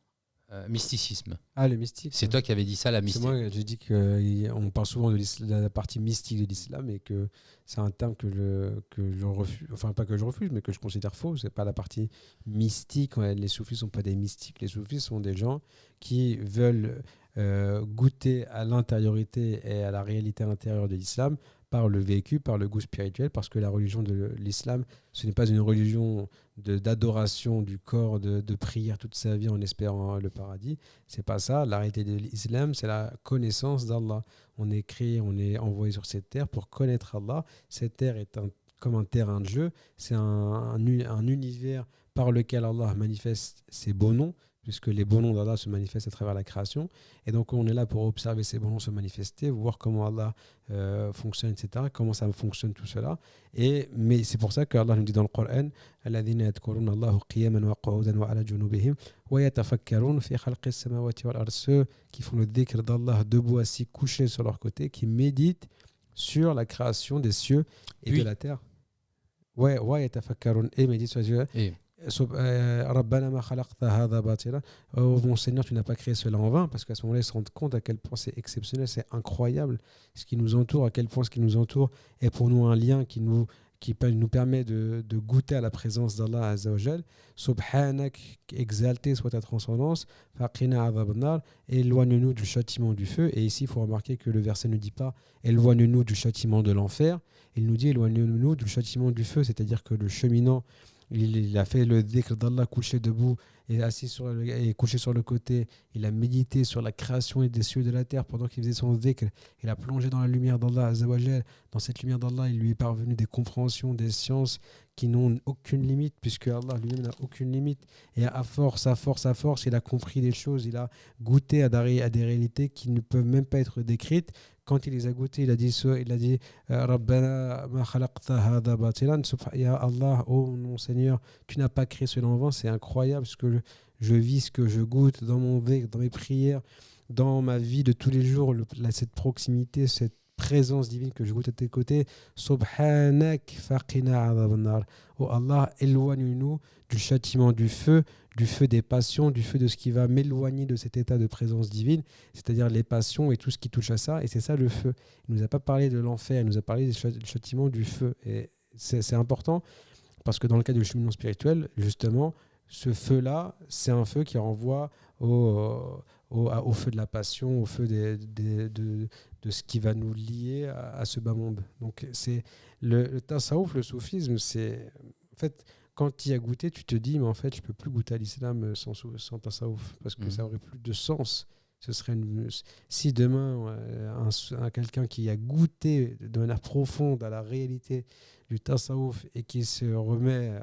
Mysticisme. Ah, le mystique. C'est toi qui avais dit ça, la mystique. C'est moi, j'ai dit qu'on parle souvent de la partie mystique de l'islam et que c'est un terme que je refuse. Enfin, pas que je refuse, mais que je considère faux. C'est pas la partie mystique. Ouais, les soufis sont pas des mystiques. Les soufis sont des gens qui veulent goûter à l'intériorité et à la réalité intérieure de l'islam par le vécu, par le goût spirituel, parce que la religion de l'islam, ce n'est pas une religion d'adoration du corps, de prière toute sa vie en espérant le paradis. C'est pas ça. La réalité de l'islam, c'est la connaissance d'Allah. On est créé, on est envoyé sur cette terre pour connaître Allah. Cette terre est comme un terrain de jeu. C'est un univers par lequel Allah manifeste ses beaux noms, puisque les beaux noms d'Allah se manifestent à travers la création. Et donc, on est là pour observer ces beaux noms se manifester, voir comment Allah fonctionne, etc., comment ça fonctionne tout cela. Mais c'est pour ça qu'Allah nous dit dans le Coran « Alladhina yadhkuruna Allahu qiyaman wa qu'udan wa ala junubihim wa yatafakkarun fi khalqis samawati wal ard » Ceux qui font le dhikr d'Allah debout, assis, couchés sur leur côté, qui méditent sur la création des cieux et de la terre. Ouais, wa yatafakkarun, et méditent sur les cieux. Rabbana ma khalaqta hadha batila. Oh mon Seigneur, tu n'as pas créé cela en vain, parce qu'à ce moment-là, ils se rendent compte à quel point c'est exceptionnel, c'est incroyable ce qui nous entoure, à quel point ce qui nous entoure est pour nous un lien qui nous permet de goûter à la présence d'Allah Azza wa Jal. Subhanak, exalté soit ta transcendance, faqina adhab nar, éloigne-nous du châtiment du feu. Et ici, il faut remarquer que le verset ne dit pas éloigne-nous du châtiment de l'enfer, il nous dit éloigne-nous du châtiment du feu, c'est-à-dire que le cheminant, il a fait le dhikr d'Allah couché debout et couché sur le côté. Il a médité sur la création des cieux et de la terre pendant qu'il faisait son dhikr. Il a plongé dans la lumière d'Allah Azza wa Jal. Dans cette lumière d'Allah, il lui est parvenu des compréhensions, des sciences qui n'ont aucune limite, puisque Allah lui-même n'a aucune limite. Et à force, il a compris des choses, il a goûté à des réalités qui ne peuvent même pas être décrites. Quand il les a goûtées, il a dit Rabbana ma khalaqta hadha batilan, ya Allah, oh mon Seigneur, tu n'as pas créé cela en vain. C'est incroyable ce que je vis, ce que je goûte dans mon vécu, dans mes prières, dans ma vie de tous les jours, cette proximité, cette présence divine que je goûte à tes côtés. Subhanak faqina adhaban nar. Oh Allah, éloigne-nous du châtiment du feu des passions, du feu de ce qui va m'éloigner de cet état de présence divine, c'est-à-dire les passions et tout ce qui touche à ça. Et c'est ça le feu. Il ne nous a pas parlé de l'enfer, il nous a parlé du châtiment du feu. Et c'est important parce que dans le cas du cheminement spirituel, justement, ce feu-là, c'est un feu qui renvoie au feu de la passion, au feu de ce qui va nous lier à ce bas monde. Donc, c'est le tasawwuf, le soufisme, c'est. En fait, quand tu y as goûté, tu te dis, mais en fait, je ne peux plus goûter à l'islam sans tasawwuf, parce que ça aurait plus de sens. Ce serait si demain, quelqu'un qui a goûté de manière profonde à la réalité du tasawwuf et qui se remet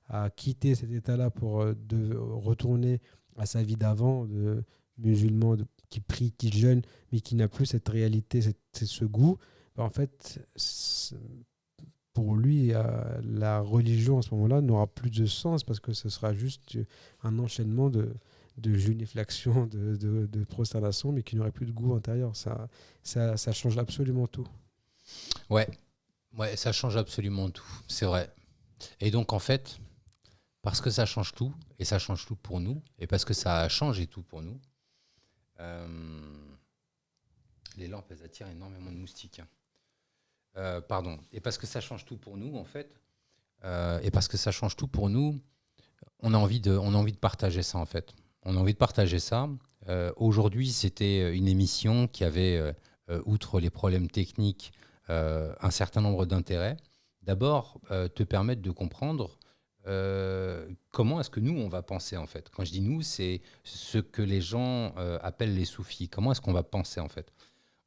à quitter cet état-là pour de retourner à sa vie d'avant, de musulman qui prie, qui jeûne, mais qui n'a plus cette réalité, ce goût, en fait, pour lui, la religion à ce moment-là n'aura plus de sens parce que ce sera juste un enchaînement de génuflexion, de prosternation, mais qui n'aurait plus de goût intérieur. Ça change absolument tout. Ouais, ça change absolument tout, c'est vrai. Et donc, en fait, parce que ça change tout, et ça change tout pour nous, et parce que ça a changé tout pour nous, les lampes, elles attirent énormément de moustiques. Et parce que ça change tout pour nous, en fait, on a envie de partager ça, en fait. On a envie de partager ça. Aujourd'hui, c'était une émission qui avait, outre les problèmes techniques, un certain nombre d'intérêts. D'abord, te permettre de comprendre comment est-ce que nous, on va penser, en fait. Quand je dis nous, c'est ce que les gens appellent les soufis. Comment est-ce qu'on va penser, en fait?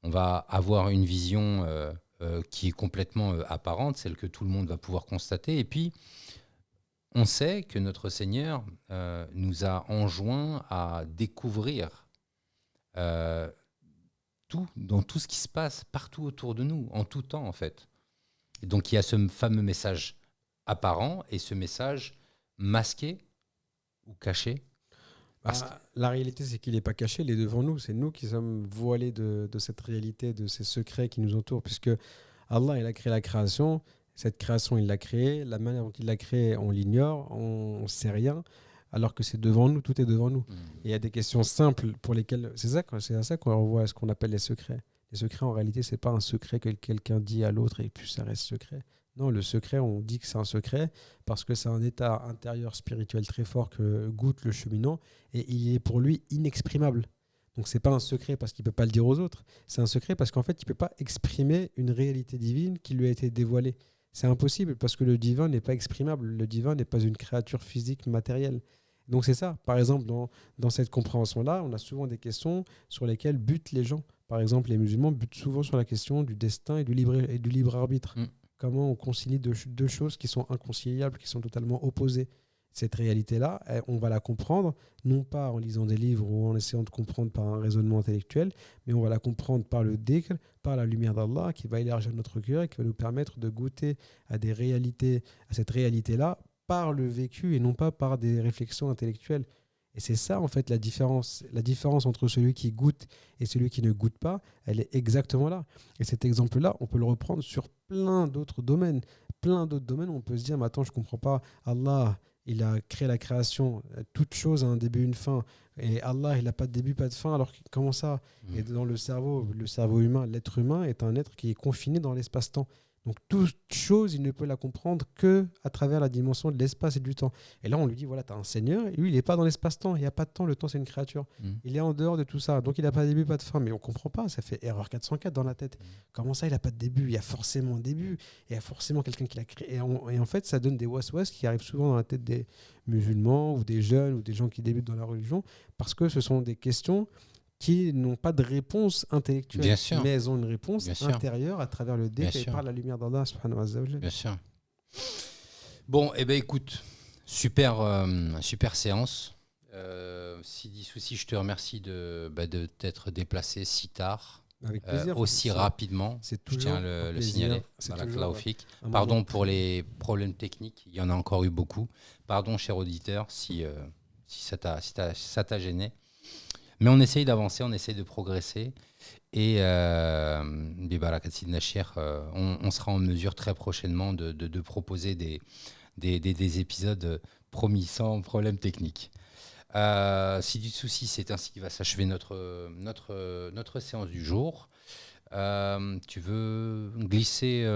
On va avoir une vision qui est complètement apparente, celle que tout le monde va pouvoir constater. Et puis, on sait que notre Seigneur nous a enjoint à découvrir dans tout ce qui se passe partout autour de nous, en tout temps, en fait. Et donc, il y a ce fameux message apparent et ce message masqué ou caché. La réalité, c'est qu'il n'est pas caché, il est devant nous. C'est nous qui sommes voilés de cette réalité, de ces secrets qui nous entourent. Puisque Allah, il a créé la création. Cette création, il l'a créée. La manière dont il l'a créée, on l'ignore. On ne sait rien. Alors que c'est devant nous, tout est devant nous. Et il y a des questions simples pour lesquelles... C'est à ça qu'on revoit ce qu'on appelle les secrets. Les secrets, en réalité, ce n'est pas un secret que quelqu'un dit à l'autre et puis ça reste secret. Non, le secret, on dit que c'est un secret parce que c'est un état intérieur spirituel très fort que goûte le cheminant et il est pour lui inexprimable. Donc, ce n'est pas un secret parce qu'il ne peut pas le dire aux autres. C'est un secret parce qu'en fait, il ne peut pas exprimer une réalité divine qui lui a été dévoilée. C'est impossible parce que le divin n'est pas exprimable. Le divin n'est pas une créature physique matérielle. Donc, c'est ça. Par exemple, dans cette compréhension-là, on a souvent des questions sur lesquelles butent les gens. Par exemple, les musulmans butent souvent sur la question du destin et du libre arbitre. Comment on concilie deux choses qui sont inconciliables, qui sont totalement opposées. Cette réalité-là, on va la comprendre, non pas en lisant des livres ou en essayant de comprendre par un raisonnement intellectuel, mais on va la comprendre par le dhikr, par la lumière d'Allah, qui va élargir notre cœur et qui va nous permettre de goûter à cette réalité-là, par le vécu et non pas par des réflexions intellectuelles. Et c'est ça, en fait, la différence. La différence entre celui qui goûte et celui qui ne goûte pas, elle est exactement là. Et cet exemple-là, on peut le reprendre sur plein d'autres domaines. Plein d'autres domaines où on peut se dire, mais attends, je ne comprends pas. Allah, il a créé la création. Toute chose a un début et une fin. Et Allah, il n'a pas de début, pas de fin. Alors, comment ça? Et dans le cerveau humain, l'être humain est un être qui est confiné dans l'espace-temps. Donc, toute chose, il ne peut la comprendre qu'à travers la dimension de l'espace et du temps. Et là, on lui dit, voilà, tu as un Seigneur, et lui, il n'est pas dans l'espace-temps, il n'y a pas de temps, le temps, c'est une créature. Il est en dehors de tout ça, donc il n'a pas de début, pas de fin. Mais on ne comprend pas, ça fait erreur 404 dans la tête. Comment ça, il n'a pas de début? Il y a forcément un début, il y a forcément quelqu'un qui l'a créé. Et en fait, ça donne des was-was qui arrivent souvent dans la tête des musulmans, ou des jeunes, ou des gens qui débutent dans la religion, parce que ce sont des questions qui n'ont pas de réponse intellectuelle, mais elles ont une réponse intérieure à travers le dhikr et par la lumière d'Allah subhanahu wa ta'ala. Bien sûr. Bon, eh ben écoute, super séance. Sidi Souci, je te remercie de t'être déplacé si tard, Avec plaisir. aussi Ça, rapidement. c'est Je toujours tiens à un le plaisir. signaler. C'est Voilà, toujours Klaufik. un Pardon moment pour les problèmes techniques, il y en a encore eu beaucoup. Pardon, cher auditeur, si ça t'a gêné. Mais on essaye d'avancer, on essaye de progresser. Et Bibarakat Sidna Cheikh, on sera en mesure très prochainement de proposer des épisodes promis sans problème technique. Si du souci, c'est ainsi que va s'achever notre séance du jour. Tu veux glisser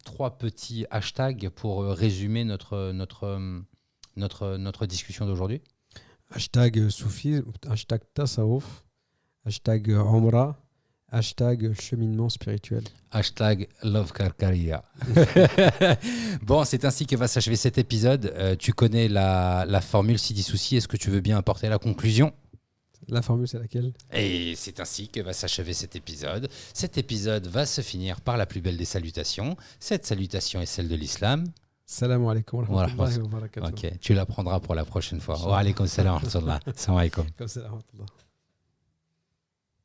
3 petits hashtags pour résumer notre discussion d'aujourd'hui? Hashtag soufisme, hashtag tasawuf, hashtag Omra, hashtag cheminement spirituel. Hashtag Love Karkaria. Bon, c'est ainsi que va s'achever cet épisode. Tu connais la formule Sidi Souci. Est-ce que tu veux bien apporter la conclusion? La formule, c'est laquelle? Et c'est ainsi que va s'achever cet épisode. Cet épisode va se finir par la plus belle des salutations. Cette salutation est celle de l'islam. Salam alaikum wa Voilà. rahmatullahi wa barakatuh. Ok, tu l'apprendras pour la prochaine fois. Wa alaikum salam wa rahmatullah. Salam alaikum. Comme ça, la rahmatullah.